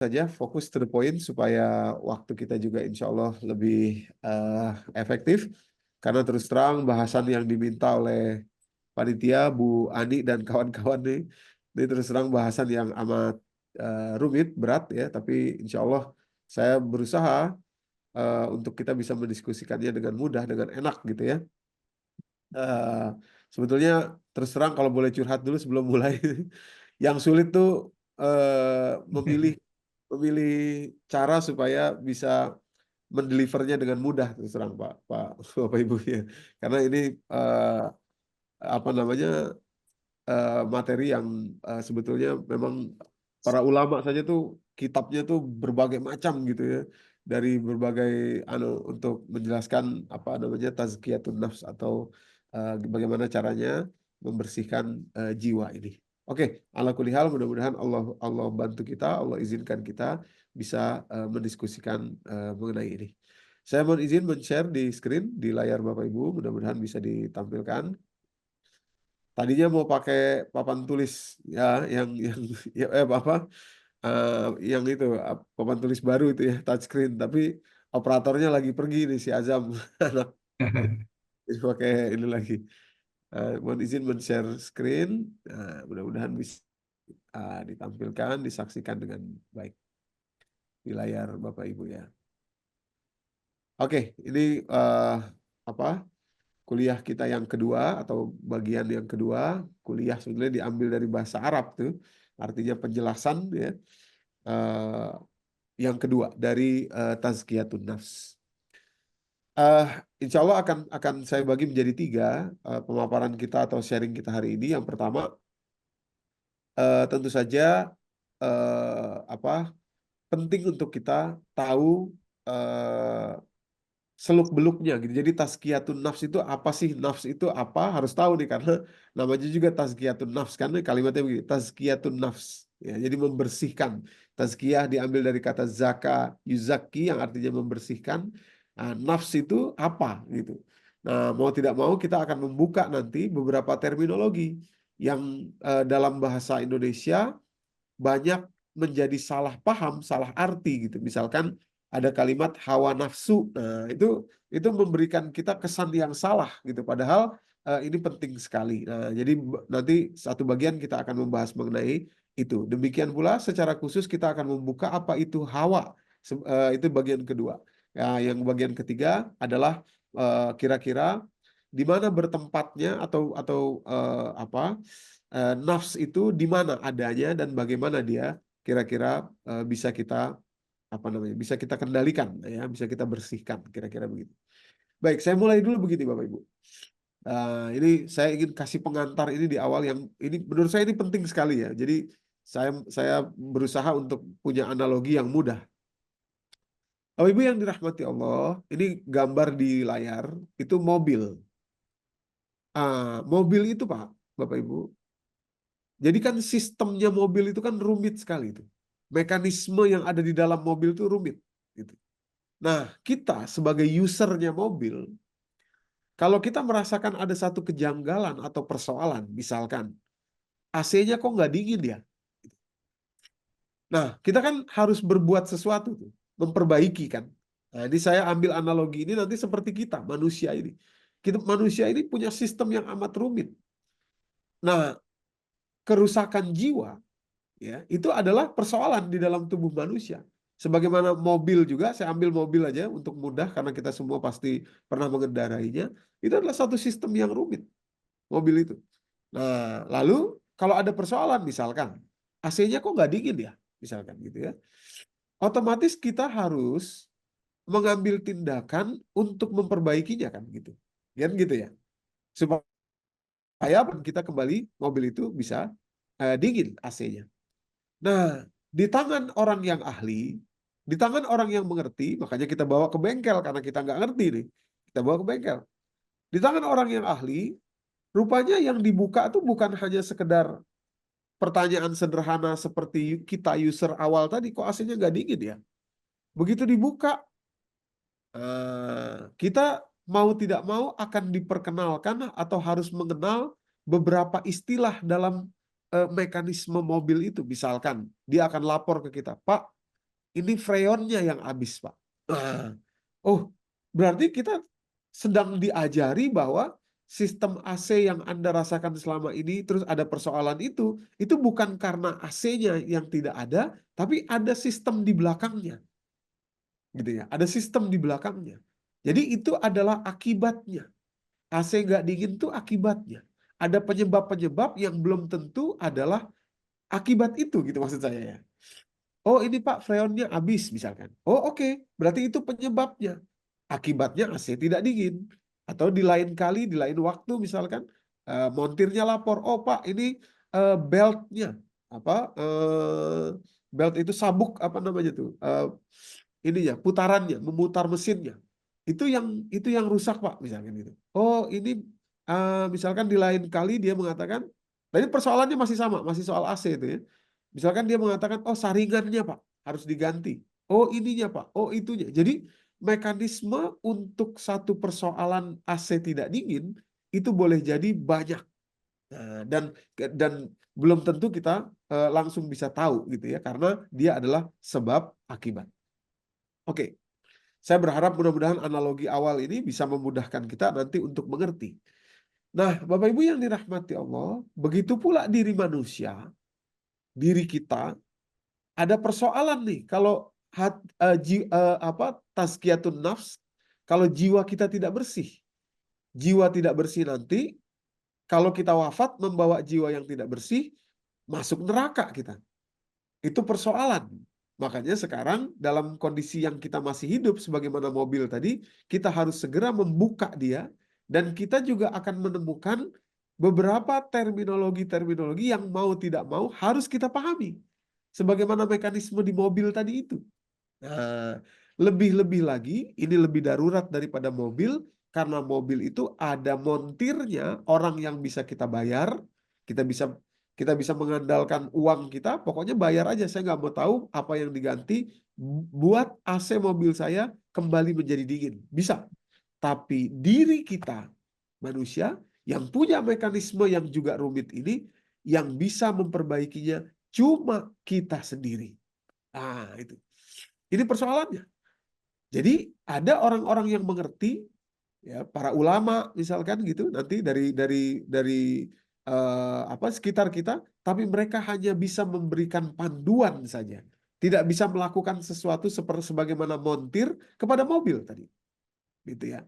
saja fokus to the point supaya waktu kita juga insya Allah lebih efektif. Karena terus terang bahasan yang diminta oleh panitia Bu Ani dan kawan-kawan ini terus terang bahasan yang amat rumit, berat ya. Tapi insya Allah saya berusaha untuk kita bisa mendiskusikannya dengan mudah, dengan enak gitu ya. Eh, Sebetulnya terus terang kalau boleh curhat dulu sebelum mulai, yang sulit tuh memilih memilih cara supaya bisa mendelivernya dengan mudah terus terang Pak Bapak Ibu ya. Karena ini eh, apa namanya materi yang sebetulnya memang para ulama saja tuh kitabnya tuh berbagai macam gitu ya, dari berbagai untuk menjelaskan apa namanya tazkiyatun nafs atau bagaimana caranya membersihkan jiwa ini. Oke, ala kulli hal mudah-mudahan Allah Allah bantu kita, Allah izinkan kita bisa mendiskusikan mengenai ini. Saya mohon izin men-share di screen di layar Bapak Ibu, mudah-mudahan bisa ditampilkan. Tadinya mau pakai papan tulis ya yang ya, apa yang itu papan tulis baru itu ya touchscreen, tapi operatornya lagi pergi nih si Azam anak, jadi pakai ini lagi. Mohon izin men-share screen. Mudah-mudahan bisa ditampilkan, disaksikan dengan baik di layar Bapak Ibu ya. Oke, ini apa? Kuliah kita yang kedua atau bagian yang kedua. Kuliah sebenarnya diambil dari bahasa Arab tuh, artinya penjelasan ya. Eh, yang kedua dari Tazkiyatun Nafs. Eh, Insya Allah akan saya bagi menjadi tiga pemaparan kita atau sharing kita hari ini. Yang pertama, tentu saja apa penting untuk kita tahu eh, seluk-beluknya gitu. Jadi tazkiyatun nafs itu apa sih? Nafs itu apa? Harus tahu nih karena namanya juga tazkiyatun nafs kan kalimatnya begini, tazkiyatun nafs. Ya, jadi membersihkan. Tazkiyah diambil dari kata zaka, yuzaki yang artinya membersihkan. Nah, nafs itu apa gitu. Nah, mau tidak mau kita akan membuka nanti beberapa terminologi yang dalam bahasa Indonesia banyak menjadi salah paham, salah arti gitu. Misalkan ada kalimat hawa nafsu. Nah, itu memberikan kita kesan yang salah gitu. Padahal ini penting sekali. Nah, jadi nanti satu bagian kita akan membahas mengenai itu. Demikian pula secara khusus kita akan membuka apa itu hawa. Itu bagian kedua. Ya, yang bagian ketiga adalah kira-kira di mana bertempatnya atau apa nafs itu di mana adanya dan bagaimana dia kira-kira bisa kita apa namanya bisa kita kendalikan ya, bisa kita bersihkan kira-kira begitu. Baik, saya mulai dulu begini Bapak Ibu. Ini saya ingin kasih pengantar ini di awal yang ini menurut saya ini penting sekali ya. Jadi saya berusaha untuk punya analogi yang mudah. Bapak Ibu yang dirahmati Allah, ini gambar di layar itu mobil. Mobil itu Pak, Bapak Ibu. Jadi kan sistemnya mobil itu kan rumit sekali itu. Mekanisme yang ada di dalam mobil itu rumit. Gitu. Nah, kita sebagai usernya mobil, kalau kita merasakan ada satu kejanggalan atau persoalan, misalkan AC-nya kok nggak dingin ya? Nah, kita kan harus berbuat sesuatu tuh, memperbaiki kan. Nah, ini saya ambil analogi ini nanti seperti kita, manusia ini. Kita manusia ini punya sistem yang amat rumit. Nah, kerusakan jiwa ya itu adalah persoalan di dalam tubuh manusia. Sebagaimana mobil juga, saya ambil mobil aja untuk mudah karena kita semua pasti pernah mengendarainya. Itu adalah satu sistem yang rumit, mobil itu. Nah, lalu kalau ada persoalan misalkan AC-nya kok nggak dingin ya, misalkan gitu ya. Otomatis kita harus mengambil tindakan untuk memperbaikinya kan gitu. Kan gitu ya. Supaya kita kembali mobil itu bisa dingin AC-nya. Nah, di tangan orang yang ahli, di tangan orang yang mengerti, makanya kita bawa ke bengkel karena kita nggak ngerti nih. Kita bawa ke bengkel. Di tangan orang yang ahli, rupanya yang dibuka itu bukan hanya sekedar pertanyaan sederhana seperti kita user awal tadi, kok AC-nya nggak dingin ya? Begitu dibuka, kita mau tidak mau akan diperkenalkan atau harus mengenal beberapa istilah dalam mekanisme mobil itu. Misalkan dia akan lapor ke kita, Pak, Ini freonnya yang habis, Pak. Nah, oh, berarti kita sedang diajari bahwa sistem AC yang Anda rasakan selama ini, terus ada persoalan itu bukan karena AC-nya yang tidak ada, tapi ada sistem di belakangnya. Gitu ya, ada sistem di belakangnya. Jadi itu adalah akibatnya. AC nggak dingin itu akibatnya. Ada penyebab-penyebab yang belum tentu adalah akibat itu, gitu maksud saya ya. Oh ini Pak, freonnya habis misalkan. Oh oke, berarti itu penyebabnya. Akibatnya AC tidak dingin. Atau di lain kali, di lain waktu misalkan, montirnya lapor, oh Pak ini beltnya, apa belt itu sabuk apa namanya tuh, ininya putarannya, memutar mesinnya. Itu yang rusak Pak, misalkan gitu. Oh ini misalkan di lain kali dia mengatakan, tadi persoalannya masih sama, masih soal AC itu ya. Misalkan dia mengatakan, oh saringannya Pak harus diganti. Oh ininya Pak, oh itunya. Jadi mekanisme untuk satu persoalan AC tidak dingin itu boleh jadi banyak. Nah, dan belum tentu kita langsung bisa tahu gitu ya, karena dia adalah sebab akibat. Oke, saya berharap mudah-mudahan analogi awal ini bisa memudahkan kita nanti untuk mengerti. Nah, Bapak Ibu yang dirahmati Allah, begitu pula diri manusia, diri kita, ada persoalan nih. Kalau tazkiyatun nafs, kalau jiwa kita tidak bersih, jiwa tidak bersih nanti, kalau kita wafat membawa jiwa yang tidak bersih, masuk neraka kita. Itu persoalan. Makanya sekarang dalam kondisi yang kita masih hidup sebagaimana mobil tadi, kita harus segera membuka dia, dan kita juga akan menemukan beberapa terminologi-terminologi yang mau tidak mau harus kita pahami. Sebagaimana mekanisme di mobil tadi itu. Nah, lebih-lebih lagi, ini lebih darurat daripada mobil, karena mobil itu ada montirnya, orang yang bisa kita bayar, kita bisa kita bisa mengandalkan uang kita, pokoknya bayar aja, saya nggak mau tahu apa yang diganti, buat AC mobil saya kembali menjadi dingin. Bisa. Tapi diri kita, manusia, yang punya mekanisme yang juga rumit ini, yang bisa memperbaikinya cuma kita sendiri. Nah, itu. Ini persoalannya. Jadi ada orang-orang yang mengerti, ya para ulama misalkan gitu, nanti dari sekitar kita, tapi mereka hanya bisa memberikan panduan saja, tidak bisa melakukan sesuatu seperti sebagaimana montir kepada mobil tadi, gitu ya.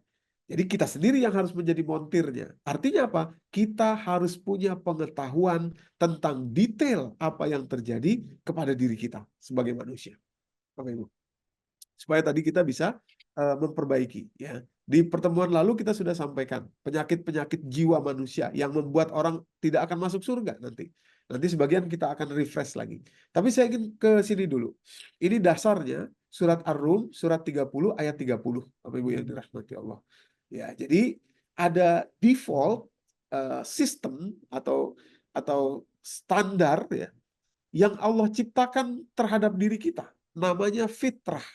Jadi kita sendiri yang harus menjadi montirnya. Artinya apa? Kita harus punya pengetahuan tentang detail apa yang terjadi kepada diri kita sebagai manusia. Oke, Ibu. Supaya tadi kita bisa memperbaiki ya. Di pertemuan lalu kita sudah sampaikan penyakit-penyakit jiwa manusia yang membuat orang tidak akan masuk surga nanti. Nanti sebagian kita akan refresh lagi. Tapi saya ingin ke sini dulu. Ini dasarnya surat Ar-Rum surat 30 ayat 30. Bapak Ibu yang dirahmati Allah. Ya, jadi ada default sistem atau standar ya yang Allah ciptakan terhadap diri kita. Namanya fitrah.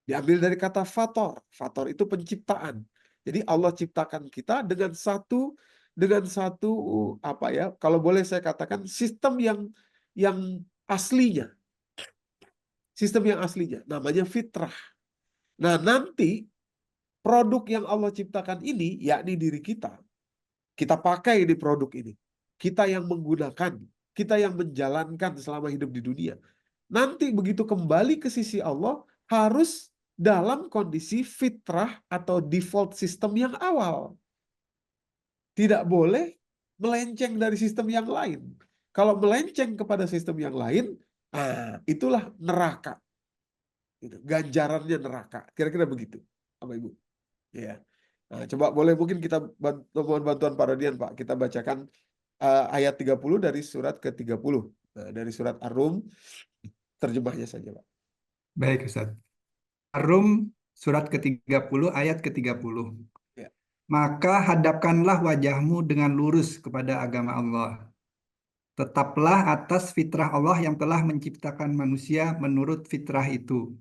Diambil dari kata fator. Fator itu penciptaan. Jadi Allah ciptakan kita dengan satu apa ya? Kalau boleh saya katakan sistem yang aslinya. Sistem yang aslinya namanya fitrah. Nah, nanti produk yang Allah ciptakan ini yakni diri kita. Kita pakai di produk ini. Kita yang menggunakan, kita yang menjalankan selama hidup di dunia. Nanti begitu kembali ke sisi Allah harus dalam kondisi fitrah atau default sistem yang awal. Tidak boleh melenceng dari sistem yang lain. Kalau melenceng kepada sistem yang lain, itulah neraka. Ganjarannya neraka. Kira-kira begitu. Apa Ibu? Ya. Nah, coba boleh mungkin kita mohon bantuan Pak Rodian, Pak. Kita bacakan ayat 30 dari surat ke-30. Dari surat Ar-Rum, terjemahnya saja, Pak. Baik, Ustaz. Ar-Rum surat ke-30 ayat ke-30. Ya. Maka hadapkanlah wajahmu dengan lurus kepada agama Allah. Tetaplah atas fitrah Allah yang telah menciptakan manusia menurut fitrah itu.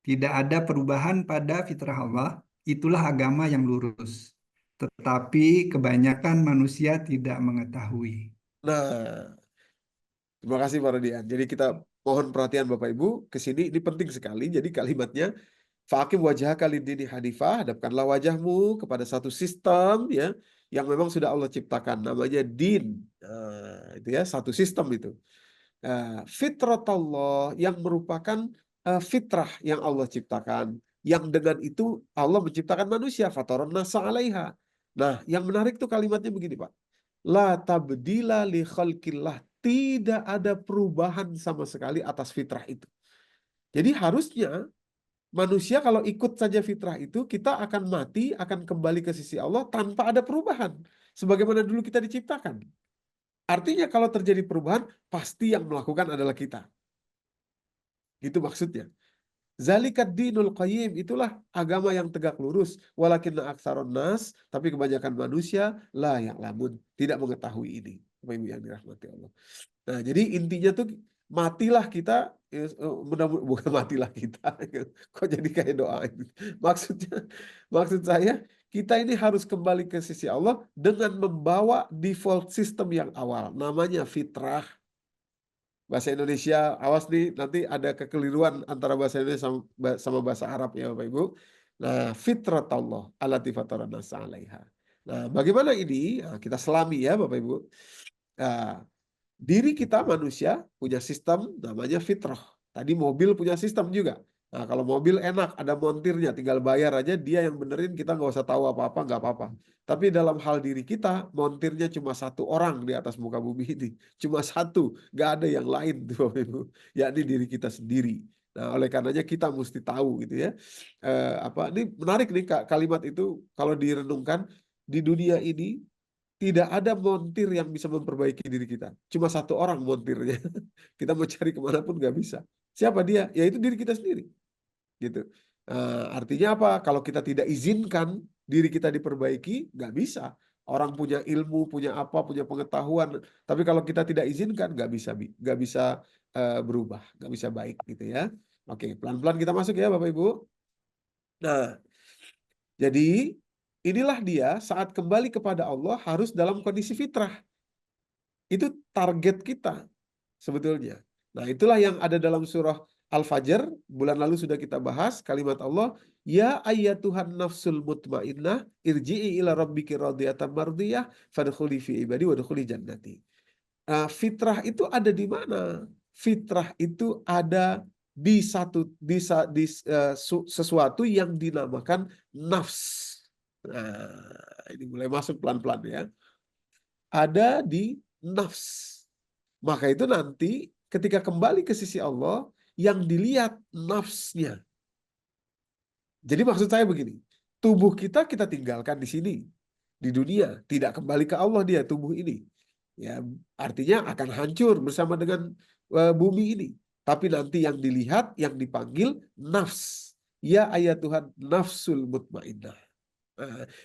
Tidak ada perubahan pada fitrah Allah, itulah agama yang lurus. Tetapi kebanyakan manusia tidak mengetahui. Nah, terima kasih Pak Rodian. Jadi kita Mohon perhatian Bapak Ibu, ke sini ini penting sekali. Jadi kalimatnya faqim wajhaka lid-dini hanifah, hadapkanlah wajahmu kepada satu sistem ya yang memang sudah Allah ciptakan, namanya din. Nah, itu ya, satu sistem itu. Fitratullah yang merupakan fitrah yang Allah ciptakan. Yang dengan itu Allah menciptakan manusia, fataron nasa 'alaiha. Nah, yang menarik tuh kalimatnya begini, Pak. La tabdila li khalqillah. Tidak ada perubahan sama sekali atas fitrah itu. Jadi harusnya manusia kalau ikut saja fitrah itu, kita akan mati, akan kembali ke sisi Allah tanpa ada perubahan. Sebagaimana dulu kita diciptakan. Artinya kalau terjadi perubahan, pasti yang melakukan adalah kita. Itu maksudnya. Zalikat dinul qayyim, itulah agama yang tegak lurus. Walakinna aktsaron nas, tapi kebanyakan manusia la ya'lamun, tidak mengetahui ini. Bapak Ibu yang dirahmati Allah. Nah, jadi intinya tuh matilah kita, bukan matilah kita. Kok jadi kayak doa ini? Maksudnya, maksud saya kita ini harus kembali ke sisi Allah dengan membawa default system yang awal, namanya fitrah. Bahasa Indonesia, awas nih, nanti ada kekeliruan antara bahasa Indonesia sama bahasa Arab ya Bapak Ibu. Nah, fitratullah allati fatara nasa 'alaiha. Nah, bagaimana ini? Nah, kita selami ya Bapak Ibu. Nah, diri kita manusia punya sistem namanya fitrah. Tadi mobil punya sistem juga. Nah, kalau mobil enak, ada montirnya, tinggal bayar aja, dia yang benerin, kita nggak usah tahu apa-apa, nggak apa-apa. Tapi dalam hal diri kita, montirnya cuma satu orang di atas muka bumi ini. Cuma satu, nggak ada yang lain tuh Bapak Ibu. Yakni diri kita sendiri. Nah, oleh karenanya kita mesti tahu gitu ya. Ini menarik nih kalimat itu kalau direnungkan di dunia ini tidak ada montir yang bisa memperbaiki diri kita. Cuma satu orang montirnya. Kita mau cari kemanapun nggak bisa. Siapa dia? Ya itu diri kita sendiri. Gitu. Artinya apa? Kalau kita tidak izinkan diri kita diperbaiki, nggak bisa. Orang punya ilmu, punya apa, punya pengetahuan. Tapi kalau kita tidak izinkan, nggak bisa berubah, nggak bisa baik gitu ya. Oke, pelan-pelan kita masuk ya Bapak Ibu. Nah, jadi inilah dia saat kembali kepada Allah harus dalam kondisi fitrah. Itu target kita sebetulnya. Nah, itulah yang ada dalam surah Al-Fajr. Bulan lalu sudah kita bahas kalimat Allah, ya ayyatuhan nafsul mutmainnah irji'i ila rabbiki radiyatan mardiyah fadkhuli fi ibadi wadkhuli jannati. Fitrah itu ada di mana? Fitrah itu ada di sesuatu yang dinamakan nafs. Nah, ini mulai masuk pelan-pelan ya. Ada di nafs. Maka itu nanti ketika kembali ke sisi Allah, yang dilihat nafsnya. Jadi maksud saya begini, tubuh kita tinggalkan di sini, di dunia, tidak kembali ke Allah dia tubuh ini. Ya, artinya akan hancur bersama dengan bumi ini. Tapi nanti yang dilihat, yang dipanggil nafs. Ya ayat Tuhan nafsul mutmainnah.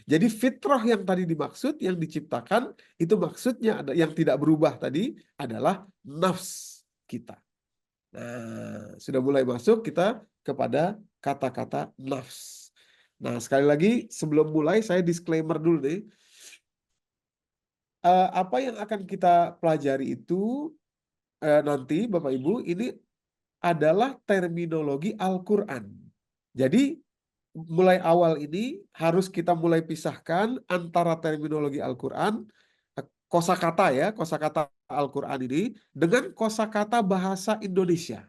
Jadi fitrah yang tadi dimaksud, yang diciptakan, itu maksudnya yang tidak berubah tadi adalah nafs kita. Nah, sudah mulai masuk kita kepada kata-kata nafs. Nah, sekali lagi sebelum mulai saya disclaimer dulu nih. Apa yang akan kita pelajari itu nanti Bapak Ibu ini adalah terminologi Al-Quran. Jadi mulai awal ini harus kita mulai pisahkan antara terminologi Al-Quran, kosakata ya, kosakata Al-Quran ini dengan kosakata bahasa Indonesia.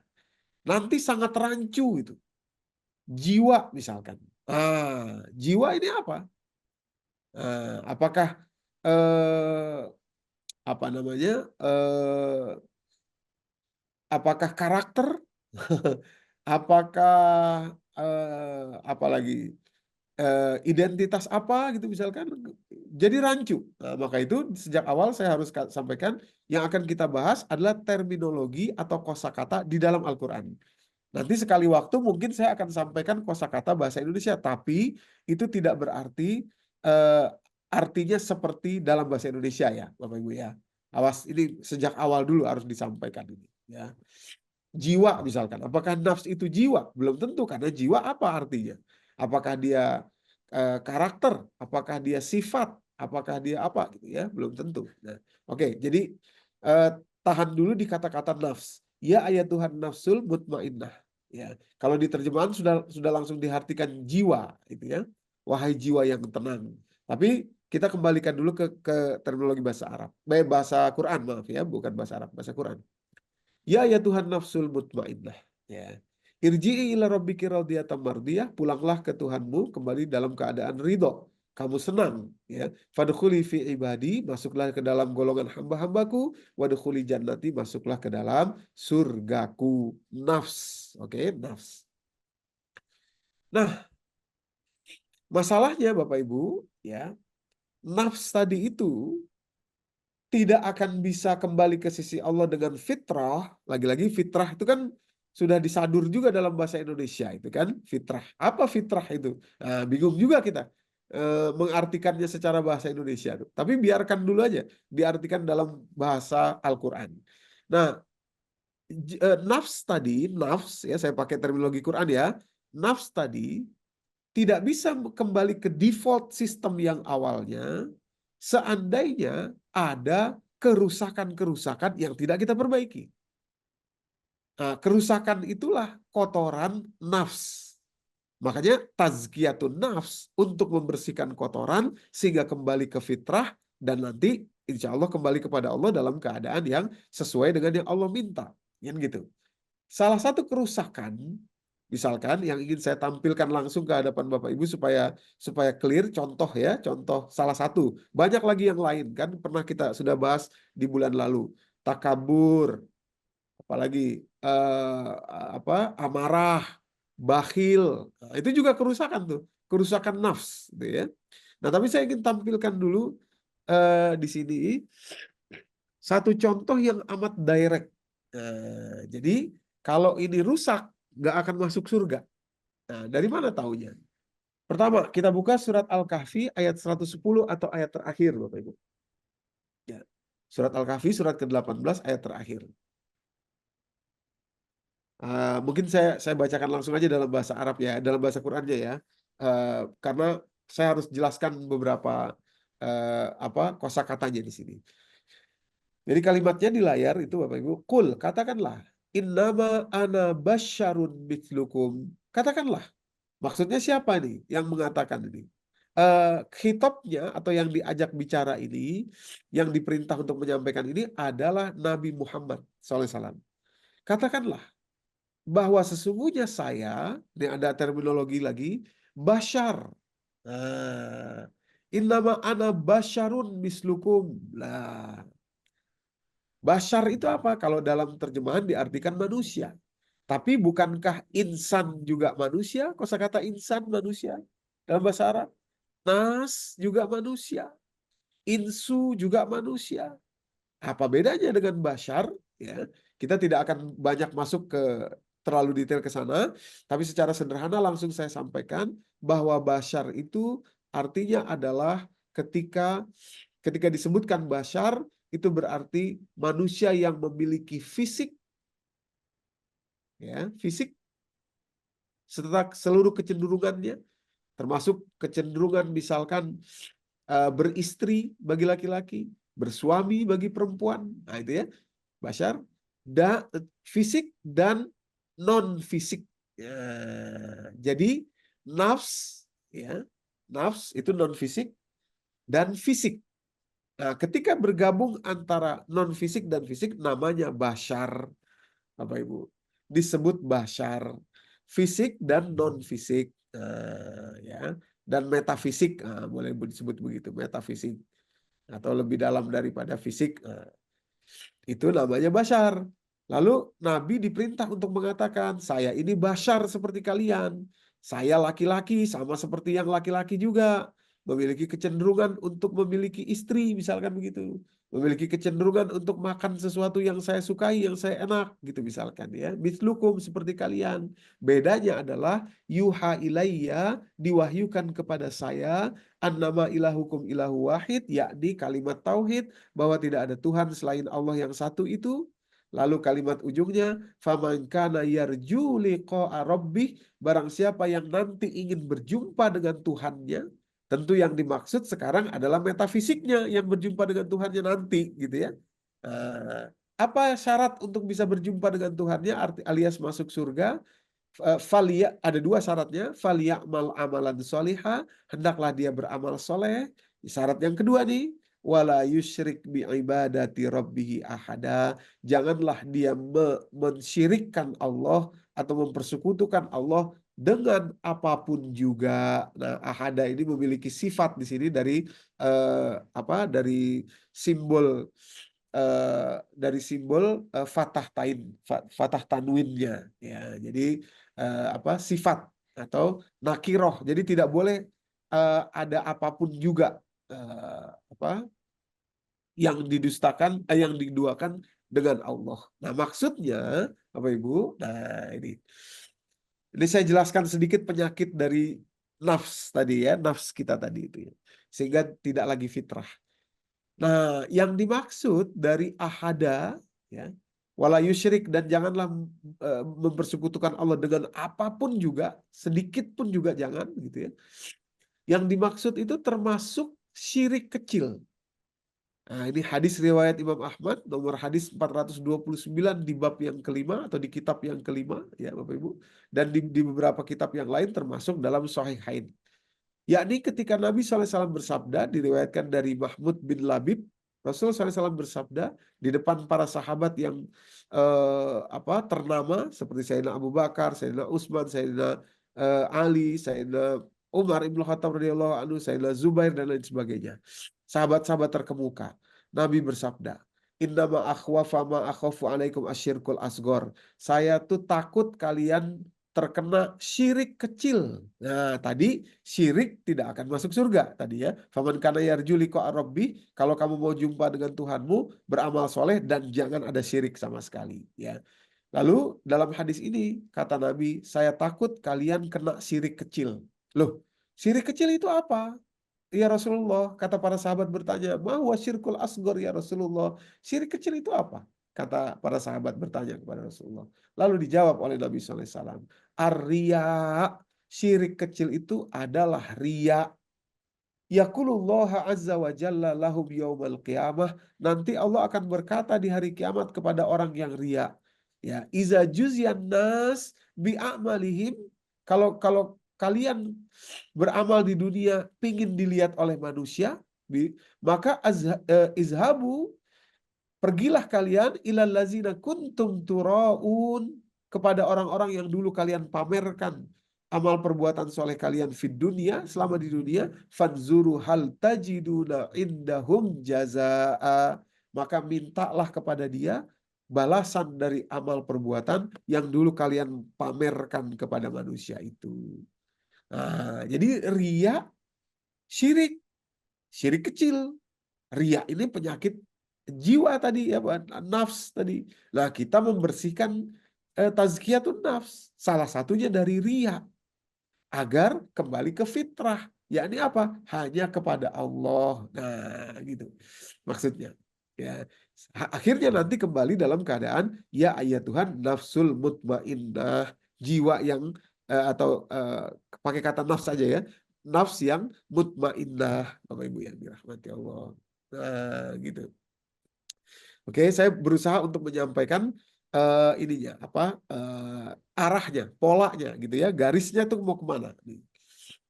Nanti sangat rancu itu. Jiwa misalkan. Jiwa ini apa? Apakah apa namanya? Apakah karakter? Apakah apalagi identitas apa gitu misalkan, jadi rancu. Nah, maka itu sejak awal saya harus sampaikan yang akan kita bahas adalah terminologi atau kosakata di dalam Al-Quran. Nanti sekali waktu mungkin saya akan sampaikan kosakata bahasa Indonesia, tapi itu tidak berarti artinya seperti dalam bahasa Indonesia ya Bapak Ibu ya. Awas, ini sejak awal dulu harus disampaikan ini ya. Jiwa misalkan, apakah nafs itu jiwa? Belum tentu, karena jiwa apa artinya? Apakah dia karakter? Apakah dia sifat? Apakah dia apa gitu ya? Belum tentu. Nah, oke, jadi tahan dulu di kata-kata nafs. Ya ayatuhan nafsul mutmainnah. Ya, kalau di terjemahan sudah langsung diartikan jiwa, itu ya. Wahai jiwa yang tenang. Tapi kita kembalikan dulu ke terminologi bahasa Arab. Bahasa Quran, maaf ya, bukan bahasa Arab, bahasa Quran. Ya ya Tuhan nafsul mutmainnah. Ya. Irji'i ila rabbiki radiyatan mardiyah, pulanglah ke Tuhanmu kembali dalam keadaan ridho. Kamu senang, ya. Fadkhuli fi ibadi, masuklah ke dalam golongan hamba-hambaku, wadkhuli jannati, masuklah ke dalam surgaku. Nafs, oke, nafs. Nah, masalahnya Bapak Ibu, ya, nafs tadi itu tidak akan bisa kembali ke sisi Allah dengan fitrah. Lagi-lagi fitrah itu kan sudah disadur juga dalam bahasa Indonesia itu kan fitrah. Apa fitrah itu? Nah, bingung juga kita mengartikannya secara bahasa Indonesia. Tapi biarkan dulu aja diartikan dalam bahasa Al-Quran. Nah, nafs tadi, nafs ya saya pakai terminologi Quran ya. Nafs tadi tidak bisa kembali ke default sistem yang awalnya seandainya ada kerusakan-kerusakan yang tidak kita perbaiki. Nah, kerusakan itulah kotoran nafs. Makanya tazkiyatun nafs untuk membersihkan kotoran sehingga kembali ke fitrah dan nanti insya Allah kembali kepada Allah dalam keadaan yang sesuai dengan yang Allah minta. Yang gitu. Salah satu kerusakan, misalkan yang ingin saya tampilkan langsung ke hadapan Bapak Ibu supaya clear, contoh ya, contoh salah satu. Banyak lagi yang lain kan pernah kita sudah bahas di bulan lalu. Takabur, apalagi amarah, bakhil. Nah, itu juga kerusakan tuh, kerusakan nafs, gitu ya. Nah, tapi saya ingin tampilkan dulu di sini satu contoh yang amat direct. Jadi kalau ini rusak, nggak akan masuk surga. Nah, dari mana taunya? Pertama, kita buka surat Al-Kahfi ayat 110 atau ayat terakhir, Bapak Ibu. Ya. Surat Al-Kahfi surat ke-18 ayat terakhir. Mungkin saya bacakan langsung aja dalam bahasa Arab ya, dalam bahasa Qurannya ya. Karena saya harus jelaskan beberapa kosakatanya di sini. Jadi kalimatnya di layar itu Bapak Ibu, kul, katakanlah, innama ana basyarun mithlukum. Katakanlah, maksudnya siapa nih yang mengatakan ini? Khitabnya atau yang diajak bicara ini, yang diperintah untuk menyampaikan ini adalah Nabi Muhammad SAW. Katakanlah bahwa sesungguhnya saya, ini ada terminologi lagi, basyar. Innama ana basyarun mislukum. Lah, Bashar itu apa? Kalau dalam terjemahan diartikan manusia. Tapi bukankah insan juga manusia? Kosakata insan manusia dalam bahasa Arab. Nas juga manusia. Insu juga manusia. Apa bedanya dengan bashar? Ya, kita tidak akan banyak masuk ke terlalu detail ke sana. Tapi secara sederhana langsung saya sampaikan bahwa bashar itu artinya adalah ketika disebutkan bashar itu berarti manusia yang memiliki fisik, ya, fisik serta seluruh kecenderungannya, termasuk kecenderungan misalkan beristri bagi laki-laki, bersuami bagi perempuan, nah itu ya, bashar, dan fisik dan non fisik. Ya, jadi nafs, ya, nafs itu non fisik dan fisik. Nah, ketika bergabung antara non fisik dan fisik namanya bashar, Bapak Ibu. Disebut bashar. Fisik dan non fisik, ya. Dan metafisik, boleh disebut begitu, metafisik atau lebih dalam daripada fisik. Itu namanya bashar. Lalu Nabi diperintah untuk mengatakan, saya ini bashar seperti kalian. Saya laki-laki sama seperti yang laki-laki juga. Memiliki kecenderungan untuk memiliki istri, misalkan begitu. Memiliki kecenderungan untuk makan sesuatu yang saya sukai, yang saya enak, gitu misalkan ya. Mithlukum seperti kalian. Bedanya adalah yuha ilayya, diwahyukan kepada saya, annama ilahukum ilahu wahid, yakni kalimat tauhid, bahwa tidak ada Tuhan selain Allah yang satu itu. Lalu kalimat ujungnya, faman kana yarju liqa'a rabbih, barang siapa yang nanti ingin berjumpa dengan Tuhannya. Tentu yang dimaksud sekarang adalah metafisiknya yang berjumpa dengan Tuhannya nanti, gitu ya. Apa syarat untuk bisa berjumpa dengan Tuhannya, alias masuk surga? Ada dua syaratnya. Falyamal amalan soliha, hendaklah dia beramal soleh. Syarat yang kedua nih, wala yusyrik bi ibadati rabbihi ahada. Janganlah dia mensyirikkan Allah atau mempersekutukan Allah dengan apapun juga. Nah, ahada ini memiliki sifat di sini dari dari simbol fatah fatah tanwinnya, ya. Jadi sifat atau nakiroh. Jadi tidak boleh ada apapun juga yang didustakan, yang diduakan dengan Allah. Nah, maksudnya Bapak Ibu, nah ini saya jelaskan sedikit penyakit dari nafs tadi ya, nafs kita tadi itu ya. Sehingga tidak lagi fitrah. Nah, yang dimaksud dari ahada, ya, wala yusyrik, dan janganlah mempersekutukan Allah dengan apapun juga, sedikit pun juga jangan, gitu ya. Yang dimaksud itu termasuk syirik kecil. Nah, ini hadis riwayat Imam Ahmad, nomor hadis 429 di bab yang kelima atau di kitab yang kelima, ya Bapak Ibu. Dan di beberapa kitab yang lain termasuk dalam Sahihain. Yakni ketika Nabi SAW bersabda, diriwayatkan dari Mahmud bin Labib, Rasul SAW bersabda di depan para sahabat yang ternama seperti Sayyidina Abu Bakar, Sayyidina Utsman, Sayyidina Ali, Sayyidina Umar Ibn Khattab radhiyallahu anhu, Sayyidina Zubair dan lain sebagainya. Sahabat-sahabat terkemuka. Nabi bersabda, Innama akhwafa ma akhafu alaikum asyirkul asgor. Saya tuh takut kalian terkena syirik kecil. Nah, tadi syirik tidak akan masuk surga tadi ya. Faman kana yarju liqa rabbi, kalau kamu mau jumpa dengan Tuhanmu, beramal soleh dan jangan ada syirik sama sekali ya. Lalu dalam hadis ini kata Nabi, saya takut kalian kena syirik kecil. Loh, syirik kecil itu apa? Ya Rasulullah, kata para sahabat bertanya, ma huwa syirkul asgor ya Rasulullah? Syirik kecil itu apa? Kata para sahabat bertanya kepada Rasulullah. Lalu dijawab oleh Nabi SAW, ar-riya, syirik kecil itu adalah riya. Yaqulullaha azza wa jalla lahum yaumal qiyamah. Nanti Allah akan berkata di hari kiamat kepada orang yang riya. Ya, iza juzyan nas bi'amalihim. Kalau kalian beramal di dunia pingin dilihat oleh manusia, maka izhabu, pergilah kalian ilal lazina kuntum turaun, kepada orang-orang yang dulu kalian pamerkan amal perbuatan soleh kalian di dunia, selama di dunia, fanzuru hal tajiduna indahum jazaa, maka mintalah kepada dia balasan dari amal perbuatan yang dulu kalian pamerkan kepada manusia itu. Nah, jadi riya syirik, syirik kecil. Riya ini penyakit jiwa tadi ya, nafs tadi. Nah, kita membersihkan tazkiyatun nafs, salah satunya dari riya, agar kembali ke fitrah, yakni apa? Hanya kepada Allah. Nah, gitu maksudnya. Ya, akhirnya nanti kembali dalam keadaan ya ayat Tuhan nafsul mutmainnah, jiwa yang pakai kata nafs saja ya, nafs yang mutmainnah, Bapak Ibu yang dirahmati Allah. Nah, gitu. Oke, saya berusaha untuk menyampaikan arahnya, polanya gitu ya, garisnya tuh mau kemana.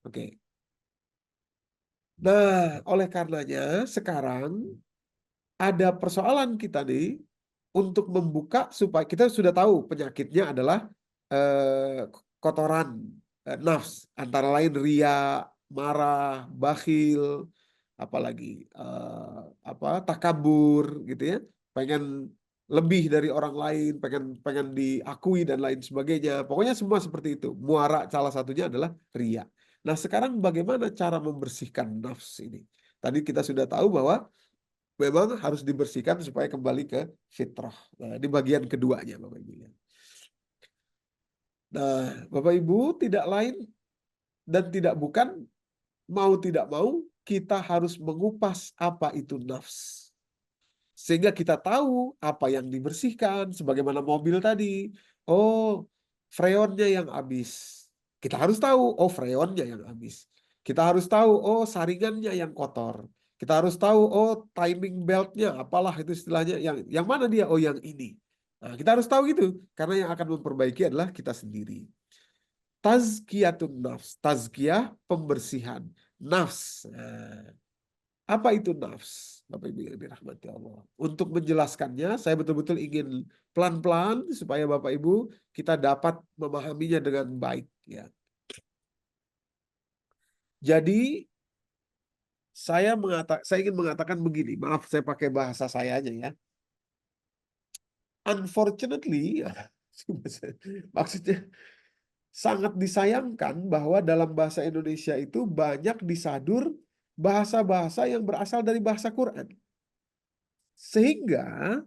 Oke. Nah, oleh karenanya sekarang ada persoalan kita nih untuk membuka, supaya kita sudah tahu penyakitnya adalah kotoran nafs, antara lain riya, marah, bakhil, apalagi takabur gitu ya, pengen lebih dari orang lain, pengen diakui dan lain sebagainya. Pokoknya semua seperti itu. Muara salah satunya adalah riya. Nah, sekarang bagaimana cara membersihkan nafs ini? Tadi kita sudah tahu bahwa memang harus dibersihkan supaya kembali ke fitrah. Nah, di bagian keduanya, Bapak Ibu. Nah, Bapak Ibu, tidak lain dan tidak bukan, mau tidak mau, kita harus mengupas apa itu nafs. Sehingga kita tahu apa yang dibersihkan, sebagaimana mobil tadi. Oh, freonnya yang habis. Kita harus tahu, oh freonnya yang habis. Kita harus tahu, oh saringannya yang kotor. Kita harus tahu, oh timing beltnya, apalah itu istilahnya, yang mana dia? Oh yang ini. Nah, kita harus tahu gitu, karena yang akan memperbaiki adalah kita sendiri. Tazkiyatun nafs, tazkiyah pembersihan nafs. Nah, apa itu nafs? Bapak Ibu yang dirahmati Allah. Untuk menjelaskannya, saya betul-betul ingin pelan-pelan supaya Bapak Ibu kita dapat memahaminya dengan baik. Ya. Jadi saya ingin mengatakan begini, maaf saya pakai bahasa saya aja ya. Unfortunately, maksudnya sangat disayangkan bahwa dalam bahasa Indonesia itu banyak disadur bahasa-bahasa yang berasal dari bahasa Quran. Sehingga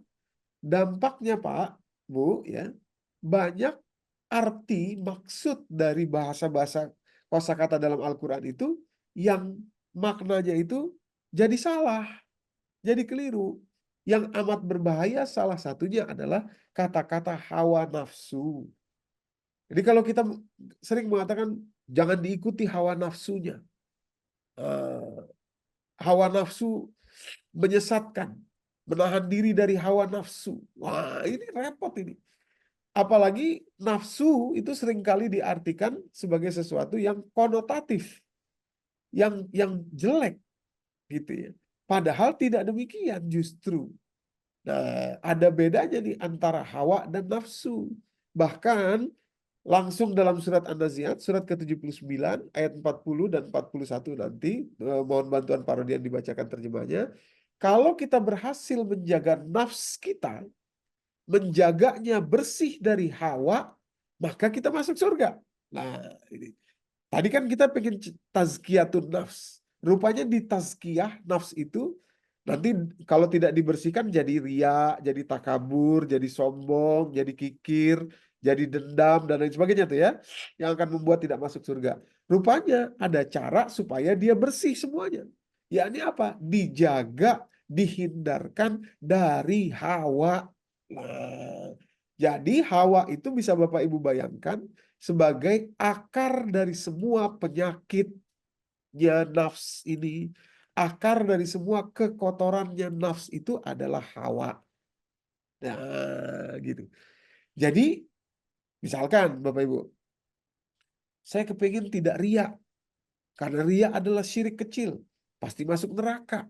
dampaknya Pak, Bu, ya, banyak arti maksud dari bahasa-bahasa kosakata dalam Al-Quran itu yang maknanya itu jadi salah, jadi keliru. Yang amat berbahaya salah satunya adalah kata-kata hawa nafsu. Jadi kalau kita sering mengatakan jangan diikuti hawa nafsunya. Hawa nafsu menyesatkan, menahan diri dari hawa nafsu. Wah, ini repot ini. Apalagi nafsu itu seringkali diartikan sebagai sesuatu yang konotatif, yang jelek gitu ya. Padahal tidak demikian justru. Nah, ada bedanya nih antara hawa dan nafsu. Bahkan langsung dalam surat An-Nazi'at, surat ke-79, ayat 40 dan 41 nanti, mohon bantuan Parodian dibacakan terjemahnya. Kalau kita berhasil menjaga nafs kita, menjaganya bersih dari hawa, maka kita masuk surga. Nah, ini. Tadi kan kita pengen tazkiyatun nafs. Rupanya di tazkiyah nafs itu nanti kalau tidak dibersihkan jadi riya, jadi takabur, jadi sombong, jadi kikir, jadi dendam dan lain sebagainya tuh ya, yang akan membuat tidak masuk surga. Rupanya ada cara supaya dia bersih semuanya. Yakni apa? Dijaga, dihindarkan dari hawa. Nah, jadi hawa itu bisa Bapak Ibu bayangkan sebagai akar dari semua penyakitnya nafs ini. Akar dari semua kekotorannya nafs itu adalah hawa. Nah, gitu. Jadi, misalkan Bapak Ibu, saya kepingin tidak riya. Karena riya adalah syirik kecil. Pasti masuk neraka.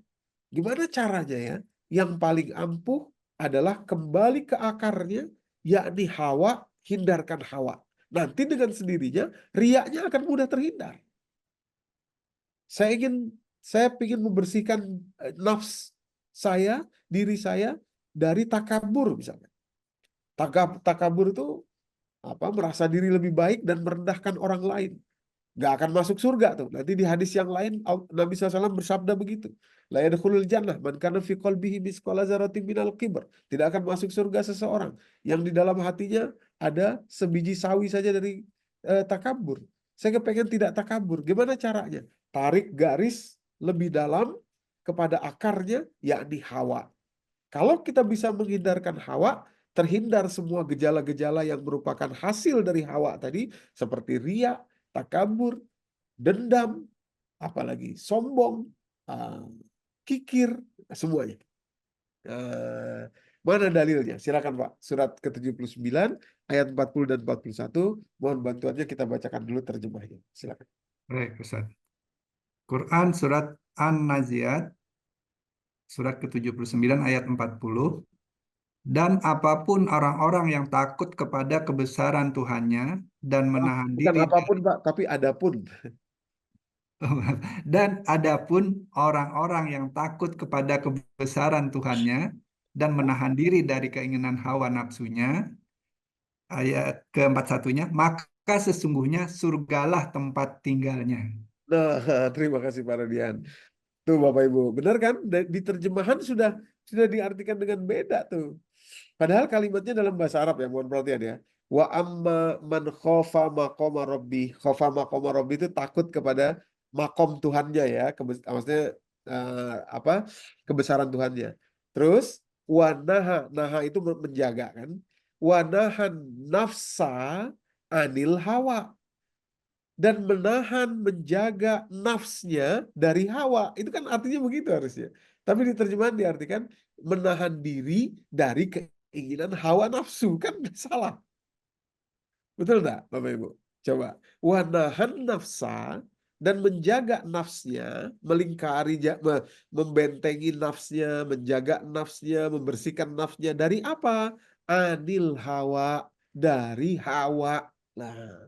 Gimana caranya ya? Yang paling ampuh adalah kembali ke akarnya, yakni hawa, hindarkan hawa. Nanti dengan sendirinya, riyanya akan mudah terhindar. Saya ingin membersihkan nafs saya, diri saya dari takabur misalnya. Takabur itu apa? Merasa diri lebih baik dan merendahkan orang lain. Gak akan masuk surga tuh. Nanti di hadis yang lain Nabi SAW bersabda begitu. La yadkhulul jannah man kana fi qalbihi misqala dzarratin minal kibr. Tidak akan masuk surga seseorang yang di dalam hatinya ada sebiji sawi saja dari takabur. Saya kepengen tidak takabur. Gimana caranya? Tarik garis lebih dalam kepada akarnya, yakni hawa. Kalau kita bisa menghindarkan hawa, terhindar semua gejala-gejala yang merupakan hasil dari hawa tadi, seperti riya, takabur, dendam, apalagi sombong, kikir, semuanya. Mana dalilnya? Silakan Pak. Surat ke-79 ayat 40 dan 41. Mohon bantuannya, kita bacakan dulu terjemahnya. Silakan. Baik, Ustaz. Quran surat An-Nazi'at surat ke-79 ayat 40. Dan apapun orang-orang yang takut kepada kebesaran Tuhannya dan menahan Bukan diri apapun Pak, tapi adapun. dan adapun orang-orang yang takut kepada kebesaran Tuhannya dan menahan diri dari keinginan hawa nafsunya, ayat ke-41-nya, maka sesungguhnya surgalah tempat tinggalnya. Nah, terima kasih Pak Radian. Tuh Bapak Ibu, benar kan? Di terjemahan sudah diartikan dengan beda tuh. Padahal kalimatnya dalam bahasa Arab ya, mohon perhatian ya. Wa amma man khofa maqama rabbi. Khofa maqama rabbi itu takut kepada makom Tuhannya ya, maksudnya apa? Kebesaran Tuhannya. Terus wa naha, naha itu menjaga kan. Wa nahan nafsa anil hawa. dan menahan, menjaga nafsnya dari hawa. Itu kan artinya begitu harusnya. Tapi di terjemahan diartikan menahan diri dari keinginan hawa nafsu. Kan salah. Betul nggak, Bapak Ibu? Coba. Wanahan nafsa dan menjaga nafsnya, melingkari, membentengi nafsnya, menjaga nafsnya, membersihkan nafsnya dari apa? Anil hawa, dari hawa. Nah,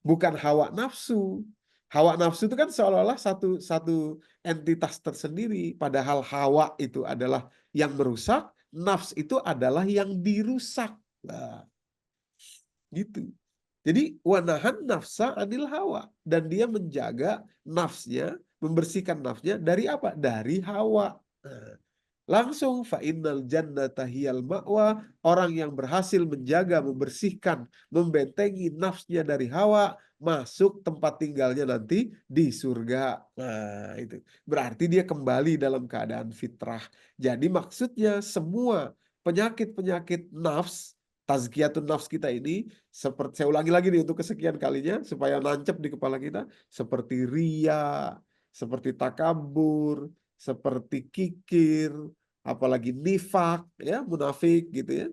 bukan hawa nafsu. Hawa nafsu itu kan seolah-olah satu satu entitas tersendiri, padahal hawa itu adalah yang merusak, nafs itu adalah yang dirusak. Nah, gitu. Jadi wanahan nafsa anil hawa, dan dia menjaga nafsnya, membersihkan nafsnya dari apa? Dari hawa. Nah, langsung fa innal jannata hiyal ma'wa, orang yang berhasil menjaga, membersihkan, membentengi nafsnya dari hawa, masuk tempat tinggalnya nanti di surga. Nah, itu berarti dia kembali dalam keadaan fitrah. Jadi maksudnya semua penyakit-penyakit nafs, tazkiyatun nafs kita ini, seperti saya ulangi lagi nih untuk kesekian kalinya supaya nancep di kepala kita, seperti ria, seperti takabur, seperti kikir, apalagi nifak, ya, munafik gitu ya.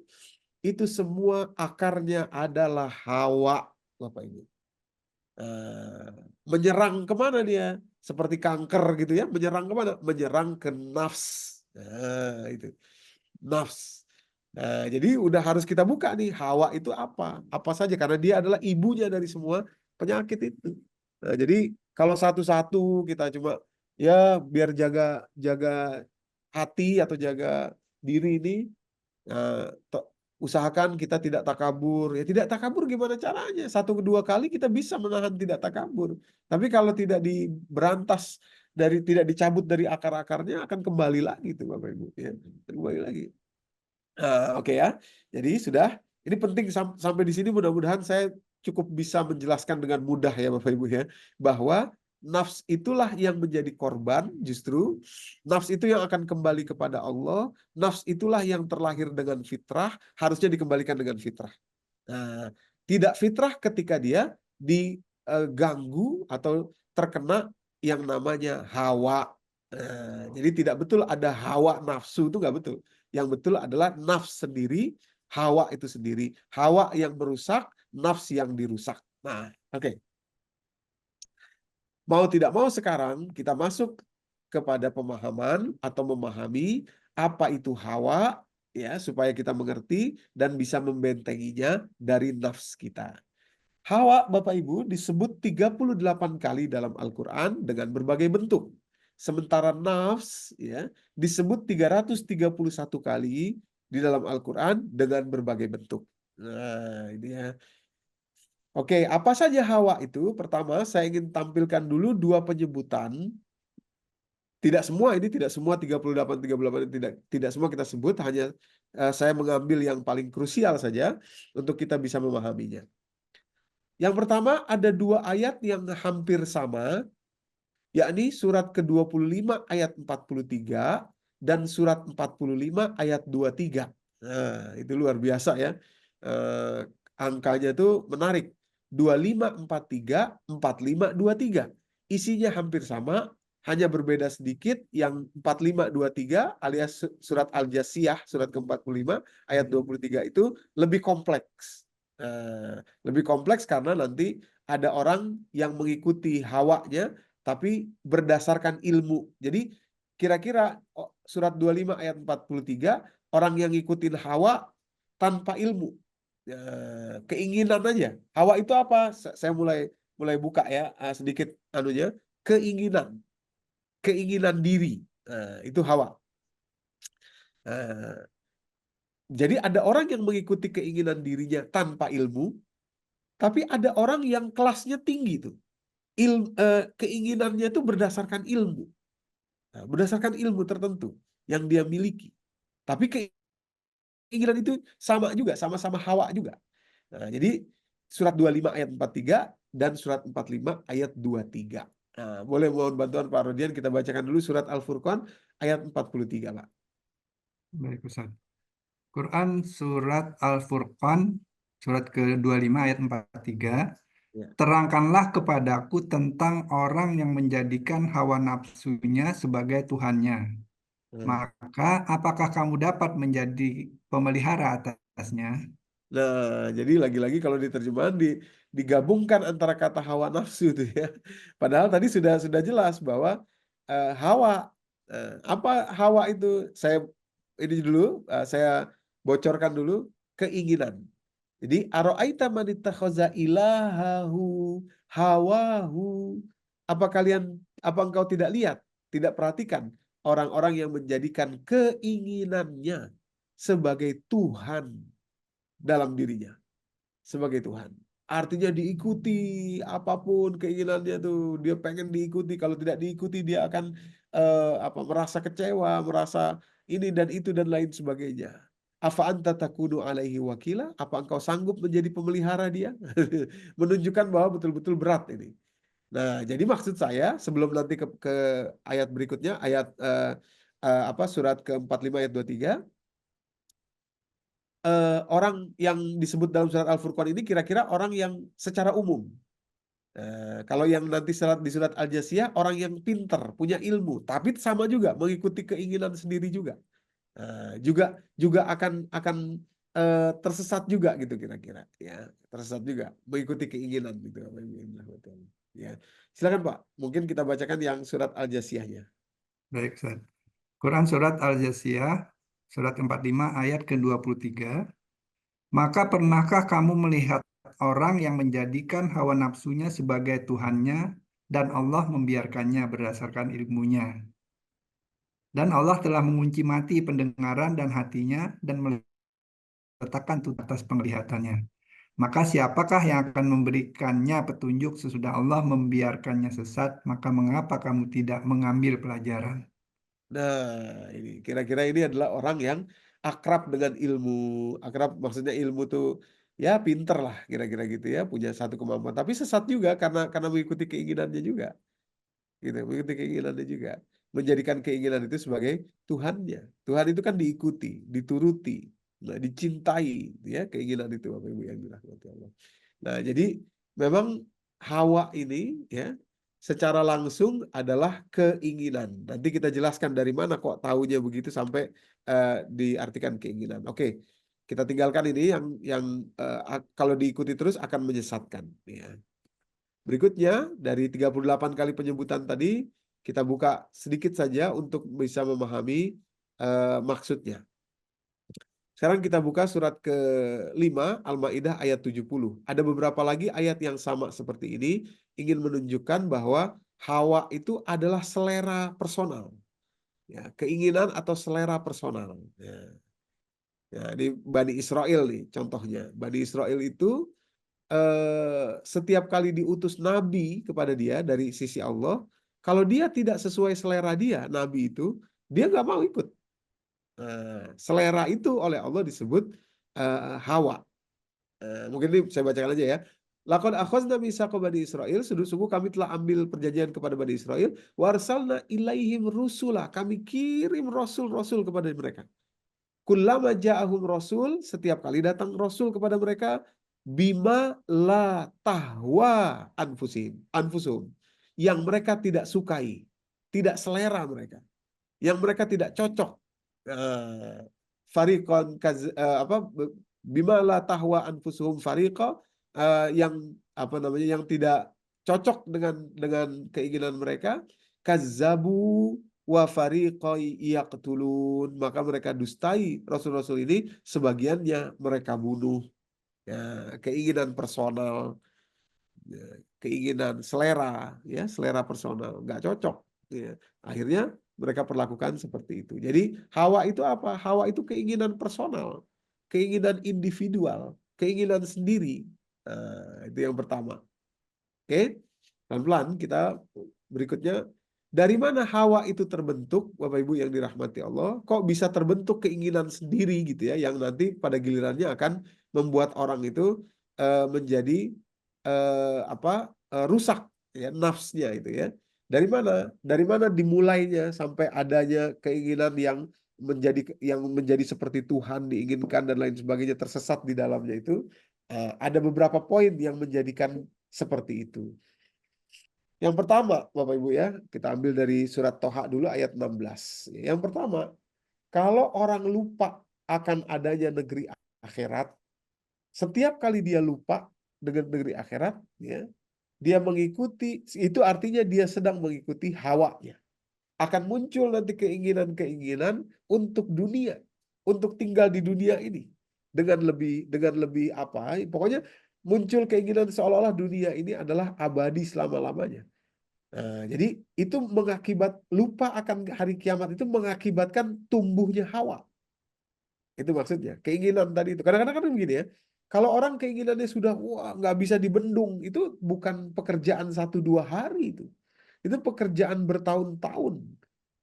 Itu semua akarnya adalah hawa, Bapak Ibu. Menyerang kemana dia? Seperti kanker gitu ya, menyerang kemana? Menyerang ke nafs. Nah, itu. Nafs. Nah, jadi udah harus kita buka nih, hawa itu apa? Apa saja, karena dia adalah ibunya dari semua penyakit itu. Nah, jadi kalau satu-satu kita cuma ya biar jaga jaga hati atau jaga diri ini, usahakan kita tidak takabur. Ya tidak takabur gimana caranya? Satu kedua kali kita bisa menahan tidak takabur. Tapi kalau tidak diberantas, tidak dicabut dari akar-akarnya, akan kembali lagi tuh Bapak Ibu ya. Kembali lagi. Oke ya. Jadi sudah, ini penting sampai di sini, mudah-mudahan saya cukup bisa menjelaskan dengan mudah ya Bapak Ibu ya, bahwa nafs itulah yang menjadi korban, justru nafs itu yang akan kembali kepada Allah, nafs itulah yang terlahir dengan fitrah, harusnya dikembalikan dengan fitrah. Nah, tidak fitrah ketika dia diganggu atau terkena yang namanya hawa. Jadi tidak betul ada hawa nafsu, itu nggak betul. Yang betul adalah nafs sendiri, hawa itu sendiri. Hawa yang merusak, nafs yang dirusak. Nah, oke. Mau tidak mau sekarang kita masuk kepada pemahaman atau memahami apa itu hawa, ya, supaya kita mengerti dan bisa membentenginya dari nafs kita. Hawa, Bapak Ibu, disebut 38 kali dalam Al-Quran dengan berbagai bentuk. Sementara nafs, ya, disebut 331 kali di dalam Al-Quran dengan berbagai bentuk. Nah, ini ya. Oke, apa saja hawa itu? Pertama, saya ingin tampilkan dulu dua penyebutan. Tidak semua ini, tidak semua 38 ini, tidak semua kita sebut, hanya saya mengambil yang paling krusial saja untuk kita bisa memahaminya. Yang pertama, ada dua ayat yang hampir sama, yakni surat ke-25 ayat 43 dan surat 45 ayat 23. Nah, itu luar biasa ya. Angkanya itu menarik. 2543, 4523. Isinya hampir sama, hanya berbeda sedikit. Yang 4523 alias surat Al-Jasiyah, surat ke-45 ayat 23 itu lebih kompleks. Lebih kompleks karena nanti ada orang yang mengikuti hawanya tapi berdasarkan ilmu. Jadi kira-kira surat 25 ayat 43, orang yang ngikutin hawa tanpa ilmu. Keinginan aja. Hawa itu apa? Saya mulai buka ya sedikit anunya. Keinginan. Keinginan diri. Itu hawa. Jadi ada orang yang mengikuti keinginan dirinya tanpa ilmu, tapi ada orang yang kelasnya tinggi tuh. Keinginannya itu berdasarkan ilmu. Nah, berdasarkan ilmu tertentu yang dia miliki. Tapi keinginan itu sama juga, sama-sama hawa juga. Nah, jadi surat 25 ayat 43 dan surat 45 ayat 23. Nah, boleh mohon bantuan Pak Rodian, kita bacakan dulu surat Al-Furqan ayat 43, Pak. Baik, Ustaz. Quran surat Al-Furqan surat ke-25 ayat 43. Ya. terangkanlah kepadaku tentang orang yang menjadikan hawa nafsunya sebagai Tuhannya. Nah, Maka apakah kamu dapat menjadi pemelihara atasnya? nah, jadi lagi-lagi kalau diterjemahan digabungkan antara kata hawa nafsu itu ya. Padahal tadi sudah jelas bahwa hawa apa hawa itu saya ini dulu saya bocorkan dulu keinginan. Jadi aro'aita man ittakhadha ilahahu hawahu. Apa engkau tidak lihat, tidak perhatikan orang-orang yang menjadikan keinginannya sebagai Tuhan dalam dirinya, sebagai Tuhan. Artinya diikuti apapun keinginannya tuh, dia pengen diikuti. Kalau tidak diikuti dia akan merasa kecewa, merasa ini dan itu dan lain sebagainya. Afa anta takunu alaihi wakila? Apa engkau sanggup menjadi pemelihara dia? Menunjukkan bahwa betul-betul berat ini. Nah, jadi maksud saya sebelum nanti ke ayat berikutnya, ayat surat ke-45 ayat 23, orang yang disebut dalam surat Al-Furqan ini kira-kira orang yang secara umum. Kalau yang nanti di surat Al-Jasiyah orang yang pinter, punya ilmu, tapi sama juga mengikuti keinginan sendiri juga. Juga juga akan tersesat juga gitu kira-kira, ya tersesat juga mengikuti keinginan gitu. Ya, silakan Pak. Mungkin kita bacakan yang surat Al-Jasiyahnya. Baik, Ustaz. Quran Surat Al-Jasiyah, Surat 45 ayat ke-23. Maka pernahkah kamu melihat orang yang menjadikan hawa nafsunya sebagai Tuhannya dan Allah membiarkannya berdasarkan ilmunya? Dan Allah telah mengunci mati pendengaran dan hatinya dan meletakkan tutup atas penglihatannya. Maka siapakah yang akan memberikannya petunjuk sesudah Allah membiarkannya sesat? Maka mengapa kamu tidak mengambil pelajaran? Nah, ini kira-kira ini adalah orang yang akrab dengan ilmu. Akrab maksudnya ilmu tuh ya pinter lah kira-kira gitu ya, punya satu kemampuan. Tapi sesat juga karena mengikuti keinginannya juga. Gitu, mengikuti keinginannya juga. Menjadikan keinginan itu sebagai Tuhannya. Tuhan itu kan diikuti, dituruti, nah, dicintai, ya keinginan itu Bapak Ibu yang dirahmati Allah. Nah, jadi memang Hawa ini ya secara langsung adalah keinginan. Nanti kita jelaskan dari mana kok taunya begitu sampai diartikan keinginan. Oke, kita tinggalkan ini yang kalau diikuti terus akan menyesatkan. Ya. Berikutnya dari 38 kali penyebutan tadi kita buka sedikit saja untuk bisa memahami maksudnya. Sekarang kita buka surat ke-5 Al-Maidah ayat 70. Ada beberapa lagi ayat yang sama seperti ini ingin menunjukkan bahwa Hawa itu adalah selera personal. Ya, keinginan atau selera personal. Ya. Ya, ini Bani Israel nih contohnya. Bani Israel itu setiap kali diutus nabi kepada dia dari sisi Allah, kalau dia tidak sesuai selera dia, nabi itu, dia nggak mau ikut. Selera itu oleh Allah disebut hawa. Mungkin ini saya bacakan aja ya. Laqad akhadna mitsaqa Bani Israil, sungguh-sungguh kami telah ambil perjanjian kepada Bani Israel, warsalna ilaihim rusula, kami kirim rasul-rasul kepada mereka. Kullama ja'ahum rasul, setiap kali datang rasul kepada mereka, bima la tahwa anfusum, yang mereka tidak sukai, tidak selera mereka, yang mereka tidak cocok. Fariqon apa bima la tahwa anfusuhum fariqa, yang apa namanya yang tidak cocok dengan keinginan mereka, kazzabu wa fariqai yaqtulun, maka mereka dustai rasul-rasul ini, sebagiannya mereka bunuh. Ya, keinginan personal, ya, keinginan selera, ya selera personal nggak cocok, ya. Akhirnya mereka perlakukan seperti itu. Jadi Hawa itu apa? Hawa itu keinginan personal, keinginan individual, keinginan sendiri. Nah, itu yang pertama. Oke, pelan-pelan kita berikutnya. Dari mana Hawa itu terbentuk, Bapak Ibu yang dirahmati Allah? Kok bisa terbentuk keinginan sendiri gitu ya, yang nanti pada gilirannya akan membuat orang itu menjadi rusak ya nafsnya itu ya. Dari mana? Dari mana dimulainya sampai adanya keinginan yang menjadi seperti Tuhan diinginkan dan lain sebagainya, tersesat di dalamnya itu. Ada beberapa poin yang menjadikan seperti itu. Yang pertama, Bapak Ibu ya, kita ambil dari surat Toha dulu ayat 16. Yang pertama, kalau orang lupa akan adanya negeri akhirat, setiap kali dia lupa dengan negeri akhirat, ya, dia mengikuti, itu artinya dia sedang mengikuti hawanya. Akan muncul nanti keinginan-keinginan untuk dunia, untuk tinggal di dunia ini dengan lebih apa? Pokoknya muncul keinginan seolah-olah dunia ini adalah abadi selama-lamanya. Nah, jadi itu lupa akan hari kiamat itu mengakibatkan tumbuhnya hawa. Itu maksudnya. Keinginan tadi itu. Kadang-kadang kan begini ya. Kalau orang keinginannya sudah wah nggak bisa dibendung, itu bukan pekerjaan 1-2 hari itu. Itu pekerjaan bertahun-tahun.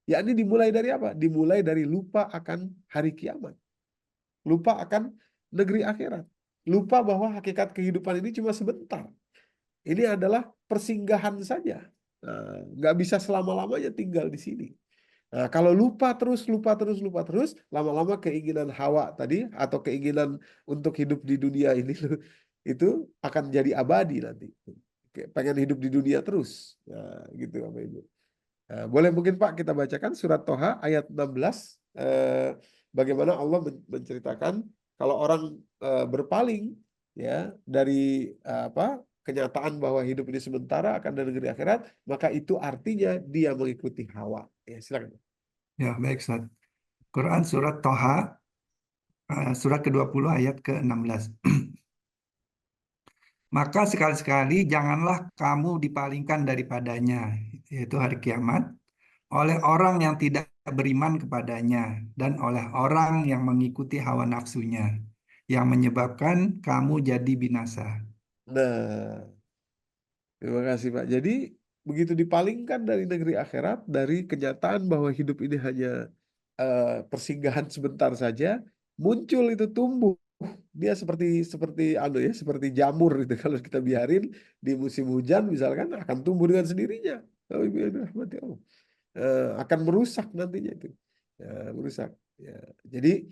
Ya ini dimulai dari apa? Dimulai dari lupa akan hari kiamat. Lupa akan negeri akhirat. Lupa bahwa hakikat kehidupan ini cuma sebentar. Ini adalah persinggahan saja. Nah, nggak bisa selama-lamanya tinggal di sini. Nah, kalau lupa terus, lama-lama keinginan Hawa tadi atau keinginan untuk hidup di dunia ini itu akan jadi abadi nanti. Pengen hidup di dunia terus. Nah, gitu Bapak Ibu. Nah, boleh mungkin Pak kita bacakan surat Toha ayat 16. Bagaimana Allah menceritakan kalau orang berpaling ya dari apa kenyataan bahwa hidup ini sementara akan dari negeri akhirat, maka itu artinya dia mengikuti hawa. Ya, silakan. Ya, baik, Ustaz. Quran surat Toha, surat ke-20 ayat ke-16. Maka sekali-sekali janganlah kamu dipalingkan daripadanya, yaitu hari kiamat, oleh orang yang tidak beriman kepadanya dan oleh orang yang mengikuti hawa nafsunya, yang menyebabkan kamu jadi binasa. Nah, terima kasih Pak. Jadi begitu dipalingkan dari negeri akhirat, dari kenyataan bahwa hidup ini hanya persinggahan sebentar saja, muncul itu tumbuh. Dia seperti seperti ya, seperti jamur itu kalau kita biarin di musim hujan misalkan akan tumbuh dengan sendirinya. Oh, Ibu yang dirahmati Allah. Akan merusak nantinya itu. Ya, merusak. Ya. Jadi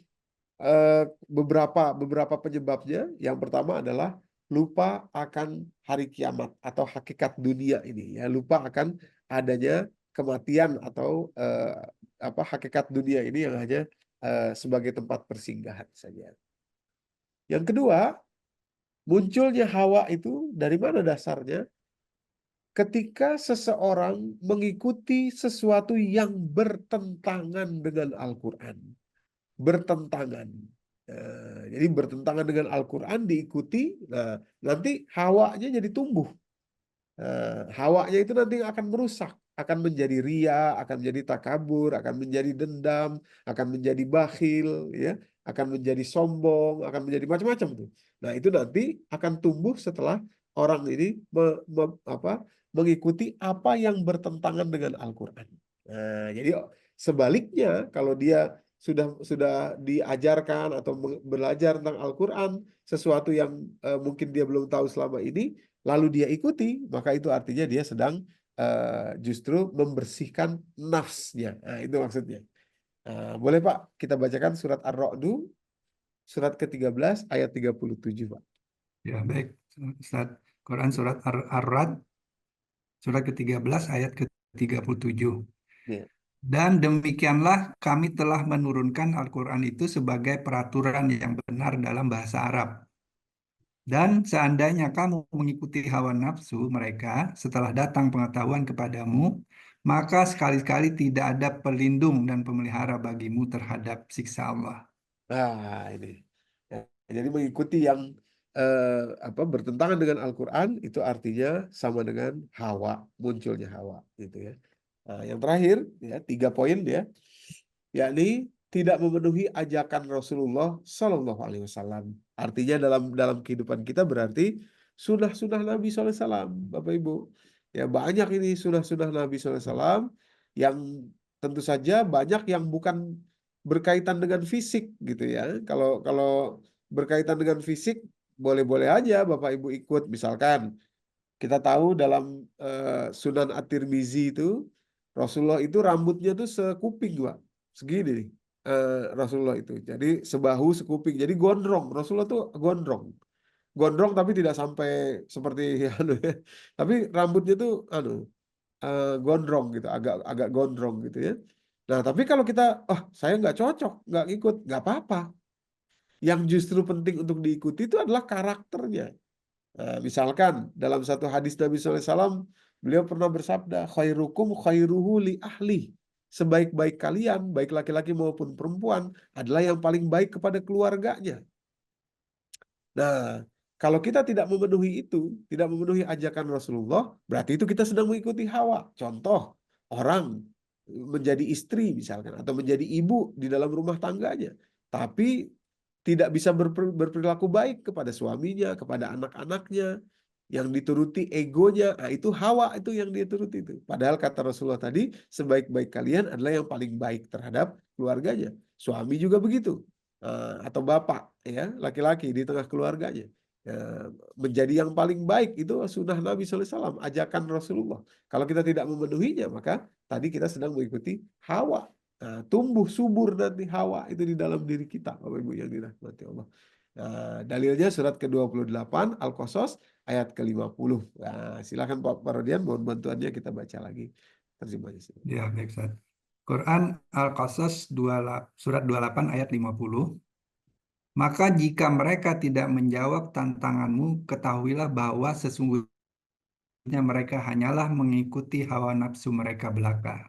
beberapa beberapa penyebabnya. Yang pertama adalah lupa akan hari kiamat atau hakikat dunia ini ya, lupa akan adanya kematian atau apa hakikat dunia ini yang hanya sebagai tempat persinggahan saja. Yang kedua, munculnya hawa itu dari mana dasarnya? Ketika seseorang mengikuti sesuatu yang bertentangan dengan Al-Quran. Bertentangan. Jadi bertentangan dengan Al-Quran diikuti, nah, nanti hawanya jadi tumbuh. Hawanya itu nanti akan merusak, akan menjadi ria, akan menjadi takabur, akan menjadi dendam, akan menjadi bakhil, ya, akan menjadi sombong, akan menjadi macam-macam tuh. Nah itu nanti akan tumbuh setelah orang ini mengikuti apa yang bertentangan dengan Al-Quran. Nah, jadi sebaliknya kalau dia sudah diajarkan atau belajar tentang Al-Quran, sesuatu yang mungkin dia belum tahu selama ini, lalu dia ikuti, maka itu artinya dia sedang justru membersihkan nafsnya. Nah, itu maksudnya. Boleh Pak, kita bacakan surat Ar-Ra'du, surat ke-13 ayat 37 Pak. Ya, baik, Ustaz. Quran surat Ar-Ra'd, surat ke-13 ayat ke-37. Ya. Dan demikianlah kami telah menurunkan Al-Quran itu sebagai peraturan yang benar dalam bahasa Arab. Dan seandainya kamu mengikuti hawa nafsu mereka setelah datang pengetahuan kepadamu, maka sekali-kali tidak ada pelindung dan pemelihara bagimu terhadap siksa Allah. Nah, ini. Ya, jadi mengikuti yang bertentangan dengan Al-Quran itu artinya sama dengan hawa, munculnya hawa gitu ya. Nah, yang terakhir ya 3 poin ya, yakni tidak memenuhi ajakan Rasulullah Shallallahu Alaihi Wasallam. Artinya dalam kehidupan kita berarti sunnah-sunnah Nabi Sallallahu Alaihi Wasallam, Bapak Ibu. Ya banyak ini sunnah-sunnah Nabi Sallallahu Alaihi Wasallam yang tentu saja banyak yang bukan berkaitan dengan fisik gitu ya. Kalau kalau berkaitan dengan fisik boleh-boleh aja Bapak Ibu ikut. Misalkan kita tahu dalam Sunan At-Tirmizi itu Rasulullah itu rambutnya tuh sekuping Pak. Segini nih, Rasulullah itu. Jadi sebahu sekuping. Jadi gondrong. Rasulullah tuh gondrong. gondrong tapi tidak sampai seperti anu ya. Tapi rambutnya tuh gondrong gitu, agak agak gondrong gitu ya. Nah, tapi kalau kita, oh saya nggak cocok, nggak ikut, nggak apa-apa. Yang justru penting untuk diikuti itu adalah karakternya. Nah, misalkan dalam satu hadis Nabi SAW, beliau pernah bersabda, khairukum khairuhu li ahli. Sebaik-baik kalian, baik laki-laki maupun perempuan, adalah yang paling baik kepada keluarganya. Nah, kalau kita tidak memenuhi itu, tidak memenuhi ajakan Rasulullah, berarti itu kita sedang mengikuti hawa. Contoh, orang menjadi istri misalkan, atau menjadi ibu di dalam rumah tangganya, tapi tidak bisa berperilaku baik kepada suaminya, kepada anak-anaknya, yang dituruti egonya, nah itu hawa itu yang dia turuti itu. Padahal kata Rasulullah tadi, sebaik-baik kalian adalah yang paling baik terhadap keluarganya. Suami juga begitu. Atau bapak ya, laki-laki di tengah keluarganya. Menjadi yang paling baik itu sunnah Nabi SAW, ajakan Rasulullah. Kalau kita tidak memenuhinya, maka tadi kita sedang mengikuti hawa. Tumbuh subur nanti hawa itu di dalam diri kita, Bapak Ibu yang dirahmati Allah. Dalilnya surat ke-28 Al-Qasas ayat ke-50. Nah, silakan Pak Rodian, mohon bantuannya kita baca lagi terjemahnya. Ya, baik, Ustaz. Quran Al-Qasas surat 28 ayat 50. Maka jika mereka tidak menjawab tantanganmu, ketahuilah bahwa sesungguhnya mereka hanyalah mengikuti hawa nafsu mereka belaka.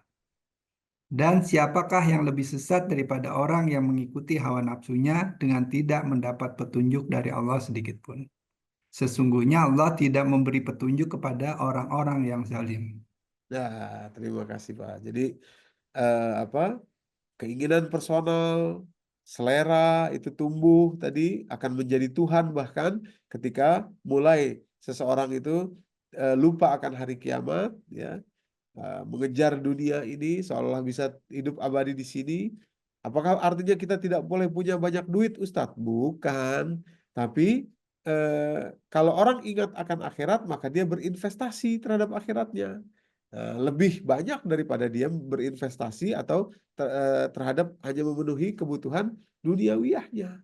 Dan siapakah yang lebih sesat daripada orang yang mengikuti hawa nafsunya dengan tidak mendapat petunjuk dari Allah sedikit pun. Sesungguhnya Allah tidak memberi petunjuk kepada orang-orang yang zalim. Nah, terima kasih Pak. Jadi apa? Keinginan personal, selera itu tumbuh tadi akan menjadi Tuhan bahkan ketika mulai seseorang itu lupa akan hari kiamat, ya, mengejar dunia ini seolah bisa hidup abadi di sini. Apakah artinya kita tidak boleh punya banyak duit, Ustadz? Bukan. Tapi kalau orang ingat akan akhirat, maka dia berinvestasi terhadap akhiratnya. Lebih banyak daripada dia berinvestasi atau terhadap hanya memenuhi kebutuhan duniawiyahnya.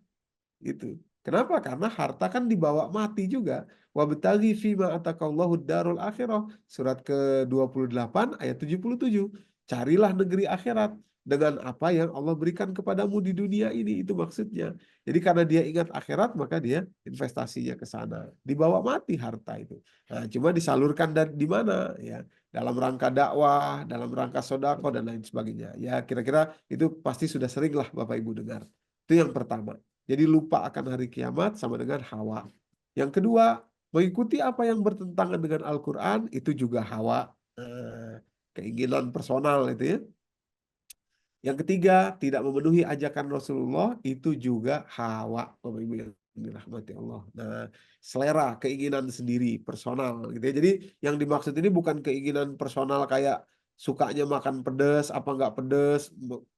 Itu. Kenapa? Karena harta kan dibawa mati juga. Wabtaghi fima atakallahu darul akhirah. Surat ke-28 ayat 77. Carilah negeri akhirat dengan apa yang Allah berikan kepadamu di dunia ini. Itu maksudnya. Jadi karena dia ingat akhirat, maka dia investasinya ke sana. Dibawa mati harta itu. Nah, cuma disalurkan dari di mana? Ya, dalam rangka dakwah, dalam rangka sodako dan lain sebagainya. Ya, kira-kira itu pasti sudah sering lah Bapak Ibu dengar. Itu yang pertama. Jadi lupa akan hari kiamat sama dengan hawa. Yang kedua, mengikuti apa yang bertentangan dengan Al-Quran itu juga hawa. Keinginan personal itu ya. Yang ketiga, tidak memenuhi ajakan Rasulullah itu juga hawa, Bapak Ibu yang dirahmati Allah. Nah, selera, keinginan sendiri, personal gitu ya. Jadi yang dimaksud ini bukan keinginan personal kayak sukanya makan pedas, apa nggak pedas,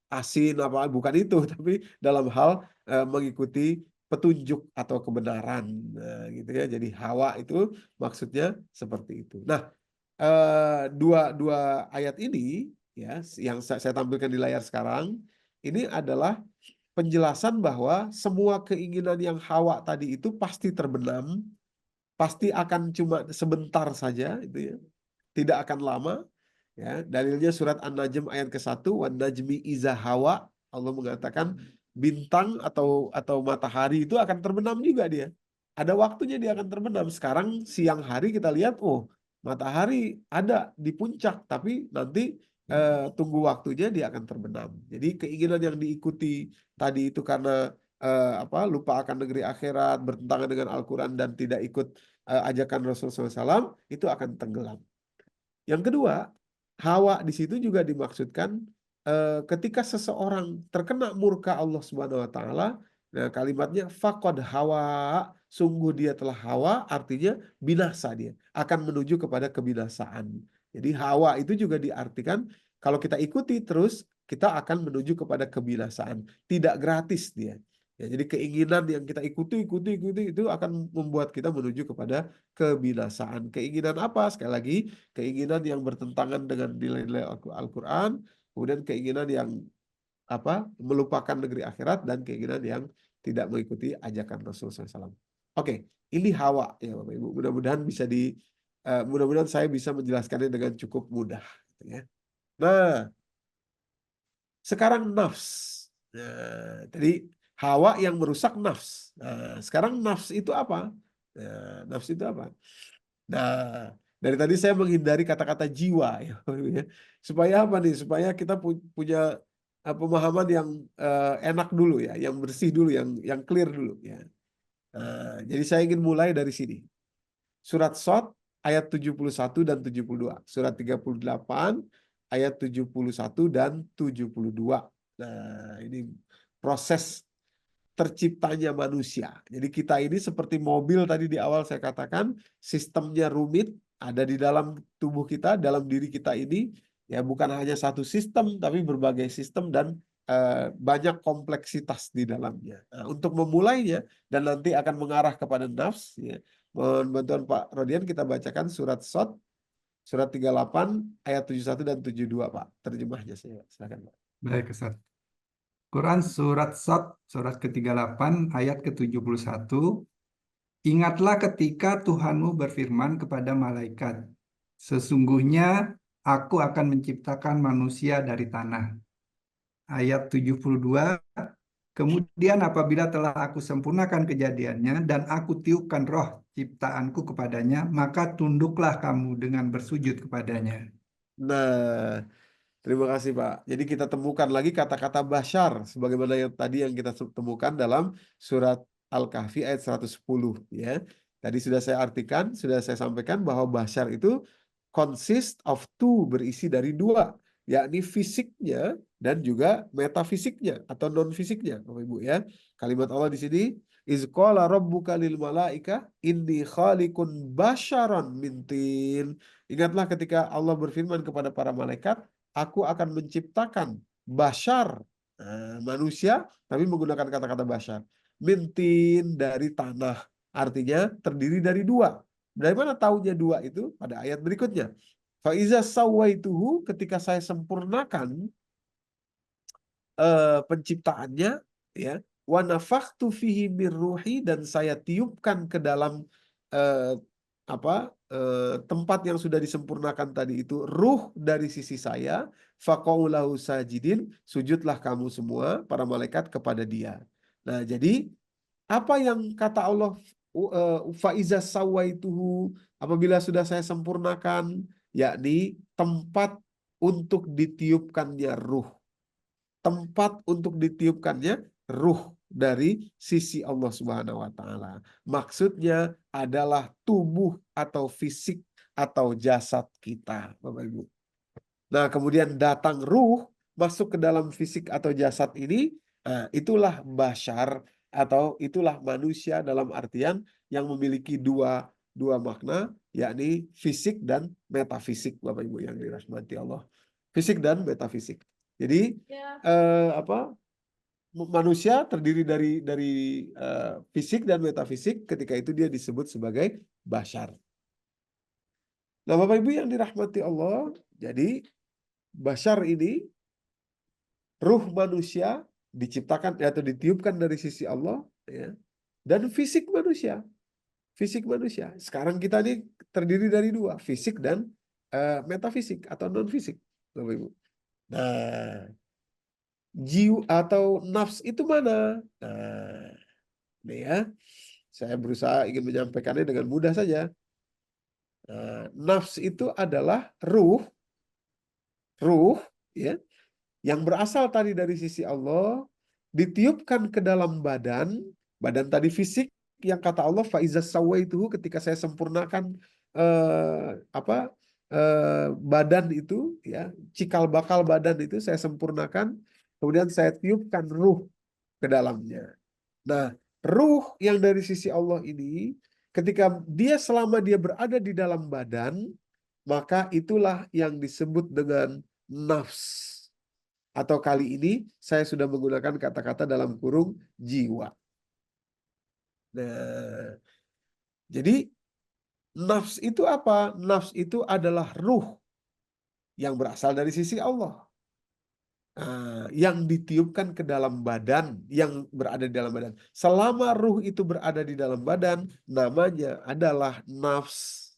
asin apa, bukan itu. Tapi dalam hal mengikuti petunjuk atau kebenaran, nah, gitu ya. Jadi hawa itu maksudnya seperti itu. Nah, dua dua ayat ini ya yang saya tampilkan di layar sekarang ini adalah penjelasan bahwa semua keinginan yang hawa tadi itu pasti terbenam, pasti akan cuma sebentar saja itu ya, tidak akan lama ya. Dalilnya surat An-Najm ayat ke-1, wan najmi iza hawa, Allah mengatakan bintang atau matahari itu akan terbenam juga dia. Ada waktunya dia akan terbenam. Sekarang siang hari kita lihat, oh matahari ada di puncak, tapi nanti tunggu waktunya dia akan terbenam. Jadi keinginan yang diikuti tadi itu karena lupa akan negeri akhirat, bertentangan dengan Al-Quran dan tidak ikut ajakan Rasulullah SAW, itu akan tenggelam. Yang kedua, hawa di situ juga dimaksudkan ketika seseorang terkena murka Allah Subhanahu wa taala, nah kalimatnya faqad hawa, sungguh dia telah hawa, artinya binasa dia, akan menuju kepada kebinasaan. Jadi hawa itu juga diartikan kalau kita ikuti terus kita akan menuju kepada kebinasaan. Tidak gratis dia. Ya, jadi keinginan yang kita ikuti itu akan membuat kita menuju kepada kebinasaan. Keinginan apa? Sekali lagi, keinginan yang bertentangan dengan nilai-nilai Al-Quran, kemudian keinginan yang melupakan negeri akhirat dan keinginan yang tidak mengikuti ajakan Rasulullah SAW. Oke, ini Hawa ya Bapak Ibu. Mudah-mudahan bisa mudah-mudahan saya bisa menjelaskannya dengan cukup mudah, gitu ya. Nah, sekarang nafs. Nah, jadi Hawa yang merusak nafs. Nah, sekarang nafs itu apa? Nah, nafs itu apa? Nah, dari tadi saya menghindari kata-kata jiwa ya, ya. Supaya apa nih? Supaya kita punya pemahaman yang enak dulu ya, yang bersih dulu, yang clear dulu ya. Nah, jadi saya ingin mulai dari sini. Surat Shad ayat 71 dan 72. Surat 38 ayat 71 dan 72. Nah, ini proses terciptanya manusia. Jadi kita ini seperti mobil tadi di awal saya katakan, sistemnya rumit, ada di dalam tubuh kita, dalam diri kita ini, ya bukan hanya satu sistem, tapi berbagai sistem dan banyak kompleksitas di dalamnya. Nah, untuk memulainya dan nanti akan mengarah kepada nafs, ya, mohon bantuan Pak Rodian kita bacakan surat Shad, surat 38 ayat 71 dan 72 Pak. Terjemahnya saya silakan Pak. Baik, Ustaz. Quran surat Sad, surat ke-38 ayat ke-71. Ingatlah ketika Tuhanmu berfirman kepada malaikat, sesungguhnya aku akan menciptakan manusia dari tanah. Ayat 72. Kemudian apabila telah aku sempurnakan kejadiannya dan aku tiupkan roh ciptaanku kepadanya, maka tunduklah kamu dengan bersujud kepadanya. Nah, terima kasih Pak. Jadi kita temukan lagi kata-kata basyar sebagaimana yang tadi yang kita temukan dalam surat Al-Kahfi ayat 110 ya. Tadi sudah saya artikan, sudah saya sampaikan bahwa basyar itu consist of two, berisi dari dua, yakni fisiknya dan juga metafisiknya atau non fisiknya, Bapak Ibu ya. Kalimat Allah di sini, iz qala rabbuka lil malaika inni khaliqun basyaran min tin. Ingatlah ketika Allah berfirman kepada para malaikat, aku akan menciptakan basyar, manusia, tapi menggunakan kata-kata basyar. Mintin, dari tanah. Artinya terdiri dari dua. Dari mana taunya dua itu? Pada ayat berikutnya. Faiza sawaituhu, ketika saya sempurnakan penciptaannya, ya, wa nafakhtu fihi mir ruhi, dan saya tiupkan ke dalam eh, tempat yang sudah disempurnakan tadi itu ruh dari sisi saya, faqaulahu sajidin, sujudlah kamu semua para malaikat kepada dia. Nah, jadi apa yang kata Allah, faiza sawaituhu, apabila sudah saya sempurnakan, yakni tempat untuk ditiupkannya ruh, tempat untuk ditiupkannya ruh dari sisi Allah Subhanahu wa taala. Maksudnya adalah tubuh atau fisik atau jasad kita, Bapak Ibu. Nah, kemudian datang ruh masuk ke dalam fisik atau jasad ini, nah, itulah basyar atau itulah manusia dalam artian yang memiliki dua makna, yakni fisik dan metafisik, Bapak Ibu yang dirahmati Allah. Fisik dan metafisik. Jadi manusia terdiri dari fisik dan metafisik, ketika itu dia disebut sebagai basyar. Nah, Bapak Ibu yang dirahmati Allah, jadi basyar ini, ruh manusia diciptakan atau ditiupkan dari sisi Allah, ya, dan fisik manusia. Fisik manusia. Sekarang kita ini terdiri dari dua, fisik dan metafisik atau non fisik, Bapak Ibu. Nah, jiwa atau nafs itu mana? Nah, ini ya, saya berusaha ingin menyampaikannya dengan mudah saja. Nah, nafs itu adalah ruh, ya, yang berasal tadi dari sisi Allah, ditiupkan ke dalam badan, badan tadi fisik yang kata Allah faiza sawaituhu, ketika saya sempurnakan badan itu, ya, cikal bakal badan itu saya sempurnakan, kemudian saya tiupkan ruh ke dalamnya. Nah, ruh yang dari sisi Allah ini, ketika selama dia berada di dalam badan, maka itulah yang disebut dengan nafs. Atau kali ini saya sudah menggunakan kata-kata dalam kurung jiwa. Nah, jadi nafs itu apa? Nafs itu adalah ruh yang berasal dari sisi Allah. yang ditiupkan ke dalam badan, yang berada di dalam badan. Selama ruh itu berada di dalam badan, namanya adalah nafs.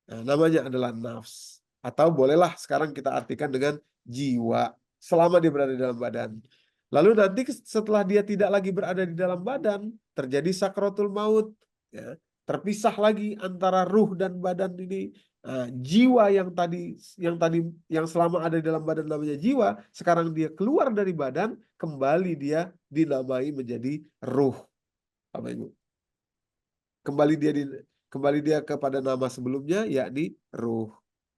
Namanya adalah nafs. Atau bolehlah sekarang kita artikan dengan jiwa. Selama dia berada di dalam badan. Lalu nanti setelah dia tidak lagi berada di dalam badan, terjadi sakratul maut. Ya. Terpisah lagi antara ruh dan badan ini. Jiwa yang selama ada di dalam badan namanya jiwa, sekarang dia keluar dari badan, kembali dia dinamai menjadi ruh. Bapak Ibu. Kembali dia kepada nama sebelumnya, yakni ruh.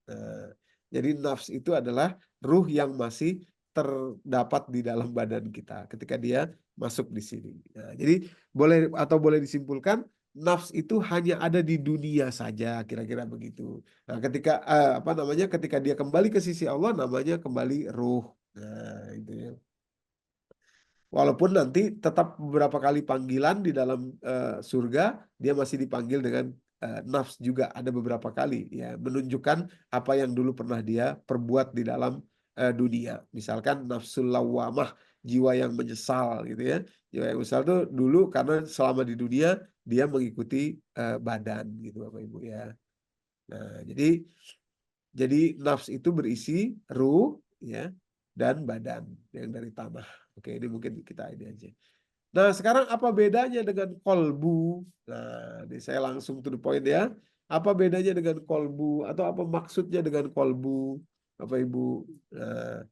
Nah, jadi nafs itu adalah ruh yang masih terdapat di dalam badan kita ketika dia masuk di sini. Nah, jadi boleh disimpulkan nafs itu hanya ada di dunia saja, kira-kira begitu. Nah, ketika dia kembali ke sisi Allah, namanya kembali ruh. Nah, itu ya. Walaupun nanti tetap beberapa kali panggilan di dalam surga, dia masih dipanggil dengan nafs juga ada beberapa kali, ya, menunjukkan apa yang dulu pernah dia perbuat di dalam dunia. Misalkan nafsul lawamah, jiwa yang menyesal gitu ya. Jiwa yang menyesal itu dulu karena selama di dunia dia mengikuti badan gitu Bapak Ibu ya. Nah, jadi nafs itu berisi ruh ya dan badan yang dari tanah. Oke, ini mungkin kita ini aja. Nah, sekarang apa bedanya dengan kolbu? Nah, ini saya langsung to the point ya. Apa bedanya dengan kolbu atau apa maksudnya dengan kolbu, Bapak Ibu? Nah,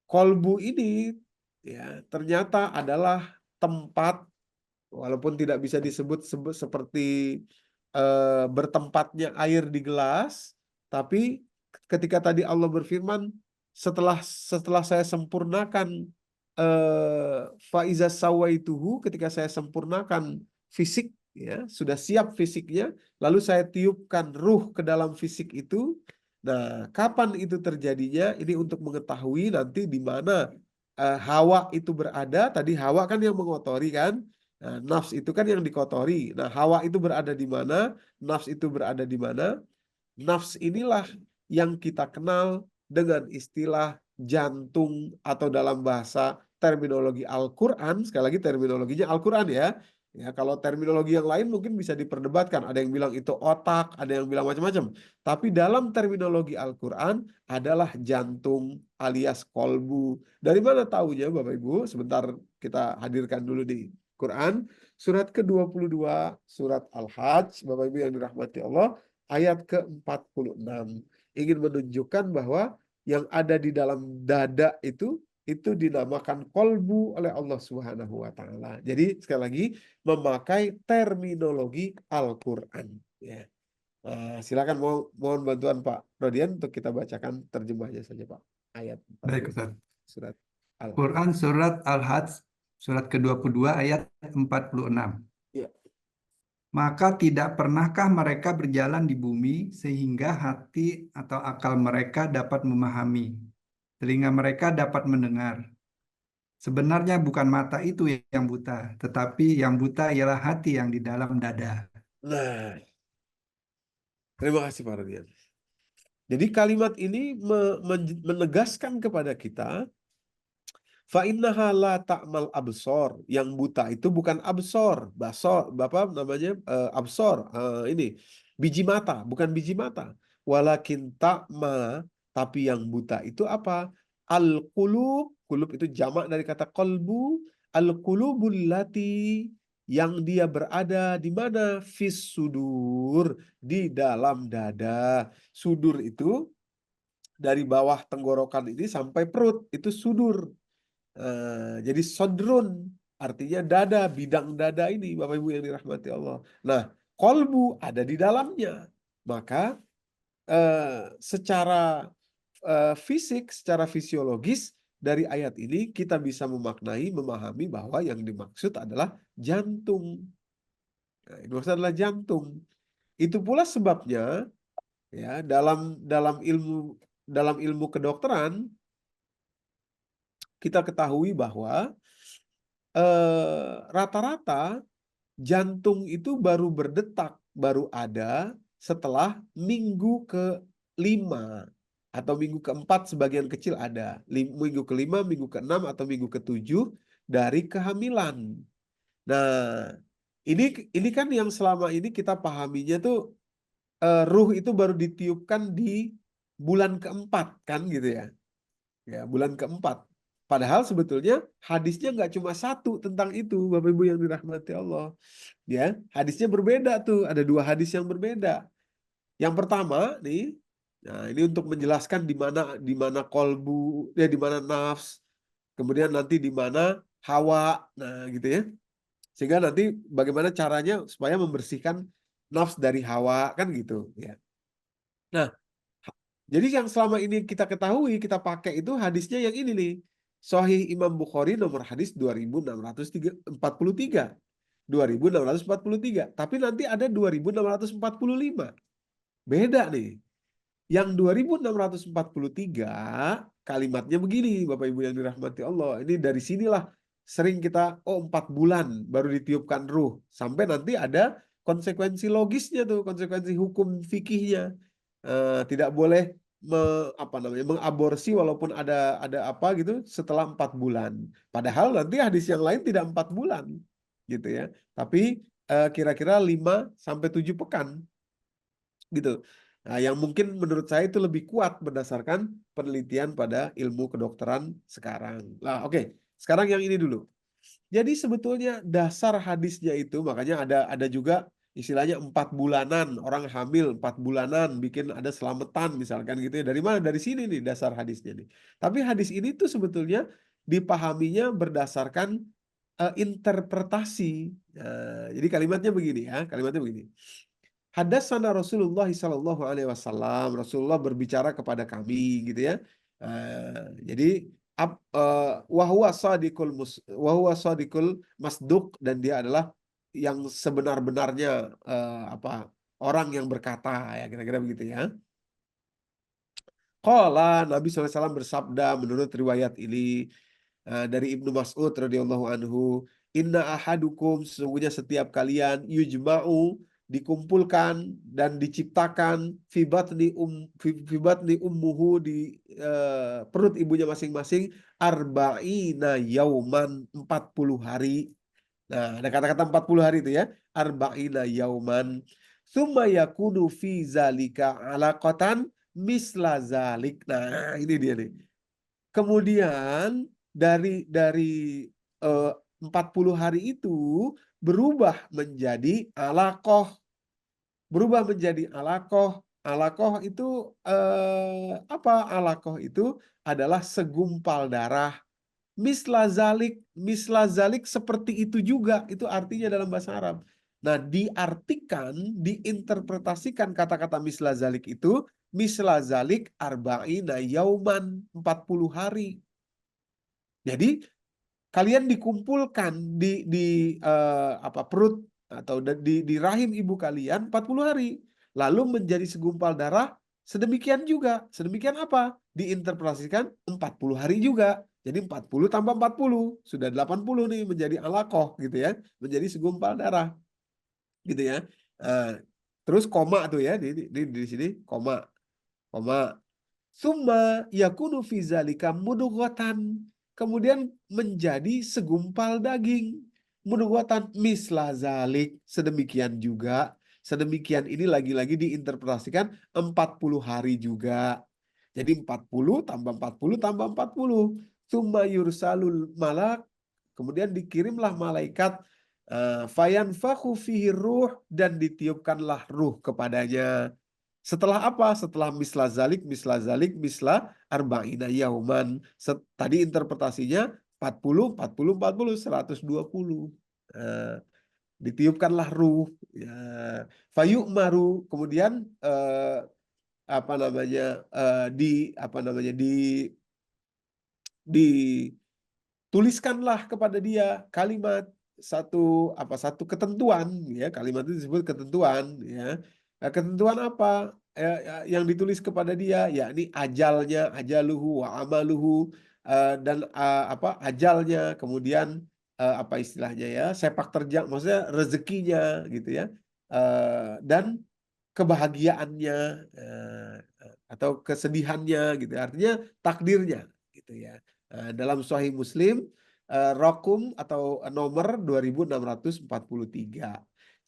kolbu ini ya ternyata adalah tempat, walaupun tidak bisa disebut seperti bertempatnya air di gelas, tapi ketika tadi Allah berfirman, setelah saya sempurnakan faiza sawaituhu, ketika saya sempurnakan fisik, ya sudah siap fisiknya, lalu saya tiupkan ruh ke dalam fisik itu. Nah, kapan itu terjadinya? Ini untuk mengetahui nanti di mana Hawa itu berada. Tadi Hawa kan yang mengotori kan. Nah, nafs itu kan yang dikotori. Nah, Hawa itu berada di mana? Nafs itu berada di mana? Nafs inilah yang kita kenal dengan istilah jantung, atau dalam bahasa terminologi Al-Quran, sekali lagi terminologinya Al-Quran ya. Ya, kalau terminologi yang lain mungkin bisa diperdebatkan. Ada yang bilang itu otak, ada yang bilang macam-macam. Tapi dalam terminologi Al-Quran adalah jantung alias kolbu. Dari mana tahunya Bapak Ibu? Sebentar kita hadirkan dulu di Quran. Surat ke-22, surat Al-Hajj, Bapak Ibu yang dirahmati Allah, ayat ke-46. Ingin menunjukkan bahwa yang ada di dalam dada itu dinamakan kolbu oleh Allah Subhanahu wa taala. Jadi sekali lagi memakai terminologi Al-Qur'an ya. Silakan mohon bantuan Pak Rodian untuk kita bacakan terjemahnya saja Pak. Ayat Baik, 40 Ustaz. surat Al-Hajj. Quran Surat Al-Hajj, surat ke-22 ayat 46. Ya. Maka tidak pernahkah mereka berjalan di bumi sehingga hati atau akal mereka dapat memahami, telinga mereka dapat mendengar. Sebenarnya bukan mata itu yang buta, tetapi yang buta ialah hati yang di dalam dada. Nah, terima kasih Pak Rodian. Jadi kalimat ini menegaskan kepada kita, fa innaha la ta'mal absor. Yang buta itu bukan absor. Basor, Bapak namanya absor. Ini biji mata, bukan biji mata. Walakin ta'ma, tapi yang buta itu apa? Al-qulub. Qulub itu jamak dari kata qalbu. Al-qulubul lati, yang dia berada di mana? Fis sudur, di dalam dada. Sudur itu dari bawah tenggorokan ini sampai perut, itu sudur. Jadi sodrun artinya dada, bidang dada ini Bapak Ibu yang dirahmati Allah. Nah, kolbu ada di dalamnya. Maka secara fisik, secara fisiologis dari ayat ini kita bisa memaknai, memahami bahwa yang dimaksud adalah jantung. Nah, yang dimaksud adalah jantung. Itu pula sebabnya ya dalam ilmu kedokteran kita ketahui bahwa rata-rata jantung itu baru berdetak, baru ada setelah minggu ke-5. atau minggu keempat sebagian kecil ada. Minggu kelima, minggu keenam atau minggu ketujuh dari kehamilan. Nah, ini kan yang selama ini kita pahaminya tuh ruh itu baru ditiupkan di bulan keempat kan gitu ya. Ya, bulan keempat. Padahal sebetulnya hadisnya nggak cuma satu tentang itu, Bapak Ibu yang dirahmati Allah. Ya, hadisnya berbeda tuh. Ada dua hadis yang berbeda. Yang pertama nih, nah ini untuk menjelaskan di mana kolbu, ya di mana nafs, kemudian nanti di mana hawa, nah gitu ya. Sehingga nanti bagaimana caranya supaya membersihkan nafs dari hawa kan gitu ya. Nah, jadi yang selama ini kita ketahui, kita pakai itu hadisnya yang ini nih. Sahih Imam Bukhari nomor hadis 2643. 2643. Tapi nanti ada 2645. Beda nih. Yang 2643 kalimatnya begini, Bapak Ibu yang dirahmati Allah. Ini dari sinilah sering kita, 4 bulan baru ditiupkan ruh. Sampai nanti ada konsekuensi logisnya tuh, konsekuensi hukum fikihnya. Tidak boleh mengaborsi walaupun ada apa gitu setelah 4 bulan. Padahal nanti hadis yang lain tidak 4 bulan gitu ya. Tapi kira-kira 5 sampai 7 pekan gitu. Nah, yang mungkin menurut saya itu lebih kuat berdasarkan penelitian pada ilmu kedokteran sekarang. Nah, oke. Sekarang yang ini dulu. Jadi sebetulnya dasar hadisnya itu makanya ada juga istilahnya 4 bulanan, orang hamil 4 bulanan bikin ada selamatan misalkan gitu ya. Dari mana? Dari sini nih dasar hadisnya nih. Tapi hadis ini tuh sebetulnya dipahaminya berdasarkan interpretasi. Jadi kalimatnya begini ya, kalimatnya begini. Hadatsana Rasulullah sallallahu alaihi wasallam. Rasulullah berbicara kepada kami gitu ya. Jadi wahwa sadiqul masduq, dan dia adalah yang sebenar-benarnya apa orang yang berkata, ya kira-kira begitu ya. Qala Nabi SAW bersabda menurut riwayat ini dari Ibnu Mas'ud radhiyallahu anhu, inna ahadukum, sesungguhnya setiap kalian, yujma'u, dikumpulkan dan diciptakan fi batni ummuhu, di perut ibunya masing-masing, arba'ina yauman, 40 hari. Nah, ada kata-kata 40 hari itu ya, arba'ina yauman. Tsumma yakunu fi zalika alaqatan misla zalik. Nah, ini dia nih. Kemudian dari eh, 40 hari itu berubah menjadi alaqoh. Berubah menjadi alaqoh. Alaqoh itu apa? Alaqoh itu adalah segumpal darah. Misla zalik seperti itu juga. Itu artinya dalam bahasa Arab. Nah, diartikan, diinterpretasikan kata-kata misla zalik itu, misla zalik arba'ina yauman, 40 hari. Jadi kalian dikumpulkan di perut atau di rahim ibu kalian 40 hari. Lalu menjadi segumpal darah sedemikian juga. Sedemikian apa? Diinterpretasikan 40 hari juga. Jadi 40 tambah 40 sudah 80 nih, menjadi alaqoh gitu ya. Menjadi segumpal darah gitu ya. Eh, terus koma tuh ya di sini koma. Koma. Summa yakunu fi zalika mudghatan. Kemudian menjadi segumpal daging. Mudghatan misla zalik. Sedemikian juga. Sedemikian ini lagi-lagi diinterpretasikan 40 hari juga. Jadi 40 tambah 40 tambah 40. Summa yursalul malak. Kemudian dikirimlah malaikat. Fayanfakhu fihi ruh, dan ditiupkanlah ruh kepadanya. Setelah apa? Setelah misla zalik, misla arba'ina yauman. Tadi interpretasinya 40, 40, 40, 120. Eh, Ditiupkanlah ruh. Ya. Fayu'maru, kemudian apa namanya di apa namanya dituliskanlah kepada dia kalimat, satu ketentuan ya, kalimat itu disebut ketentuan ya. Ketentuan apa yang ditulis kepada dia, yakni ajalnya, ajaluhu wa amaluhu, dan ajalnya, kemudian apa istilahnya ya, sepak terjang, maksudnya rezekinya gitu ya, dan kebahagiaannya. atau kesedihannya gitu. Artinya takdirnya gitu ya. Dalam Sahih Muslim Rokum atau nomor 2643.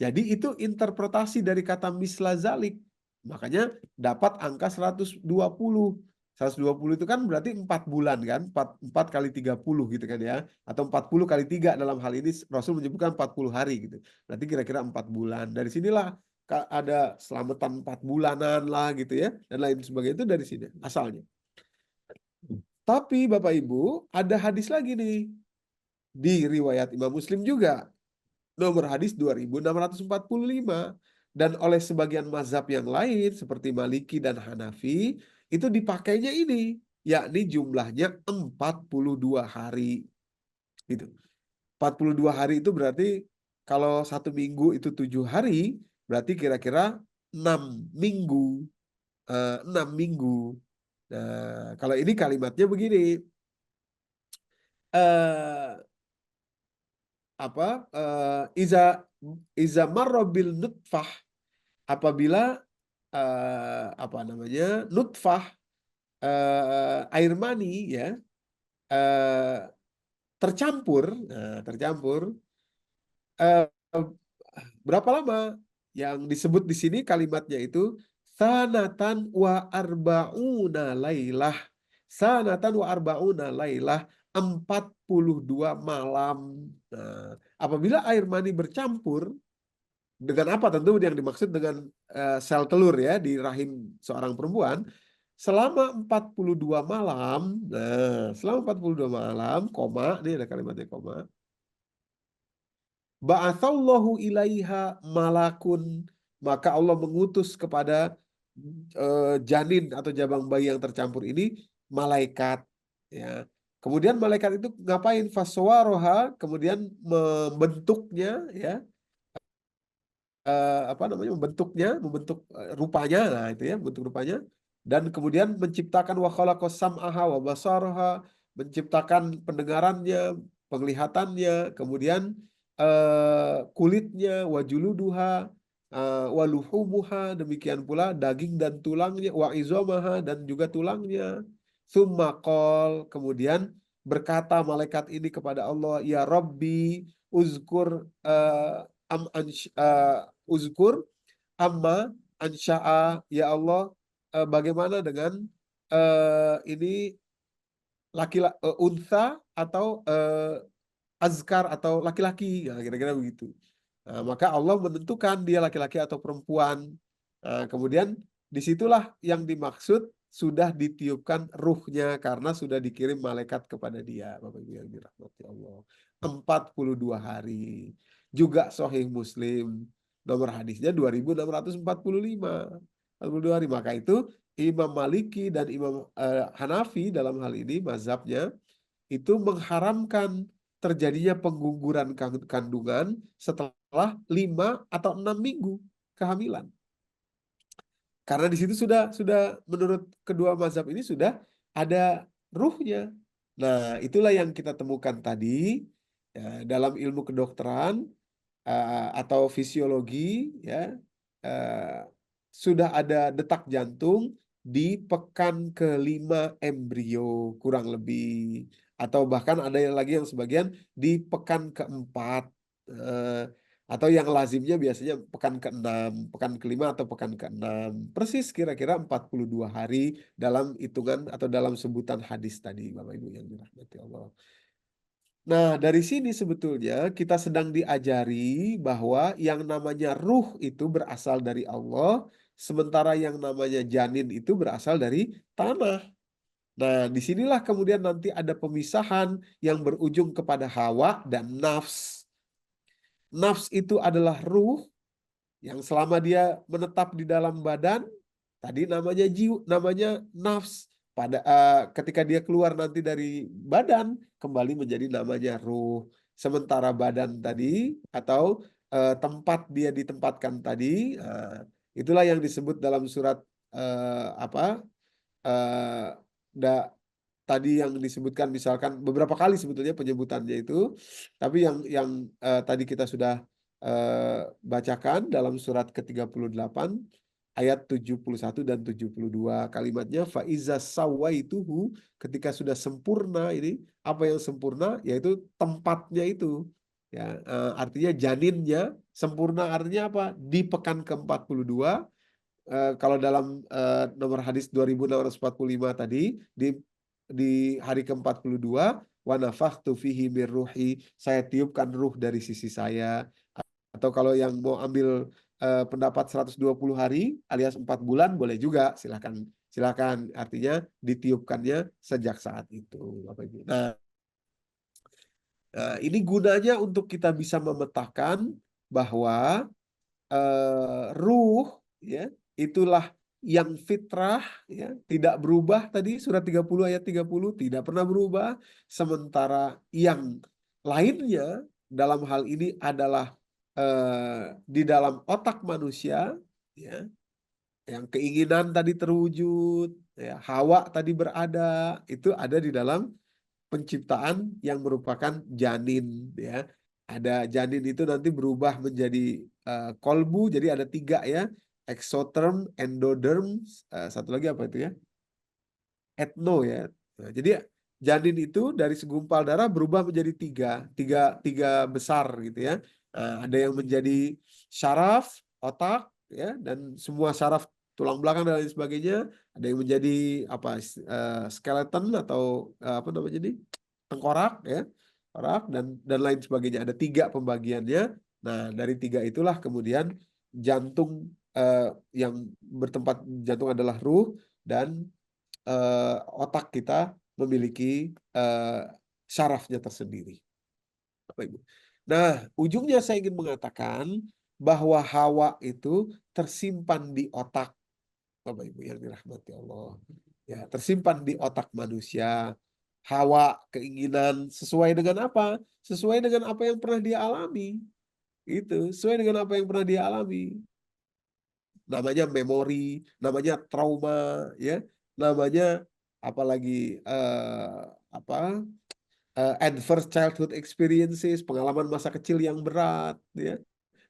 Jadi itu interpretasi dari kata misla zalik. Makanya dapat angka 120. 120 itu kan berarti 4 bulan kan, 4 kali 30 gitu kan ya. Atau 40 kali 3 dalam hal ini Rasul menyebutkan 40 hari gitu. Berarti kira-kira 4 bulan. Dari sinilah ada selamatan 4 bulanan lah gitu ya. Dan lain sebagainya itu dari sini asalnya. Tapi Bapak Ibu ada hadis lagi nih. Di riwayat Imam Muslim juga. Nomor hadis 2645. Dan oleh sebagian mazhab yang lain seperti Maliki dan Hanafi itu dipakainya ini, yakni jumlahnya 42 hari. Gitu. 42 hari itu berarti kalau 1 minggu itu 7 hari, berarti kira-kira 6 minggu. 6 minggu. Nah, kalau ini kalimatnya begini. Eh, apa? Iza iza marrobil nutfah, apabila apa namanya nutfah, air mani ya, eh, tercampur, tercampur, eh, berapa lama? Yang disebut di sini kalimatnya itu sanatan wa arba'una lailah. Sanatan wa arba'una lailah, 42 malam. Nah, apabila air mani bercampur dengan apa? Tentu yang dimaksud dengan sel telur ya di rahim seorang perempuan selama 42 malam. Nah, selama 42 malam, koma, ini ada kalimatnya koma. Ba'atsallahu ilaiha malakun, maka Allah mengutus kepada janin atau jabang bayi yang tercampur ini malaikat ya. Kemudian malaikat itu ngapain? Faswaroha, kemudian membentuknya ya, apa namanya, membentuk rupanya, nah itu ya, bentuk rupanya, dan kemudian menciptakan wa khalaqas sam'aha wa basaraha, menciptakan pendengarannya, penglihatannya, kemudian kulitnya, wa juluduha, wa luhumuha, demikian pula daging dan tulangnya, wa izamaha, dan juga tulangnya. Tsumma qol, kemudian berkata malaikat ini kepada Allah, ya Rabbi uzkur am uzkur amma ansya'a, ya Allah, bagaimana dengan ini laki-laki unsa atau azkar atau laki-laki, ya, kira-kira begitu. Nah, maka Allah menentukan dia laki-laki atau perempuan. Nah, kemudian disitulah yang dimaksud sudah ditiupkan ruhnya karena sudah dikirim malaikat kepada dia. Bapak Ibu yang dirahmati Allah. 42 hari. Juga Sahih Muslim. Nomor hadisnya 2645. 42 hari. Maka itu Imam Maliki dan Imam Hanafi dalam hal ini mazhabnya itu mengharamkan terjadinya pengguguran kandungan setelah 5 atau 6 minggu kehamilan. Karena di situ sudah menurut kedua mazhab ini sudah ada ruhnya. Nah, itulah yang kita temukan tadi ya, dalam ilmu kedokteran atau fisiologi ya, uh, sudah ada detak jantung di pekan kelima embrio kurang lebih, atau bahkan ada yang lagi yang sebagian di pekan keempat, atau yang lazimnya biasanya pekan keenam, pekan kelima atau pekan keenam, persis kira-kira 42 hari dalam hitungan atau dalam sebutan hadis tadi, Bapak Ibu yang dirahmati Allah. Nah, dari sini sebetulnya kita sedang diajari bahwa yang namanya ruh itu berasal dari Allah, sementara yang namanya janin itu berasal dari tanah. Nah, disinilah kemudian nanti ada pemisahan yang berujung kepada hawa dan nafs. Nafs itu adalah ruh yang selama dia menetap di dalam badan, tadi namanya jiwa, namanya nafs. Ketika dia keluar nanti dari badan, kembali menjadi namanya ruh. Sementara badan tadi atau tempat dia ditempatkan tadi, itulah yang disebut dalam surat apa? eh, da, tadi yang disebutkan misalkan beberapa kali sebetulnya penyebutannya itu, tapi yang tadi kita sudah bacakan dalam surat ke-38, ayat 71 dan 72. Kalimatnya faiza sawaituhu, ketika sudah sempurna ini, apa yang sempurna yaitu tempatnya itu. Ya, artinya janinnya sempurna, artinya apa? Di pekan ke-42. Kalau dalam nomor hadis 2645 tadi, di hari ke-42, wa nafakhtu fihi mir ruhi, saya tiupkan ruh dari sisi saya. Atau kalau yang mau ambil pendapat 120 hari alias 4 bulan boleh juga, silakan. Silakan, artinya ditiupkannya sejak saat itu, Bapak Ibu. Nah, ini gunanya untuk kita bisa memetakan bahwa ruh, ya, itulah yang fitrah, ya, tidak berubah. Tadi surat 30 ayat 30 tidak pernah berubah. Sementara yang lainnya dalam hal ini adalah di dalam otak manusia, ya, yang keinginan tadi terwujud, ya, Hawa tadi berada, itu ada di dalam penciptaan yang merupakan janin, ya. Ada janin itu nanti berubah menjadi kolbu, jadi ada 3, ya, exotherm, endoderm, satu lagi apa itu, ya, etno, ya. Nah, jadi janin itu dari segumpal darah berubah menjadi tiga besar gitu, ya. Ada yang menjadi syaraf otak, ya, dan semua syaraf tulang belakang dan lain sebagainya. Ada yang menjadi apa, skeleton atau apa namanya ini, tengkorak, ya, tengkorak dan lain sebagainya. Ada 3 pembagiannya. Nah, dari 3 itulah kemudian jantung, yang bertempat jantung adalah ruh, dan otak kita memiliki syarafnya tersendiri, Bapak Ibu. Nah, ujungnya saya ingin mengatakan bahwa Hawa itu tersimpan di otak, Bapak Ibu yang dirahmati Allah. Ya, tersimpan di otak manusia. Hawa, keinginan sesuai dengan apa? Sesuai dengan apa yang pernah dia alami. Itu, sesuai dengan apa yang pernah dia alami. Namanya memori, namanya trauma, ya, namanya apalagi apa, adverse childhood experiences, pengalaman masa kecil yang berat, ya,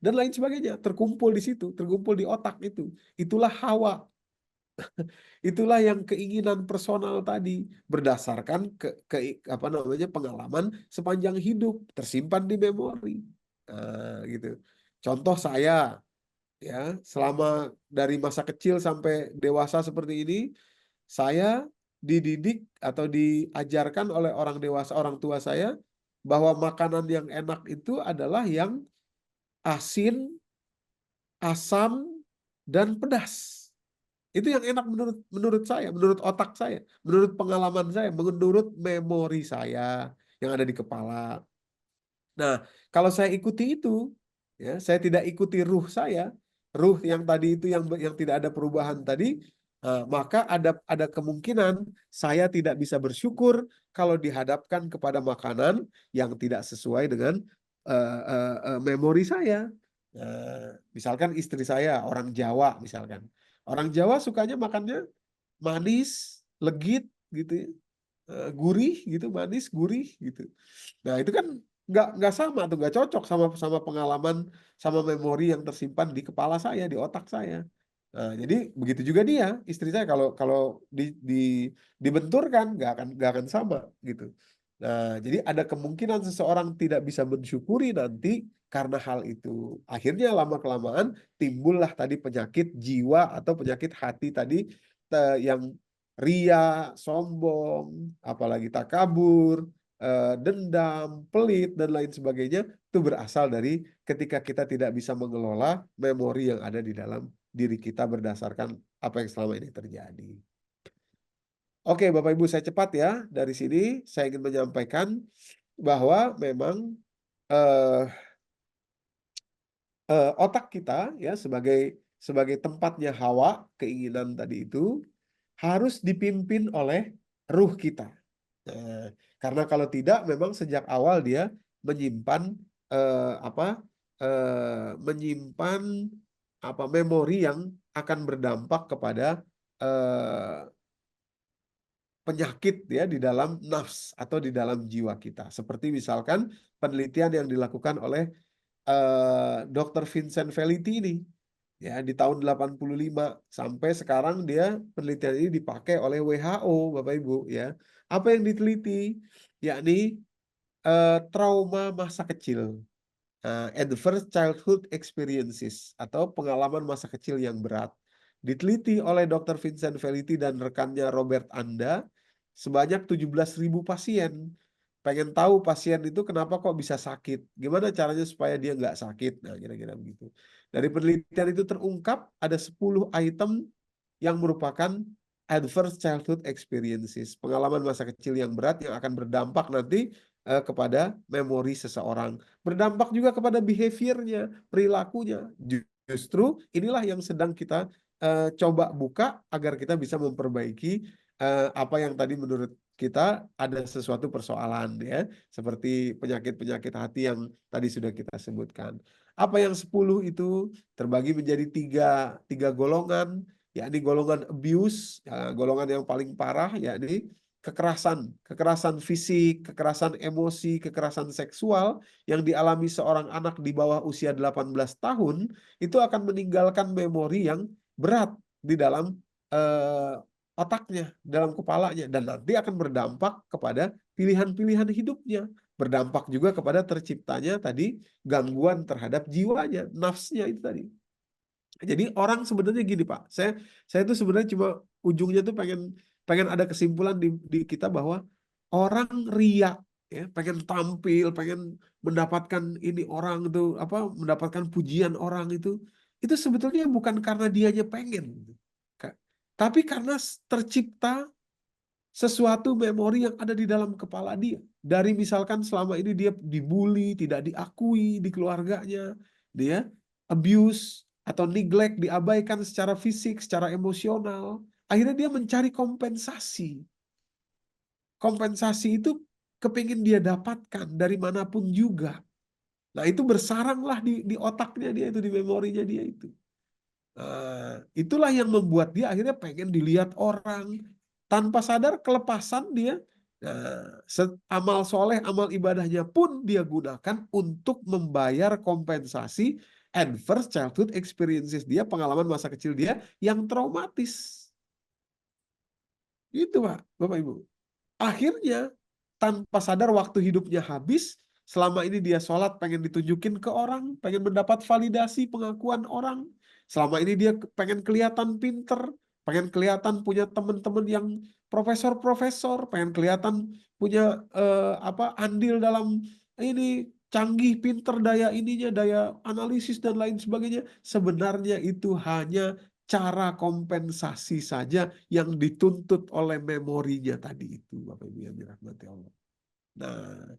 dan lain sebagainya, terkumpul di situ, terkumpul di otak itu. Itulah Hawa. Itulah yang keinginan personal tadi, berdasarkan apa namanya, pengalaman sepanjang hidup, tersimpan di memori. Gitu. Contoh saya, ya, selama dari masa kecil sampai dewasa seperti ini, saya dididik atau diajarkan oleh orang dewasa, orang tua saya, bahwa makanan yang enak itu adalah yang asin, asam, dan pedas. Itu yang enak menurut menurut saya, menurut otak saya, menurut pengalaman saya, menurut memori saya yang ada di kepala. Nah, kalau saya ikuti itu, ya, saya tidak ikuti ruh saya, ruh yang tadi itu yang tidak ada perubahan tadi, maka ada kemungkinan saya tidak bisa bersyukur kalau dihadapkan kepada makanan yang tidak sesuai dengan memori saya. Misalkan istri saya orang Jawa, misalkan. Orang Jawa sukanya makannya manis, legit gitu, ya. Gurih gitu, manis, gurih gitu. Nah, itu kan nggak sama tuh, nggak cocok sama sama pengalaman, sama memori yang tersimpan di kepala saya, di otak saya. Nah, jadi begitu juga dia, istri saya, kalau kalau di dibenturkan nggak akan sama gitu. Nah, jadi ada kemungkinan seseorang tidak bisa mensyukuri nanti karena hal itu. Akhirnya lama kelamaan timbullah tadi penyakit jiwa atau penyakit hati tadi, yang ria, sombong, apalagi takabur, dendam, pelit, dan lain sebagainya, itu berasal dari ketika kita tidak bisa mengelola memori yang ada di dalam diri kita berdasarkan apa yang selama ini terjadi. Oke, Bapak Ibu, saya cepat ya. Dari sini saya ingin menyampaikan bahwa memang eh, otak kita, ya, sebagai sebagai tempatnya Hawa, keinginan tadi itu harus dipimpin oleh ruh kita. Nah, karena kalau tidak, memang sejak awal dia menyimpan apa, menyimpan apa, memori yang akan berdampak kepada eh, penyakit, ya, di dalam nafs atau di dalam jiwa kita. Seperti misalkan penelitian yang dilakukan oleh Dr. Vincent Felitti ini, ya di tahun 85 sampai sekarang dia penelitian ini dipakai oleh WHO, Bapak Ibu ya. Apa yang diteliti? Yakni trauma masa kecil. Adverse childhood experiences atau pengalaman masa kecil yang berat. Diteliti oleh Dr. Vincent Felitti dan rekannya Robert Anda sebanyak 17.000 pasien. Pengen tahu pasien itu kenapa kok bisa sakit? Gimana caranya supaya dia nggak sakit? Nah, kira-kira begitu. Dari penelitian itu terungkap ada 10 item yang merupakan adverse childhood experiences, pengalaman masa kecil yang berat yang akan berdampak nanti kepada memori seseorang. Berdampak juga kepada behaviornya, perilakunya. Justru inilah yang sedang kita coba buka agar kita bisa memperbaiki apa yang tadi menurut kita ada sesuatu persoalan ya, seperti penyakit-penyakit hati yang tadi sudah kita sebutkan. Apa yang 10 itu terbagi menjadi tiga golongan, yakni golongan abuse, ya, golongan yang paling parah, yakni kekerasan fisik, kekerasan emosi, kekerasan seksual yang dialami seorang anak di bawah usia 18 tahun, itu akan meninggalkan memori yang berat di dalam otaknya, dalam kepalanya, dan nanti akan berdampak kepada pilihan-pilihan hidupnya, berdampak juga kepada terciptanya tadi gangguan terhadap jiwanya, nafsnya itu tadi. Jadi orang sebenarnya gini Pak, saya tuh sebenarnya cuma ujungnya tuh pengen pengen ada kesimpulan di kita bahwa orang ria ya, pengen tampil, pengen mendapatkan ini orang itu apa, mendapatkan pujian orang itu sebetulnya bukan karena dianya pengen, tapi karena tercipta sesuatu memori yang ada di dalam kepala dia. Dari misalkan selama ini dia dibully, tidak diakui di keluarganya, dia abuse atau neglect, diabaikan secara fisik, secara emosional. Akhirnya dia mencari kompensasi. Kompensasi itu kepingin dia dapatkan dari manapun juga. Nah itu bersaranglah di otaknya dia itu, di memorinya dia itu. Itulah yang membuat dia akhirnya pengen dilihat orang. Tanpa sadar kelepasan dia, amal soleh, amal ibadahnya pun dia gunakan untuk membayar kompensasi adverse childhood experiences dia, pengalaman masa kecil dia yang traumatis. Itu Pak, Bapak Ibu. Akhirnya tanpa sadar waktu hidupnya habis, selama ini dia sholat pengen ditunjukin ke orang, pengen mendapat validasi pengakuan orang. Selama ini dia pengen kelihatan pinter, pengen kelihatan punya teman-teman yang profesor-profesor, pengen kelihatan punya andil dalam ini, canggih, pinter, daya ininya, daya analisis dan lain sebagainya. Sebenarnya itu hanya cara kompensasi saja yang dituntut oleh memorinya tadi itu, Bapak Ibu yang dirahmati Allah. Nah,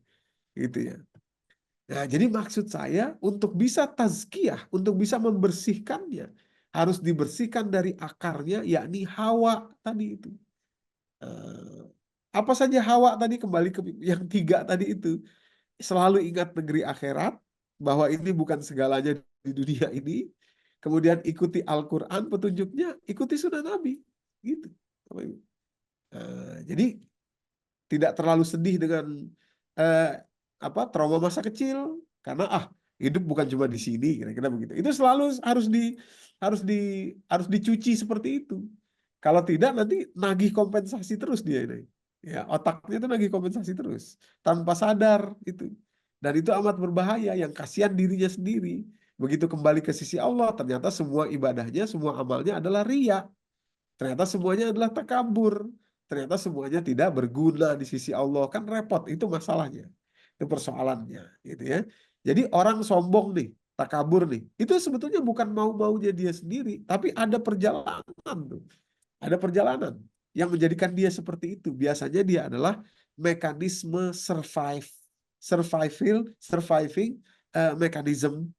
itu ya. Nah, jadi maksud saya untuk bisa tazkiyah, untuk bisa membersihkannya, harus dibersihkan dari akarnya, yakni hawa tadi itu. Apa saja hawa tadi, kembali ke yang 3 tadi itu. Selalu ingat negeri akhirat, bahwa ini bukan segalanya di dunia ini. Kemudian ikuti Al-Quran petunjuknya, ikuti sunnah Nabi. Gitu. Jadi tidak terlalu sedih dengan trauma masa kecil, karena hidup bukan cuma di sini, kira-kira begitu. Itu selalu harus dicuci seperti itu. Kalau tidak nanti nagih kompensasi terus dia ini. Ya, otaknya itu nagih kompensasi terus tanpa sadar itu. Dan itu amat berbahaya, yang kasihan dirinya sendiri. Begitu kembali ke sisi Allah, ternyata semua ibadahnya, semua amalnya adalah riya. Ternyata semuanya adalah takabur. Ternyata semuanya tidak berguna di sisi Allah. Kan repot, itu masalahnya. Itu persoalannya, gitu ya. Jadi orang sombong nih, takabur nih, itu sebetulnya bukan mau-maunya dia sendiri, tapi ada perjalanan tuh. Ada perjalanan yang menjadikan dia seperti itu. Biasanya dia adalah mekanisme surviving mechanism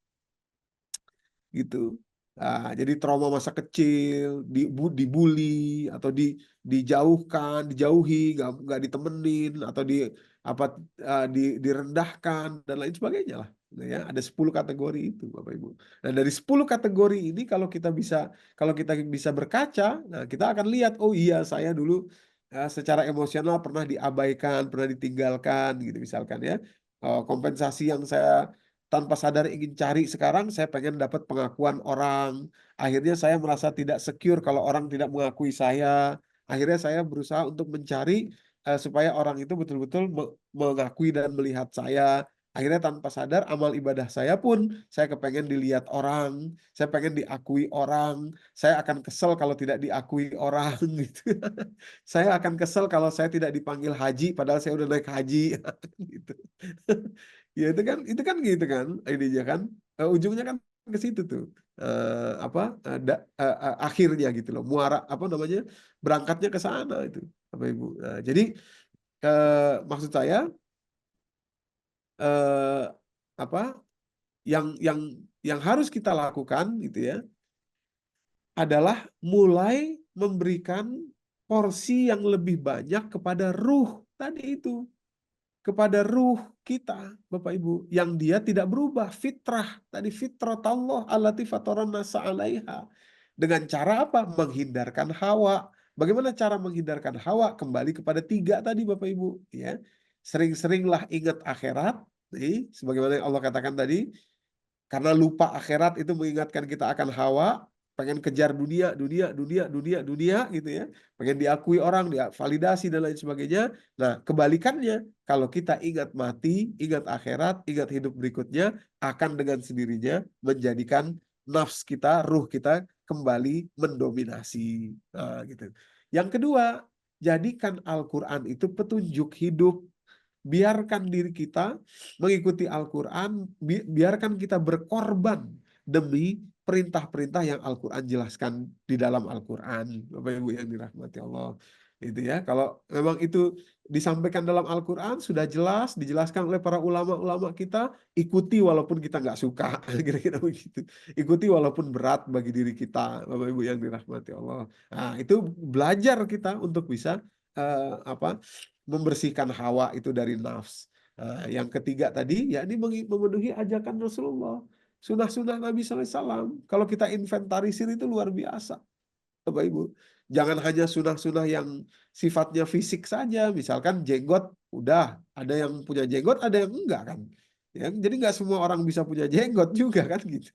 gitu. Jadi trauma masa kecil, dibully atau dijauhi, nggak ditemenin atau direndahkan dan lain sebagainya lah. Ya, ada 10 kategori itu, Bapak Ibu. Nah, dari 10 kategori ini kalau kita bisa berkaca, nah kita akan lihat, oh iya saya dulu secara emosional pernah diabaikan, pernah ditinggalkan gitu misalkan ya. Kompensasi yang saya tanpa sadar ingin cari. Sekarang saya pengen dapat pengakuan orang. Akhirnya saya merasa tidak secure kalau orang tidak mengakui saya. Akhirnya saya berusaha untuk mencari supaya orang itu betul-betul mengakui dan melihat saya. Akhirnya tanpa sadar amal ibadah saya pun saya kepengen dilihat orang, saya pengen diakui orang, saya akan kesel kalau tidak diakui orang gitu. Saya akan kesel kalau saya tidak dipanggil haji padahal saya udah naik haji gitu. Ya itu kan gitu kan idenya kan. Ujungnya kan ke situ tuh. Akhirnya gitu loh. Muara apa namanya? Berangkatnya ke sana itu, Bapak Ibu. Jadi maksud saya eh, apa yang harus kita lakukan gitu ya adalah mulai memberikan porsi yang lebih banyak kepada ruh tadi itu, kepada ruh kita, Bapak Ibu, yang dia tidak berubah, fitrah tadi, fitrah Allah allati fataran nasa 'alaiha. Dengan cara apa? Menghindarkan hawa. Bagaimana cara menghindarkan hawa? Kembali kepada 3 tadi, Bapak Ibu, ya. Sering-seringlah ingat akhirat, nih, sebagaimana yang Allah katakan tadi, karena lupa akhirat itu mengingatkan kita akan hawa, pengen kejar dunia, dunia, dunia, dunia, dunia gitu ya. Pengen diakui orang, dia validasi dan lain sebagainya. Nah, kebalikannya, kalau kita ingat mati, ingat akhirat, ingat hidup berikutnya, akan dengan sendirinya menjadikan nafs kita, ruh kita kembali mendominasi. Nah, gitu. Yang kedua, jadikan Al-Quran itu petunjuk hidup. Biarkan diri kita mengikuti Al-Quran, biarkan kita berkorban demi perintah-perintah yang Al-Quran jelaskan di dalam Al-Quran. Bapak Ibu yang dirahmati Allah. Itu ya, kalau memang itu disampaikan dalam Al-Quran, sudah jelas, dijelaskan oleh para ulama-ulama kita, ikuti walaupun kita nggak suka. Kira-kira begitu. Ikuti walaupun berat bagi diri kita, Bapak Ibu yang dirahmati Allah. Nah, itu belajar kita untuk bisa apa membersihkan hawa itu dari nafs. Yang ketiga tadi, yakni memenuhi ajakan Rasulullah. Sunnah-sunnah Nabi SAW. Kalau kita inventarisir itu luar biasa, Bapak Ibu. Jangan hanya sunnah-sunnah yang sifatnya fisik saja. Misalkan jenggot, udah. Ada yang punya jenggot, ada yang enggak kan. Ya, jadi nggak semua orang bisa punya jenggot juga kan gitu.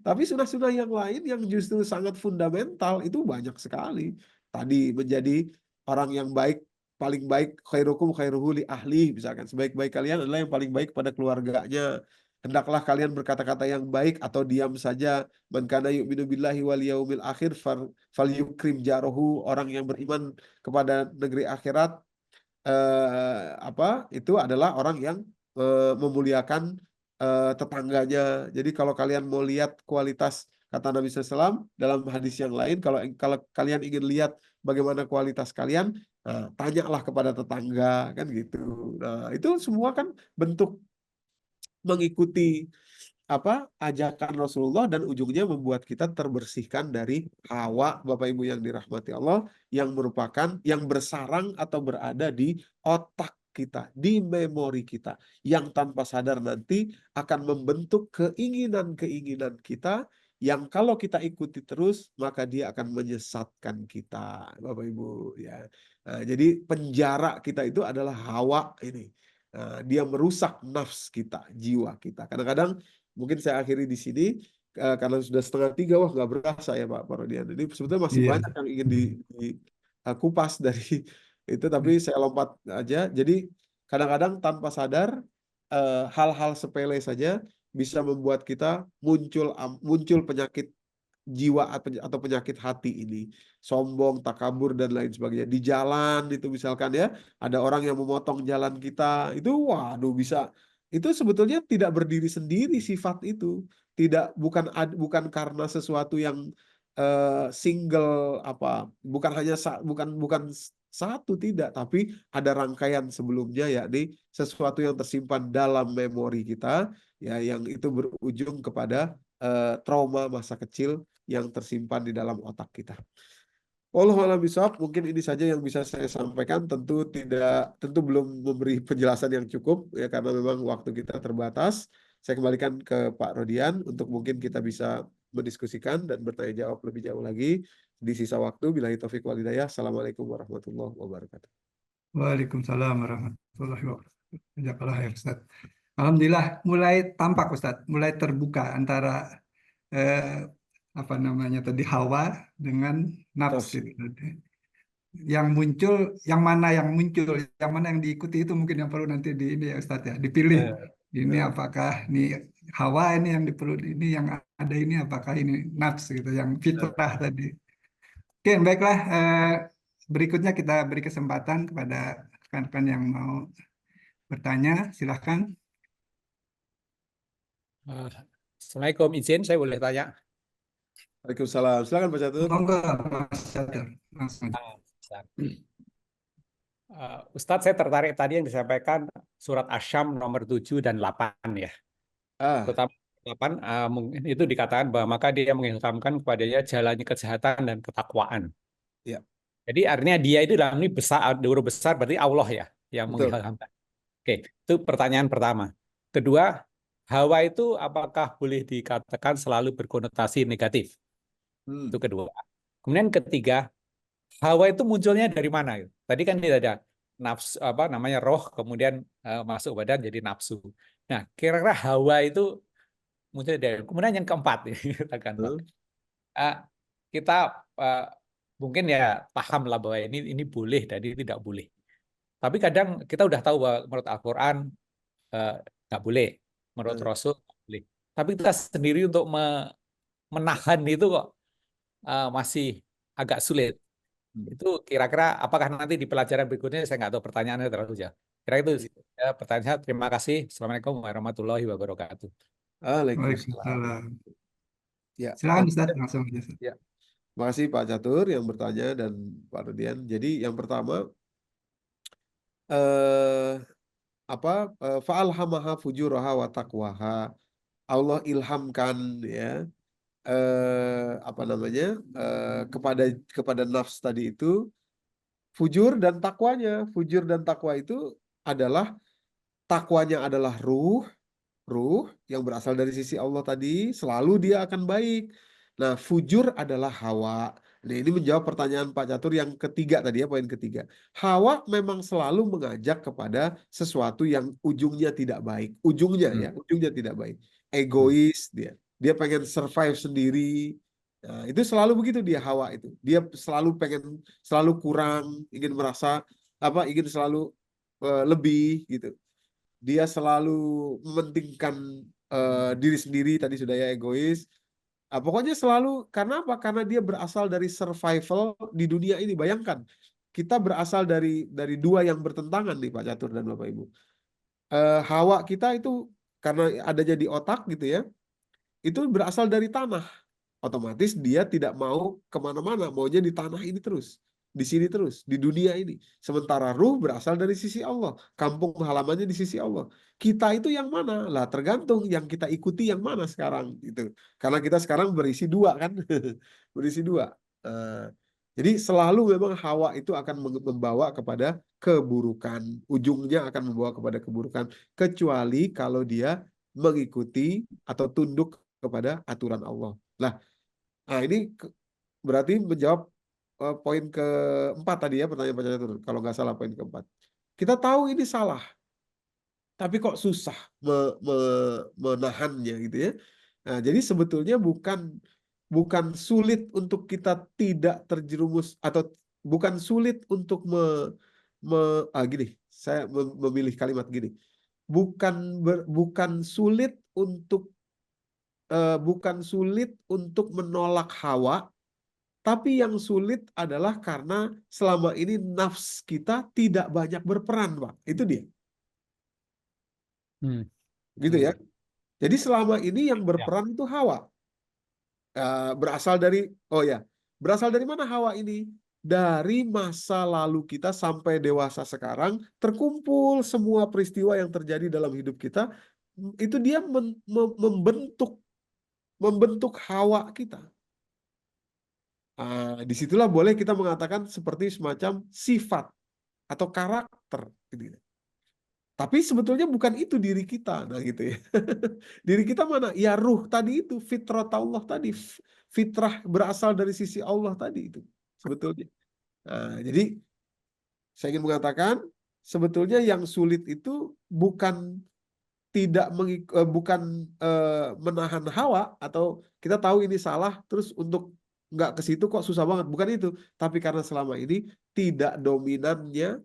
Tapi sunnah-sunnah yang lain yang justru sangat fundamental itu banyak sekali. Tadi menjadi orang yang baik, paling baik, khairukum khairuhu li ahli, misalkan sebaik-baik kalian adalah yang paling baik pada keluarganya. Hendaklah kalian berkata-kata yang baik atau diam saja. Man kana yu'minu billahi wal yaumil akhir falyukrim jarohu. Orang yang beriman kepada negeri akhirat itu adalah orang yang memuliakan tetangganya. Jadi kalau kalian mau lihat kualitas, kata Nabi SAW dalam hadis yang lain, kalau kalian ingin lihat bagaimana kualitas kalian, tanyalah kepada tetangga kan gitu. Nah, itu semua kan bentuk mengikuti ajakan Rasulullah dan ujungnya membuat kita terbersihkan dari hawa, Bapak Ibu yang dirahmati Allah, yang merupakan yang bersarang atau berada di otak kita, di memori kita, yang tanpa sadar nanti akan membentuk keinginan-keinginan kita yang kalau kita ikuti terus maka dia akan menyesatkan kita, Bapak Ibu ya. Nah, jadi penjara kita itu adalah hawa ini. Nah, dia merusak nafs kita, jiwa kita. Kadang-kadang mungkin saya akhiri di sini karena sudah 2:30, wah nggak berasa ya Pak Parodian. Ini sebetulnya masih Iya. banyak yang ingin dikupas dari itu, tapi saya lompat aja. Jadi kadang-kadang tanpa sadar hal-hal sepele saja bisa membuat kita muncul penyakit jiwa atau penyakit hati ini, sombong, takabur dan lain sebagainya. Di jalan itu misalkan ya, ada orang yang memotong jalan kita, itu waduh bisa, itu sebetulnya tidak berdiri sendiri sifat itu, bukan karena sesuatu yang single bukan hanya bukan satu, tidak, tapi ada rangkaian sebelumnya, yakni sesuatu yang tersimpan dalam memori kita ya, yang itu berujung kepada trauma masa kecil yang tersimpan di dalam otak kita. Wallahu a'lam bishawab, mungkin ini saja yang bisa saya sampaikan. Tentu belum memberi penjelasan yang cukup ya, karena memang waktu kita terbatas. Saya kembalikan ke Pak Rodian untuk mungkin kita bisa mendiskusikan dan bertanya jawab lebih jauh lagi di sisa waktu. Billahi taufiq wal hidayah. Assalamualaikum warahmatullahi wabarakatuh. Waalaikumsalam warahmatullahi wabarakatuh. Jazakallah ya Ustaz. Alhamdulillah mulai tampak Ustadz, mulai terbuka antara eh, apa namanya tadi hawa dengan nafs Nafsu. itu tadi. Yang muncul, yang mana yang diikuti itu mungkin yang perlu nanti di ini ya Ustadz ya, dipilih. Eh, Ini eh, apakah ini hawa ini yang diperlu ini yang ada ini apakah ini nafs gitu, yang eh. fitrah tadi. Oke, baiklah. Berikutnya kita beri kesempatan kepada rekan-rekan yang mau bertanya, silahkan. Eh, Assalamualaikum, izin saya boleh tanya. Waalaikumsalam. Silakan Pak Catur. Monggo, Mas Syahrir. Langsung. Ah, Ustaz. Ustadz, saya tertarik tadi yang disampaikan surat Asy-Syam nomor 7 dan 8 ya. Ah, Terutama 8 mungkin itu dikatakan bahwa maka dia mengilhamkan kepadanya jalannya kejahatan dan ketakwaan. ya, Jadi artinya dia itu dalam ini besar, guru besar berarti Allah ya yang betul. mengilhamkan. Oke, itu pertanyaan pertama. Kedua, hawa itu apakah boleh dikatakan selalu berkonotasi negatif? Itu Hmm. kedua. Kemudian ketiga, hawa itu munculnya dari mana? Tadi kan tidak ada nafsu apa namanya roh kemudian masuk badan jadi nafsu. Nah, kira-kira hawa itu muncul dari kemudian yang keempat ini katakan Pak. Hmm. Eh, kita eh, mungkin ya paham lah bahwa ini boleh dan ini tidak boleh. Tapi kadang kita udah tahu bahwa menurut Al-Qur'an eh, nggak boleh, menurut Eh, Rasul nggak boleh. Tapi kita sendiri untuk menahan itu kok masih agak sulit. hmm. Itu kira-kira apakah nanti di pelajaran berikutnya saya nggak tahu pertanyaannya terlalu jauh. Kira itu ya, pertanyaan saya. Terima kasih. Assalamualaikum warahmatullahi wabarakatuh. Waalaikumsalam. Waalaikumsalam. Ya, Silakan tentu. Ustadz, langsung aja. Ya. Terima kasih Pak Catur yang bertanya dan Pak Rudian. Jadi yang pertama, eh, apa fa'alhamaha fujuraha wa taqwaha. Allah ilhamkan ya apa namanya kepada nafs tadi itu fujur dan takwanya. Fujur dan takwa itu adalah takwanya adalah ruh yang berasal dari sisi Allah tadi, selalu dia akan baik. Nah, fujur adalah hawa. Nah, ini menjawab pertanyaan Pak Catur yang ketiga tadi ya, poin ketiga. Hawa memang selalu mengajak kepada sesuatu yang ujungnya tidak baik. Ujungnya ya, Hmm. ujungnya tidak baik. Hmm. Egois dia. Dia pengen survive sendiri. Nah, itu selalu begitu dia hawa itu. Dia selalu pengen selalu kurang, ingin merasa ingin selalu lebih gitu. Dia selalu mementingkan diri sendiri, tadi sudah ya egois. Pokoknya selalu, karena apa? Karena dia berasal dari survival di dunia ini. Bayangkan, kita berasal dari dua yang bertentangan nih Pak Catur dan Bapak Ibu. Hawa kita itu karena ada jadi otak gitu ya, itu berasal dari tanah. Otomatis dia tidak mau kemana-mana, maunya di tanah ini terus, di sini terus, di dunia ini. Sementara ruh berasal dari sisi Allah, kampung halamannya di sisi Allah. Kita itu yang mana? Lah tergantung yang kita ikuti yang mana sekarang gitu. Karena kita sekarang berisi dua kan, berisi dua. Eh, jadi selalu memang hawa itu akan membawa kepada keburukan, ujungnya akan membawa kepada keburukan, kecuali kalau dia mengikuti atau tunduk kepada aturan Allah. Lah, nah, ini berarti menjawab poin keempat tadi ya, pertanyaan Pak Catur. Kalau nggak salah poin keempat. Kita tahu ini salah, tapi kok susah menahannya gitu ya. Nah, jadi sebetulnya bukan bukan sulit untuk kita tidak terjerumus atau bukan sulit untuk gini, saya memilih kalimat gini. Bukan sulit untuk bukan sulit untuk menolak hawa. Tapi yang sulit adalah karena selama ini nafs kita tidak banyak berperan, Pak. Itu dia. Hmm. Gitu ya. Hmm. Jadi selama ini yang Ya. berperan itu hawa. Berasal dari, oh ya, berasal dari mana hawa ini? Dari masa lalu kita sampai dewasa sekarang, terkumpul semua peristiwa yang terjadi dalam hidup kita, itu dia membentuk hawa kita. Disitulah boleh kita mengatakan seperti semacam sifat atau karakter gitu. Tapi sebetulnya bukan itu diri kita, nah gitu ya. Diri kita mana? Ya ruh tadi itu, fitrah Allah tadi, fitrah berasal dari sisi Allah tadi itu sebetulnya. Jadi saya ingin mengatakan sebetulnya yang sulit itu bukan bukan menahan hawa, atau kita tahu ini salah terus untuk nggak ke situ kok susah banget, bukan itu, tapi karena selama ini tidak dominannya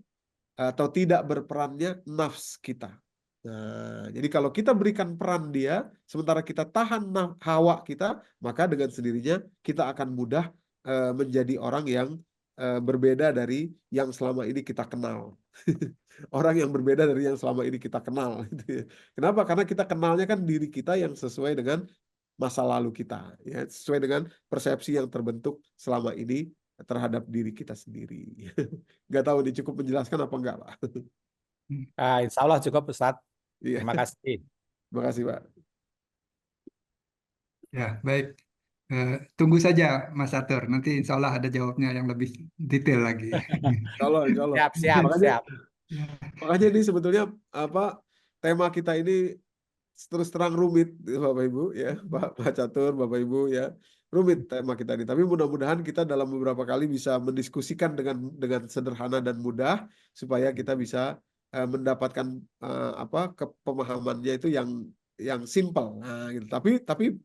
atau tidak berperannya nafs kita. Nah, jadi kalau kita berikan peran dia, sementara kita tahan hawa kita, maka dengan sendirinya kita akan mudah menjadi orang yang berbeda dari yang selama ini kita kenal. Orang yang berbeda dari yang selama ini kita kenal. Gitu ya. Kenapa? Karena kita kenalnya kan diri kita yang sesuai dengan masa lalu kita, ya, sesuai dengan persepsi yang terbentuk selama ini terhadap diri kita sendiri. Nggak tahu ini cukup menjelaskan apa enggak, Pak? Insya Allah cukup, Ustadz. Iya, Terima kasih. terima kasih, Pak. Ya, baik. Tunggu saja Mas Atur, nanti insya Allah ada jawabnya yang lebih detail lagi. Insya Allah. Siap, siap, Makanya, siap. makanya ini sebetulnya apa tema kita ini terus terang rumit, Bapak Ibu, ya, Pak Catur, Bapak Ibu, ya, rumit tema kita ini. Tapi mudah-mudahan kita dalam beberapa kali bisa mendiskusikan dengan sederhana dan mudah supaya kita bisa mendapatkan pemahamannya itu yang simple. Nah, gitu. Tapi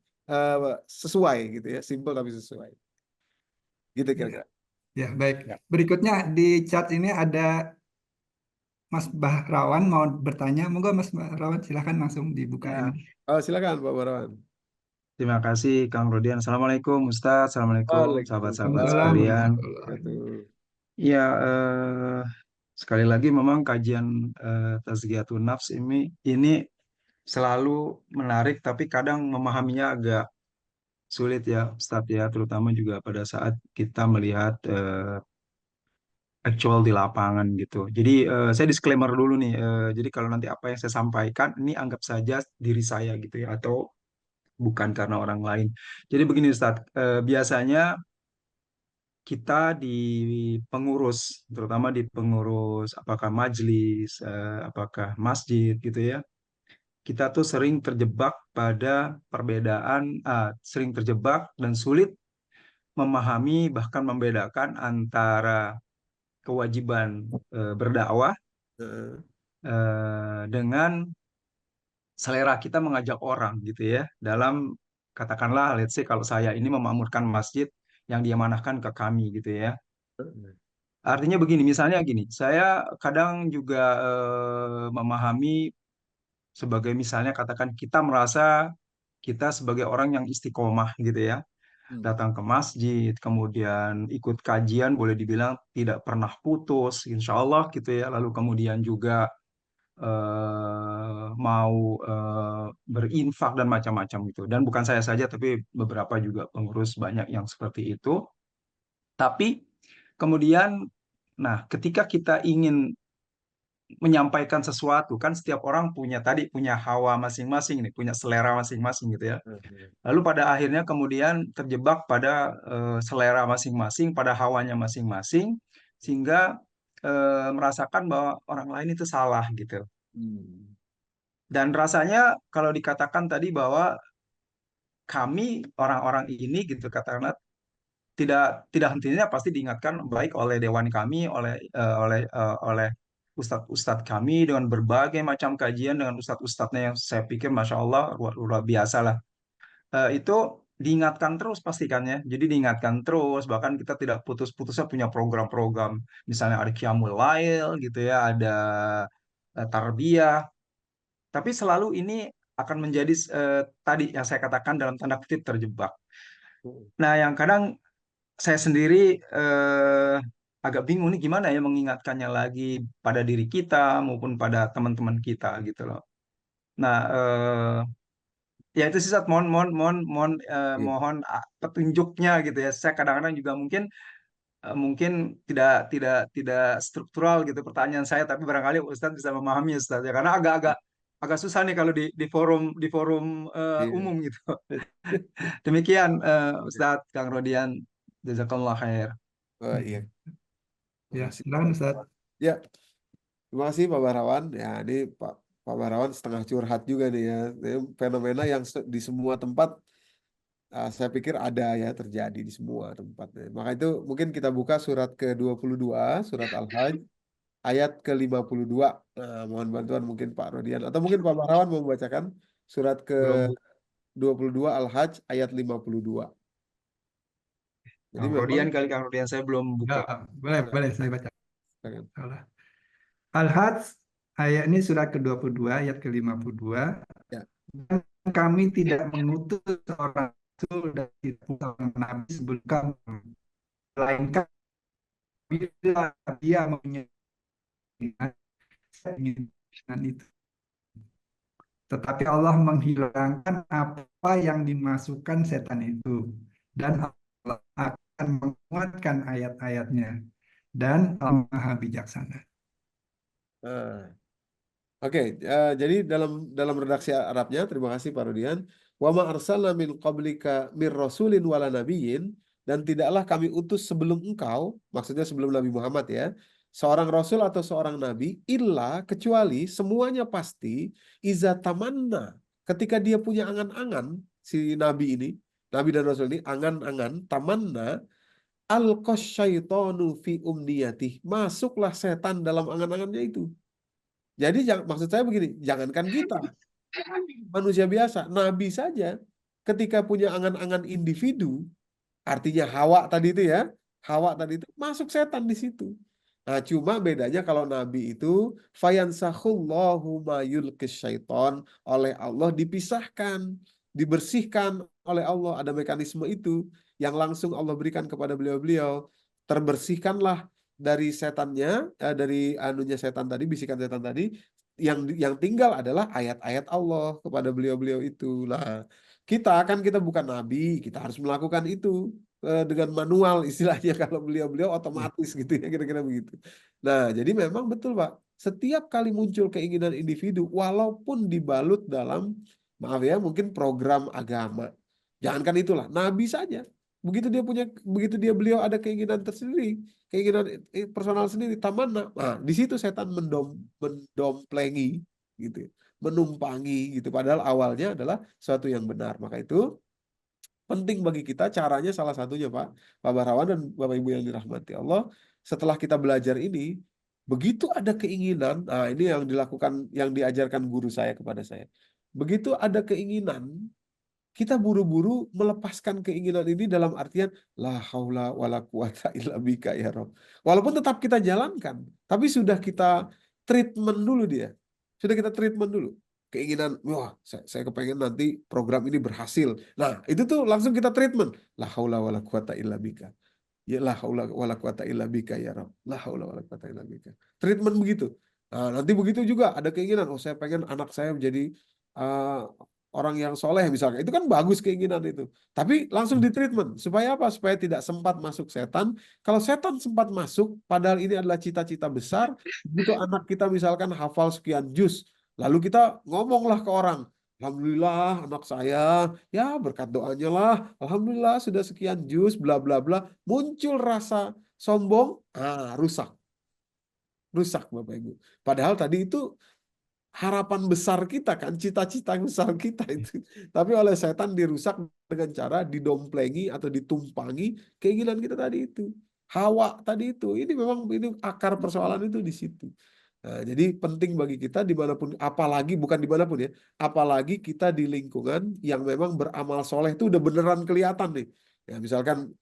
sesuai gitu ya, simple tapi sesuai. Gitu kira-kira. Ya, baik. Ya. Berikutnya di chat ini ada Mas Bahrawan mau bertanya. Moga Mas Bahrawan silahkan langsung dibuka Ya, ini. Oh, silakan Pak Barawan. terima kasih Kang Rodian. Assalamualaikum Ustadz, Assalamualaikum sahabat-sahabat Waalaikumsalam Waalaikumsalam sekalian. warahmatullahi wabarakatuh. Ya, sekali lagi memang kajian Tazkiyatun Nafs ini selalu menarik, tapi kadang memahaminya agak sulit ya Ustadz ya, terutama juga pada saat kita melihat actual di lapangan gitu. Jadi saya disclaimer dulu nih. Jadi kalau nanti apa yang saya sampaikan ini anggap saja diri saya gitu ya, atau bukan karena orang lain. Jadi begini Ustadz, biasanya kita di pengurus, terutama di pengurus apakah majelis, apakah masjid gitu ya, kita tuh sering terjebak pada perbedaan, sering terjebak dan sulit memahami bahkan membedakan antara kewajiban berdakwah Heeh. dengan selera kita mengajak orang gitu ya, dalam katakanlah let's say kalau saya ini memakmurkan masjid yang diamanahkan ke kami gitu ya. Artinya begini, misalnya gini, saya kadang juga memahami sebagai misalnya katakan kita merasa kita sebagai orang yang istiqomah gitu ya, datang ke masjid, kemudian ikut kajian, boleh dibilang tidak pernah putus, insya Allah gitu ya. Lalu kemudian juga mau berinfak dan macam-macam gitu. Dan bukan saya saja, tapi beberapa juga pengurus banyak yang seperti itu. Tapi kemudian, nah, ketika kita ingin menyampaikan sesuatu, kan setiap orang punya hawa masing-masing nih, punya selera masing-masing gitu ya. Lalu pada akhirnya kemudian terjebak pada selera masing-masing, pada hawanya masing-masing, sehingga merasakan bahwa orang lain itu salah gitu. Dan rasanya kalau dikatakan tadi bahwa kami orang-orang ini gitu katakanlah tidak tidak hentinya pasti diingatkan baik oleh dewan kami, oleh ustadz-ustadz kami dengan berbagai macam kajian dengan ustadz-ustadznya yang saya pikir masya Allah luar biasa lah. Itu diingatkan terus pastikannya. Jadi diingatkan terus, bahkan kita tidak putus-putusnya punya program-program, misalnya ada Qiyamul Lail gitu ya, ada tarbiyah. Tapi selalu ini akan menjadi tadi yang saya katakan dalam tanda kutip terjebak. Nah, yang kadang saya sendiri agak bingung nih gimana ya mengingatkannya lagi pada diri kita maupun pada teman-teman kita gitu loh. Nah, ya itu sih Sat. Iya. Mohon petunjuknya gitu ya. Saya kadang-kadang juga mungkin tidak struktural gitu pertanyaan saya, tapi barangkali Ustadz bisa memahami Ustadz ya, karena agak susah nih kalau di forum Iya. umum gitu. Demikian Ustadz Kang Rodian, jazakallah khair. Oh, iya. Ya, Makasih. silakan Ustaz. Ya, terima kasih Pak Barawan. Ya, ini Pak Barawan setengah curhat juga nih ya. Ini fenomena yang di semua tempat saya pikir ada ya, terjadi di semua tempat. Maka itu mungkin kita buka surat ke-22, surat Al-Hajj ayat ke-52. Nah, mohon bantuan mungkin Pak Rodian atau mungkin Pak Bahrawan mau membacakan surat Belum. ke-22 Al-Hajj ayat 52. Jadi Kang memang Rodian kali Kang Rodian saya belum Ya, buka. boleh saya baca. silakan. Salah. Al-Hajj ayat ini surat ke-22 ayat ke-52. Ya. Dan kami tidak mengutus seorang rasul dan tidak seorang nabi sebelum kamu, melainkan bila dia menginginkan itu. Tetapi Allah menghilangkan apa yang dimasukkan setan itu, dan Allah akan menguatkan ayat-ayatnya, dan Allah Maha Bijaksana. Nah, oke, jadi dalam redaksi Arabnya, terima kasih Pak Rodian. Wa ma arsalna min qablika mir rasulin wala nabiyyin, dan tidaklah kami utus sebelum engkau, maksudnya sebelum Nabi Muhammad ya, seorang rasul atau seorang nabi, illa kecuali semuanya pasti iza tamanna, ketika dia punya angan-angan, si nabi ini, nabi dan rasul ini angan-angan, tamanna alqas syaitanu fi umniyatih, masuklah setan dalam angan-angannya itu. Jadi maksud saya begini, jangankan kita, manusia biasa, nabi saja ketika punya angan-angan individu, artinya Hawa tadi itu ya, Hawa tadi itu masuk setan di situ. Nah, cuma bedanya kalau nabi itu fayansahullahu ma yulqis syaiton, oleh Allah dipisahkan, dibersihkan oleh Allah, ada mekanisme itu yang langsung Allah berikan kepada beliau-beliau. Terbersihkanlah dari setannya, dari anunya setan tadi, bisikan setan tadi, yang tinggal adalah ayat-ayat Allah kepada beliau-beliau itu. Nah, kita bukan nabi, kita harus melakukan itu dengan manual istilahnya kalau beliau-beliau otomatis gitu ya, kira-kira begitu. Nah, jadi memang betul Pak, setiap kali muncul keinginan individu walaupun dibalut dalam, maaf ya, mungkin program agama. Jangankan itulah, nabi saja. Begitu dia beliau ada keinginan tersendiri, keinginan personal sendiri, tamanna. Nah, di situ setan mendomplengi gitu, menumpangi gitu. Padahal awalnya adalah suatu yang benar. Maka itu penting bagi kita, caranya salah satunya Pak Bahrawan dan Bapak Ibu yang dirahmati Allah, setelah kita belajar ini, begitu ada keinginan, nah ini yang dilakukan, yang diajarkan guru saya kepada saya. Begitu ada keinginan, kita buru-buru melepaskan keinginan ini dalam artian la haula wala quwata illa bika ya Rob. Walaupun tetap kita jalankan, tapi sudah kita treatment dulu dia. Sudah kita treatment dulu. Keinginan, wah, saya kepengen nanti program ini berhasil. Nah, itu tuh langsung kita treatment. La haula wala quwata illa bika. Ya la haula wala quwata illa bika ya Rob. La haula wala quwata illa bika. Treatment begitu. Nah, nanti begitu juga ada keinginan, oh saya pengen anak saya menjadi uh, orang yang soleh misalnya. Itu kan bagus keinginan itu. Tapi langsung di treatment. Supaya apa? Supaya tidak sempat masuk setan. Kalau setan sempat masuk, padahal ini adalah cita-cita besar, begitu anak kita misalkan hafal sekian juz, lalu kita ngomonglah ke orang, Alhamdulillah anak saya, ya berkat doanya lah, Alhamdulillah sudah sekian juz, bla bla bla. Muncul rasa sombong, rusak. Rusak Bapak Ibu. Padahal tadi itu harapan besar kita kan, cita-cita besar kita itu. Tapi oleh setan dirusak dengan cara didomplengi atau ditumpangi keinginan kita tadi itu. Hawa tadi itu. Ini memang ini akar persoalan itu di situ. Nah, jadi penting bagi kita dimanapun, apalagi bukan dimanapun ya, apalagi kita di lingkungan yang memang beramal soleh itu udah beneran kelihatan nih. Ya, misalkan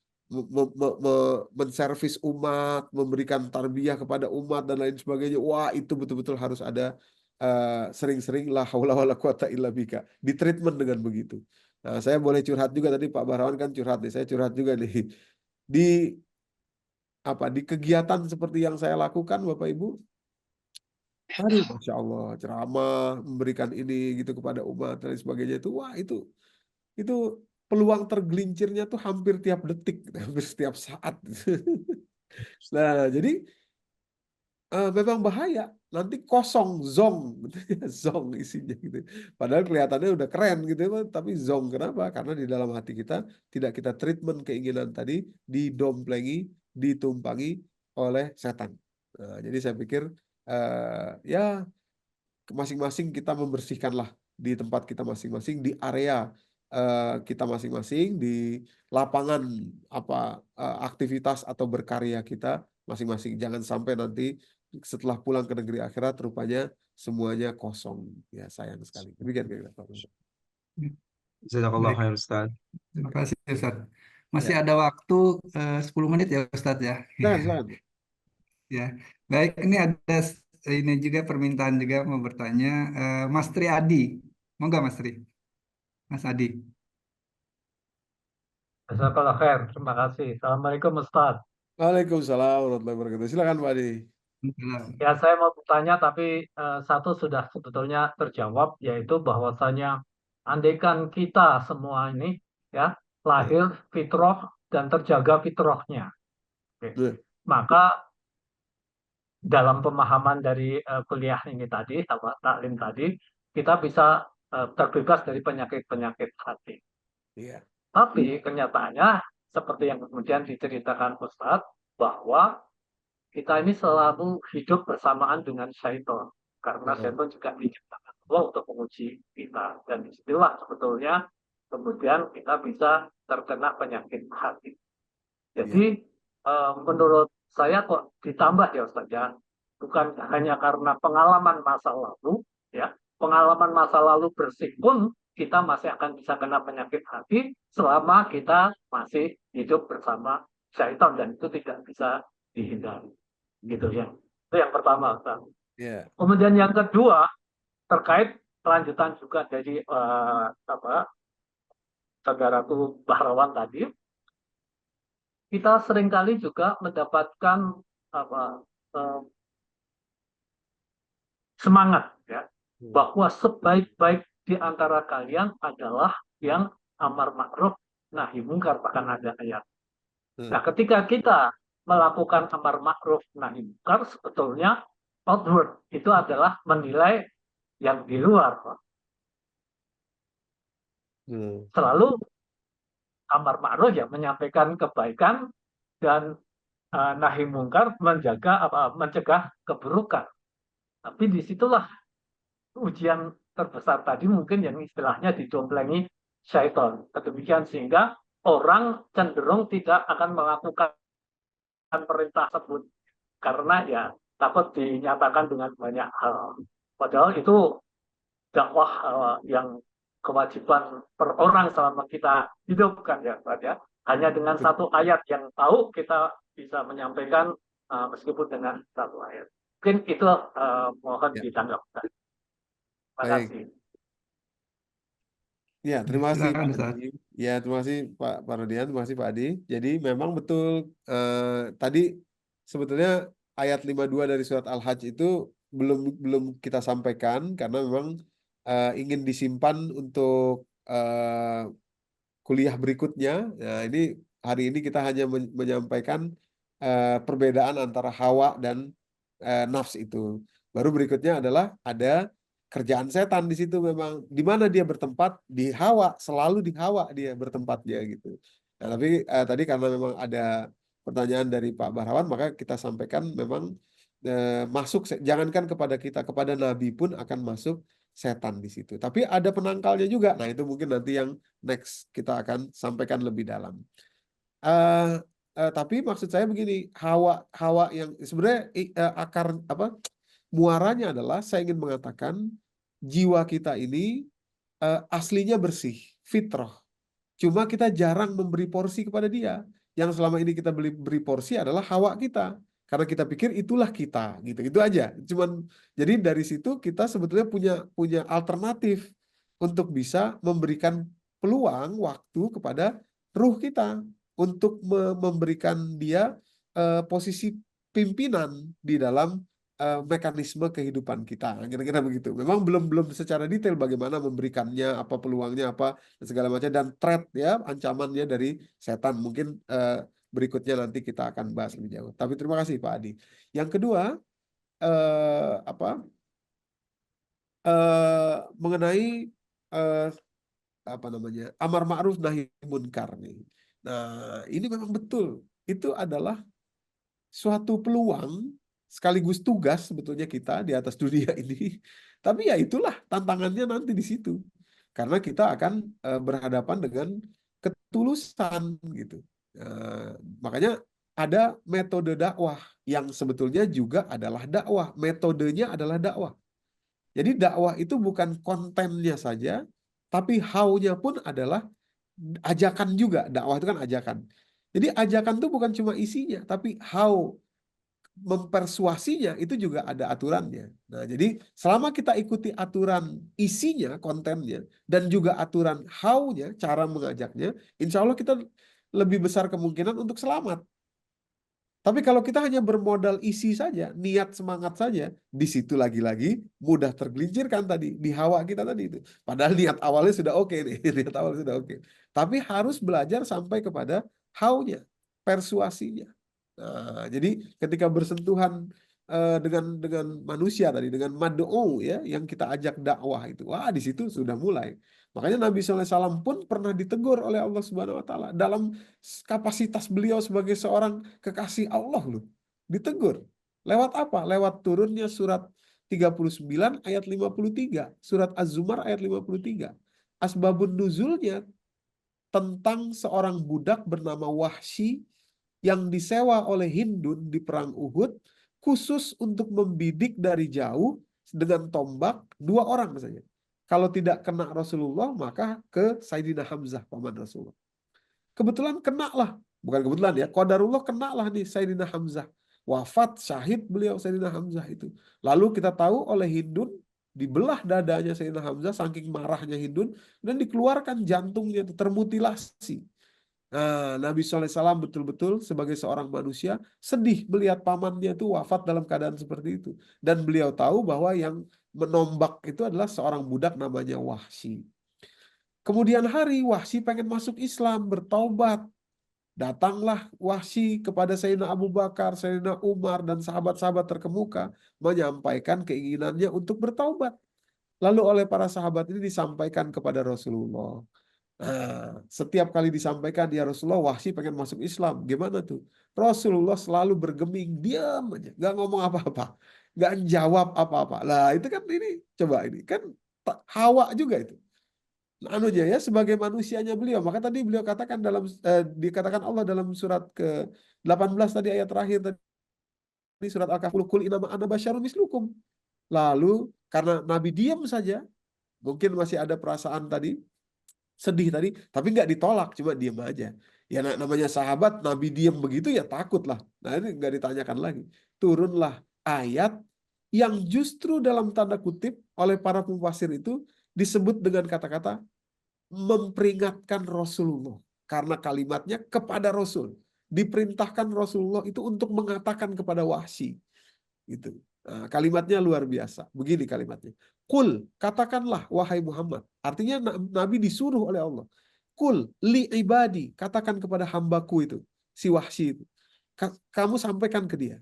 menservis umat, memberikan tarbiyah kepada umat dan lain sebagainya. Wah, itu betul-betul harus ada sering-sering la haula wala quwata illa bika. Di treatment dengan begitu. Nah, saya boleh curhat juga tadi Pak Bahrawan kan curhat nih. Saya curhat juga nih. Di di kegiatan seperti yang saya lakukan Bapak Ibu, aduh, Masya Allah, ceramah, memberikan ini gitu kepada umat dan lain sebagainya itu, wah itu peluang tergelincirnya tuh hampir tiap detik, hampir setiap saat. Nah, jadi memang bahaya, nanti kosong, zong, gitu ya, zong isinya gitu. Padahal kelihatannya udah keren gitu ya, tapi zong. Kenapa? Karena di dalam hati kita tidak kita treatment keinginan tadi, didomplengi, ditumpangi oleh setan. Nah, jadi saya pikir ya masing-masing kita membersihkanlah di tempat kita masing-masing, di area kita masing-masing di lapangan aktivitas atau berkarya kita masing-masing. Jangan sampai nanti setelah pulang ke negeri akhirat rupanya semuanya kosong. Ya sayang sekali. Demikian kira-kira, Pak. Jazakallah Baik, khair Ustaz. terima kasih Ustaz. Masih Ya, ada waktu 10 menit ya Ustaz ya. silakan. Ya, baik. Ini ada ini juga permintaan juga mau bertanya, Mas Tri Adi, mau nggak Mas Tri? Mas Adi. Jazakallah khair. Terima kasih. Assalamualaikum Ustaz. Waalaikumsalam warahmatullahi wabarakatuh. Silakan Pak Adi. Ya, saya mau bertanya tapi satu sudah sebetulnya terjawab, yaitu bahwasanya andaikan kita semua ini ya lahir fitrah dan terjaga fitrahnya, oke, Ya. maka dalam pemahaman dari kuliah ini tadi, apa taklim tadi, kita bisa terbebas dari penyakit-penyakit hati. Iya. Tapi kenyataannya seperti yang kemudian diceritakan Ustadz, bahwa kita ini selalu hidup bersamaan dengan syaitan. Karena syaitan juga diciptakan Allah untuk menguji kita. Dan disitulah sebetulnya kemudian kita bisa terkena penyakit hati. Jadi menurut saya kok ditambah ya Ustaz ya, bukan hanya karena pengalaman masa lalu, ya, pengalaman masa lalu bersih pun kita masih akan bisa kena penyakit hati selama kita masih hidup bersama syaitan, dan itu tidak bisa dihindari, gitu ya. Itu yang pertama, Ustaz. Ya. Kemudian yang kedua terkait kelanjutan juga dari saudaraku Bahrawan tadi, kita seringkali juga mendapatkan semangat ya, bahwa sebaik-baik di antara kalian adalah yang amar ma'ruf nahi mungkar, bahkan ada ayat. Nah, ketika kita melakukan amar ma'ruf nahi mungkar, sebetulnya outward itu adalah menilai yang di luar. Selalu amar ma'ruf ya menyampaikan kebaikan, dan nahi mungkar mencegah keburukan. Tapi disitulah ujian terbesar tadi mungkin yang istilahnya didomplengi syaitan. Demikian sehingga orang cenderung tidak akan melakukan perintah tersebut karena ya takut dinyatakan dengan banyak hal. Padahal itu dakwah yang kewajiban per orang selama kita hidup kan ya, Pak ya. Hanya dengan satu ayat yang tahu kita bisa menyampaikan meskipun dengan satu ayat. Mungkin itu mohon ditanggapi. Terima Baik. kasih. Ya, terima kasih Silakan Pak Ustaz. Adi. Ya, terima kasih Pak Rodian, terima kasih Pak Adi. Jadi memang betul tadi sebetulnya ayat 52 dari surat Al-Hajj itu belum kita sampaikan karena memang ingin disimpan untuk kuliah berikutnya. Nah, ini hari ini kita hanya menyampaikan perbedaan antara hawa dan nafs itu. Baru berikutnya adalah ada kerjaan setan di situ, memang di mana dia bertempat, di hawa, selalu di hawa dia bertempatnya gitu. Nah, tapi tadi karena memang ada pertanyaan dari Pak Bahrawan, maka kita sampaikan memang masuk, jangankan kepada kita, kepada Nabi pun akan masuk setan di situ. Tapi ada penangkalnya juga. Nah, itu mungkin nanti yang next kita akan sampaikan lebih dalam. Tapi maksud saya begini, hawa yang sebenarnya akar muaranya adalah saya ingin mengatakan jiwa kita ini aslinya bersih, fitrah. Cuma kita jarang memberi porsi kepada dia. Yang selama ini kita beri porsi adalah hawa kita. Karena kita pikir itulah kita, gitu. Itu aja. Jadi dari situ kita sebetulnya punya alternatif untuk bisa memberikan peluang waktu kepada ruh kita untuk memberikan dia posisi pimpinan di dalam mekanisme kehidupan kita, kira-kira begitu. Memang belum secara detail bagaimana memberikannya, apa peluangnya, apa dan segala macam, dan threat ya, ancamannya dari setan. Mungkin berikutnya nanti kita akan bahas lebih jauh. Tapi terima kasih Pak Adi. Yang kedua mengenai amar ma'ruf nahi munkar nih. Nah, ini memang betul. Itu adalah suatu peluang sekaligus tugas sebetulnya kita di atas dunia ini. Tapi ya itulah tantangannya nanti di situ. karena kita akan berhadapan dengan ketulusan gitu. Makanya ada metode dakwah yang sebetulnya juga adalah dakwah, metodenya adalah dakwah. Jadi dakwah itu bukan kontennya saja, tapi how-nya pun adalah ajakan juga. Dakwah itu kan ajakan. Jadi ajakan itu bukan cuma isinya, tapi how mempersuasinya itu juga ada aturannya. Nah, jadi selama kita ikuti aturan isinya, kontennya, dan juga aturan how-nya, cara mengajaknya, insya Allah kita lebih besar kemungkinan untuk selamat. Tapi kalau kita hanya bermodal isi saja, niat semangat saja, di situ lagi-lagi mudah tergelincirkan tadi, di hawa kita tadi itu. Padahal niat awalnya sudah oke nih, niat awalnya sudah oke. Tapi harus belajar sampai kepada how-nya, persuasinya. Nah, jadi ketika bersentuhan dengan manusia tadi, dengan mad'u ya, yang kita ajak dakwah itu, wah di situ sudah mulai. Makanya Nabi SAW pun pernah ditegur oleh Allah Subhanahu Wa Taala dalam kapasitas beliau sebagai seorang kekasih Allah loh, ditegur. Lewat apa? Lewat turunnya surat 39 ayat 53, surat Az-Zumar ayat 53. Asbabun nuzulnya tentang seorang budak bernama Wahsy yang disewa oleh Hindun di perang Uhud khusus untuk membidik dari jauh dengan tombak 2 orang saja. Kalau tidak kena Rasulullah maka ke Sayyidina Hamzah paman Rasulullah. Kebetulan kena lah, bukan kebetulan ya, qadarullah kena lah nih Sayyidina Hamzah. Wafat syahid beliau Sayyidina Hamzah itu. Lalu kita tahu oleh Hindun dibelah dadanya Sayyidina Hamzah saking marahnya Hindun dan dikeluarkan jantungnya termutilasi. Nah, Nabi SAW betul-betul sebagai seorang manusia sedih melihat pamannya itu wafat dalam keadaan seperti itu. Dan beliau tahu bahwa yang menombak itu adalah seorang budak namanya Wahsy. Kemudian hari Wahsy pengen masuk Islam, bertaubat. Datanglah Wahsy kepada Sayyidina Abu Bakar, Sayyidina Umar, dan sahabat-sahabat terkemuka menyampaikan keinginannya untuk bertaubat. Lalu oleh para sahabat ini disampaikan kepada Rasulullah. Nah, setiap kali disampaikan, ya Rasulullah, Wahsy pengen masuk Islam. Gimana tuh? Rasulullah selalu bergeming, diam aja, nggak ngomong apa-apa, nggak jawab apa-apa. Lah itu kan ini, coba ini kan hawa juga itu. Anunya ya, sebagai manusianya beliau. Maka tadi beliau katakan dikatakan Allah dalam surat ke-18 tadi ayat terakhir tadi surat Al-Kahf, qul innama ana basyarun mislukum. Lalu karena Nabi diam saja, mungkin masih ada perasaan tadi sedih tadi, tapi nggak ditolak, cuma diam aja. Ya namanya sahabat, Nabi diam begitu ya takutlah. Nah ini nggak ditanyakan lagi. Turunlah ayat yang justru dalam tanda kutip oleh para mufasir itu disebut dengan kata-kata memperingatkan Rasulullah. Karena kalimatnya kepada Rasul. Diperintahkan Rasulullah itu untuk mengatakan kepada Wahsy. Gitu. Nah, kalimatnya luar biasa. Begini kalimatnya. Qul, katakanlah wahai Muhammad. Artinya Nabi disuruh oleh Allah. Qul li ibadi, katakan kepada hambaku itu, si Wahsy itu. Kamu sampaikan ke dia.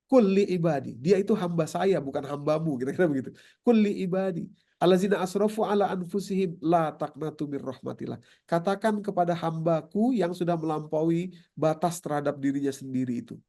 Qul li ibadi, dia itu hamba saya bukan hambamu, kira-kira begitu. Qul li ibadi allazina asrafu ala anfusihim la taqnatu mir rahmatillah. Katakan kepada hambaku yang sudah melampaui batas terhadap dirinya sendiri itu.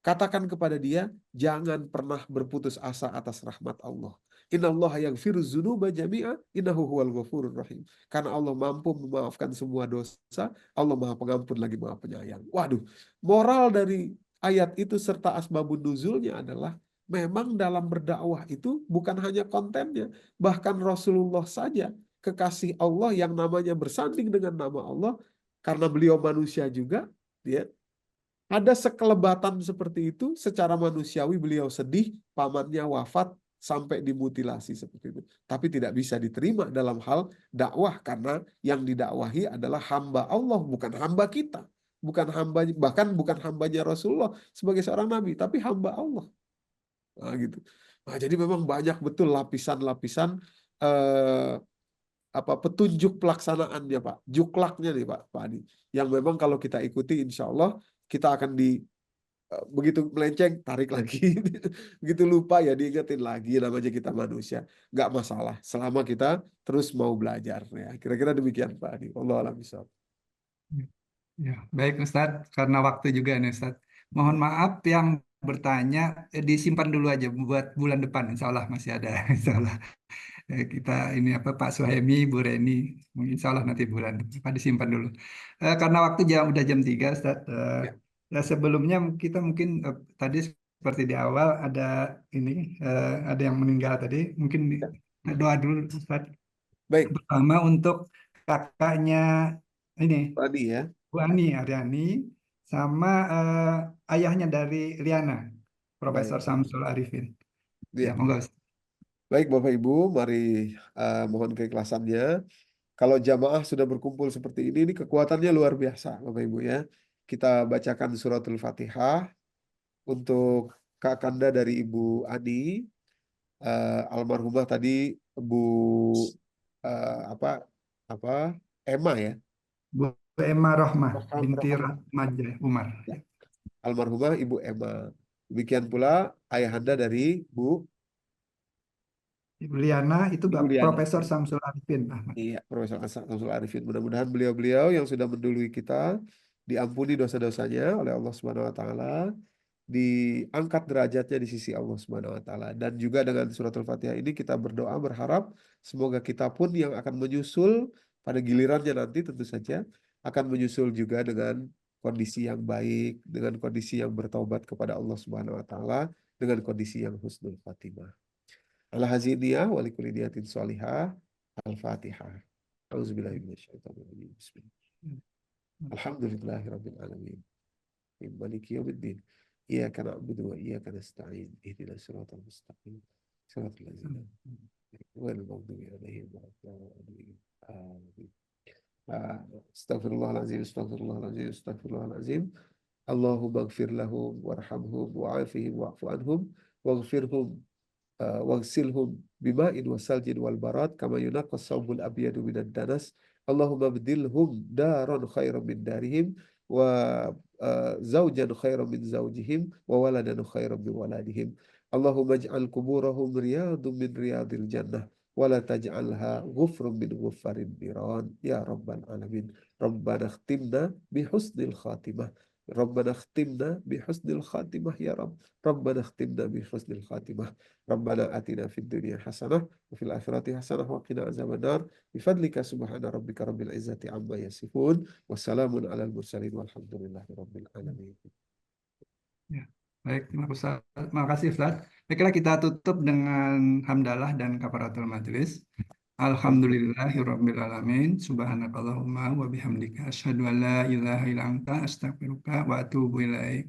Katakan kepada dia, jangan pernah berputus asa atas rahmat Allah. Innallaha yaghfiru dzunuba jami'a innahu huwal ghafurur rahim. Karena Allah mampu memaafkan semua dosa, Allah Maha Pengampun lagi Maha Penyayang. Waduh, moral dari ayat itu serta asbabun nuzulnya adalah memang dalam berdakwah itu bukan hanya kontennya, bahkan Rasulullah saja kekasih Allah yang namanya bersanding dengan nama Allah, karena beliau manusia juga, ya. Ada sekelebatan seperti itu, secara manusiawi beliau sedih, pamannya wafat sampai dimutilasi seperti itu. Tapi tidak bisa diterima dalam hal dakwah karena yang didakwahi adalah hamba Allah, bukan hamba kita. Bukan hamba, bahkan bukan hambanya Rasulullah sebagai seorang nabi, tapi hamba Allah. Nah, gitu. Nah, jadi memang banyak betul lapisan-lapisan petunjuk pelaksanaannya Pak, juklaknya nih Pak Adi, yang memang kalau kita ikuti insya Allah kita akan begitu melenceng tarik lagi, begitu lupa ya diingetin lagi, namanya kita manusia, nggak masalah selama kita terus mau belajar ya. Kira-kira demikian Pak Adi. Wallahu a'lam bishawab. Ya, baik Ustadz, karena waktu juga nih Ustadz. Mohon maaf yang bertanya disimpan dulu aja buat bulan depan, insya Allah masih ada, insya Allah. Kita ini apa Pak Suhaimi, Bu Reni, mungkin insya Allah nanti bulan apa disimpan dulu. Karena waktu udah jam 3, Ustaz. Ya. Sebelumnya kita mungkin tadi seperti di awal ada ini ada yang meninggal tadi, mungkin doa dulu Ustaz. Baik, Pertama untuk kakaknya ini Ani ya. Bu Ani Aryani sama ayahnya dari Liana, Profesor Baik. Samsul Arifin. Ya, Ya. monggo. Ustaz. Baik Bapak Ibu, mari mohon keikhlasannya. Kalau jamaah sudah berkumpul seperti ini kekuatannya luar biasa Bapak Ibu ya. Kita bacakan suratul Fatihah untuk Kakanda dari Ibu Ani, almarhumah tadi Bu apa Emma ya. Bu Emma Rohmah binti Rohmah. Rahmaja Umar. Ya. Almarhumah Ibu Emma. Demikian pula ayahanda dari Bu Ibu Liana itu Ibu Liana. Profesor Samsul Arifin Ahmad. Iya, Profesor Samsul Arifin. Mudah-mudahan beliau-beliau yang sudah mendului kita diampuni dosa-dosanya oleh Allah Subhanahu wa taala, diangkat derajatnya di sisi Allah Subhanahu wa taala. Dan juga dengan suratul Fatihah ini kita berdoa berharap semoga kita pun yang akan menyusul pada gilirannya nanti tentu saja akan menyusul juga dengan kondisi yang baik, dengan kondisi yang bertaubat kepada Allah Subhanahu wa taala, dengan kondisi yang husnul khatimah. Al-Haziniyah wa likulli niyatin sholihah. Al-Fatihah. Auzubillahi minasyaitonirrajim. Bismillah. Alhamdulillahirabbil alamin. Maliki yaumiddin. Iyyaka na'budu wa iyyaka nasta'in. Ihdinas siratal mustaqim. Siratal ladzina ghairil maghdubi 'alaihim waladdallin. Amin. Astaghfirullahaladzim, astaghfirullahaladzim, astaghfirullahaladzim. Allahumma ighfir lahum warhamhum wa'afihim wa'fu anhum waghfirhum waghsilhum bima'in wasaljin wal barat kama yunaqqas sawbul abyadu minad danas. Allahumma bdilhum daran khairan min darihim wa zawjan khairan min zawjihim wa waladan khairan min waladihim. Allahumma ij'al kuburahum riyadun min riyadil jannah wa la taj'alha ghufrun min ghufarin niran ya rabbal alamin. Rabbana khtimna bi husnil khatimah. ربنا اختمنا بحسن الخاتمة يا رب. ربنا اختمنا بحسن الخاتمة. ربنا آتنا في الدنيا حسنة وفي الآخرة حسنة وقنا عذاب النار بفضلك سبحان ربك رب العزة عما يصفون وسلام على المرسلين والحمد لله رب العالمين. Ya, baik, terima kasih Ustaz. Baiklah kita tutup dengan hamdalah dan kafaratul majelis. Alhamdulillahirabbil alamin. Subhanakallahumma wa bihamdika asyhadu an la ilaha illa anta astaghfiruka wa atubu ilaik.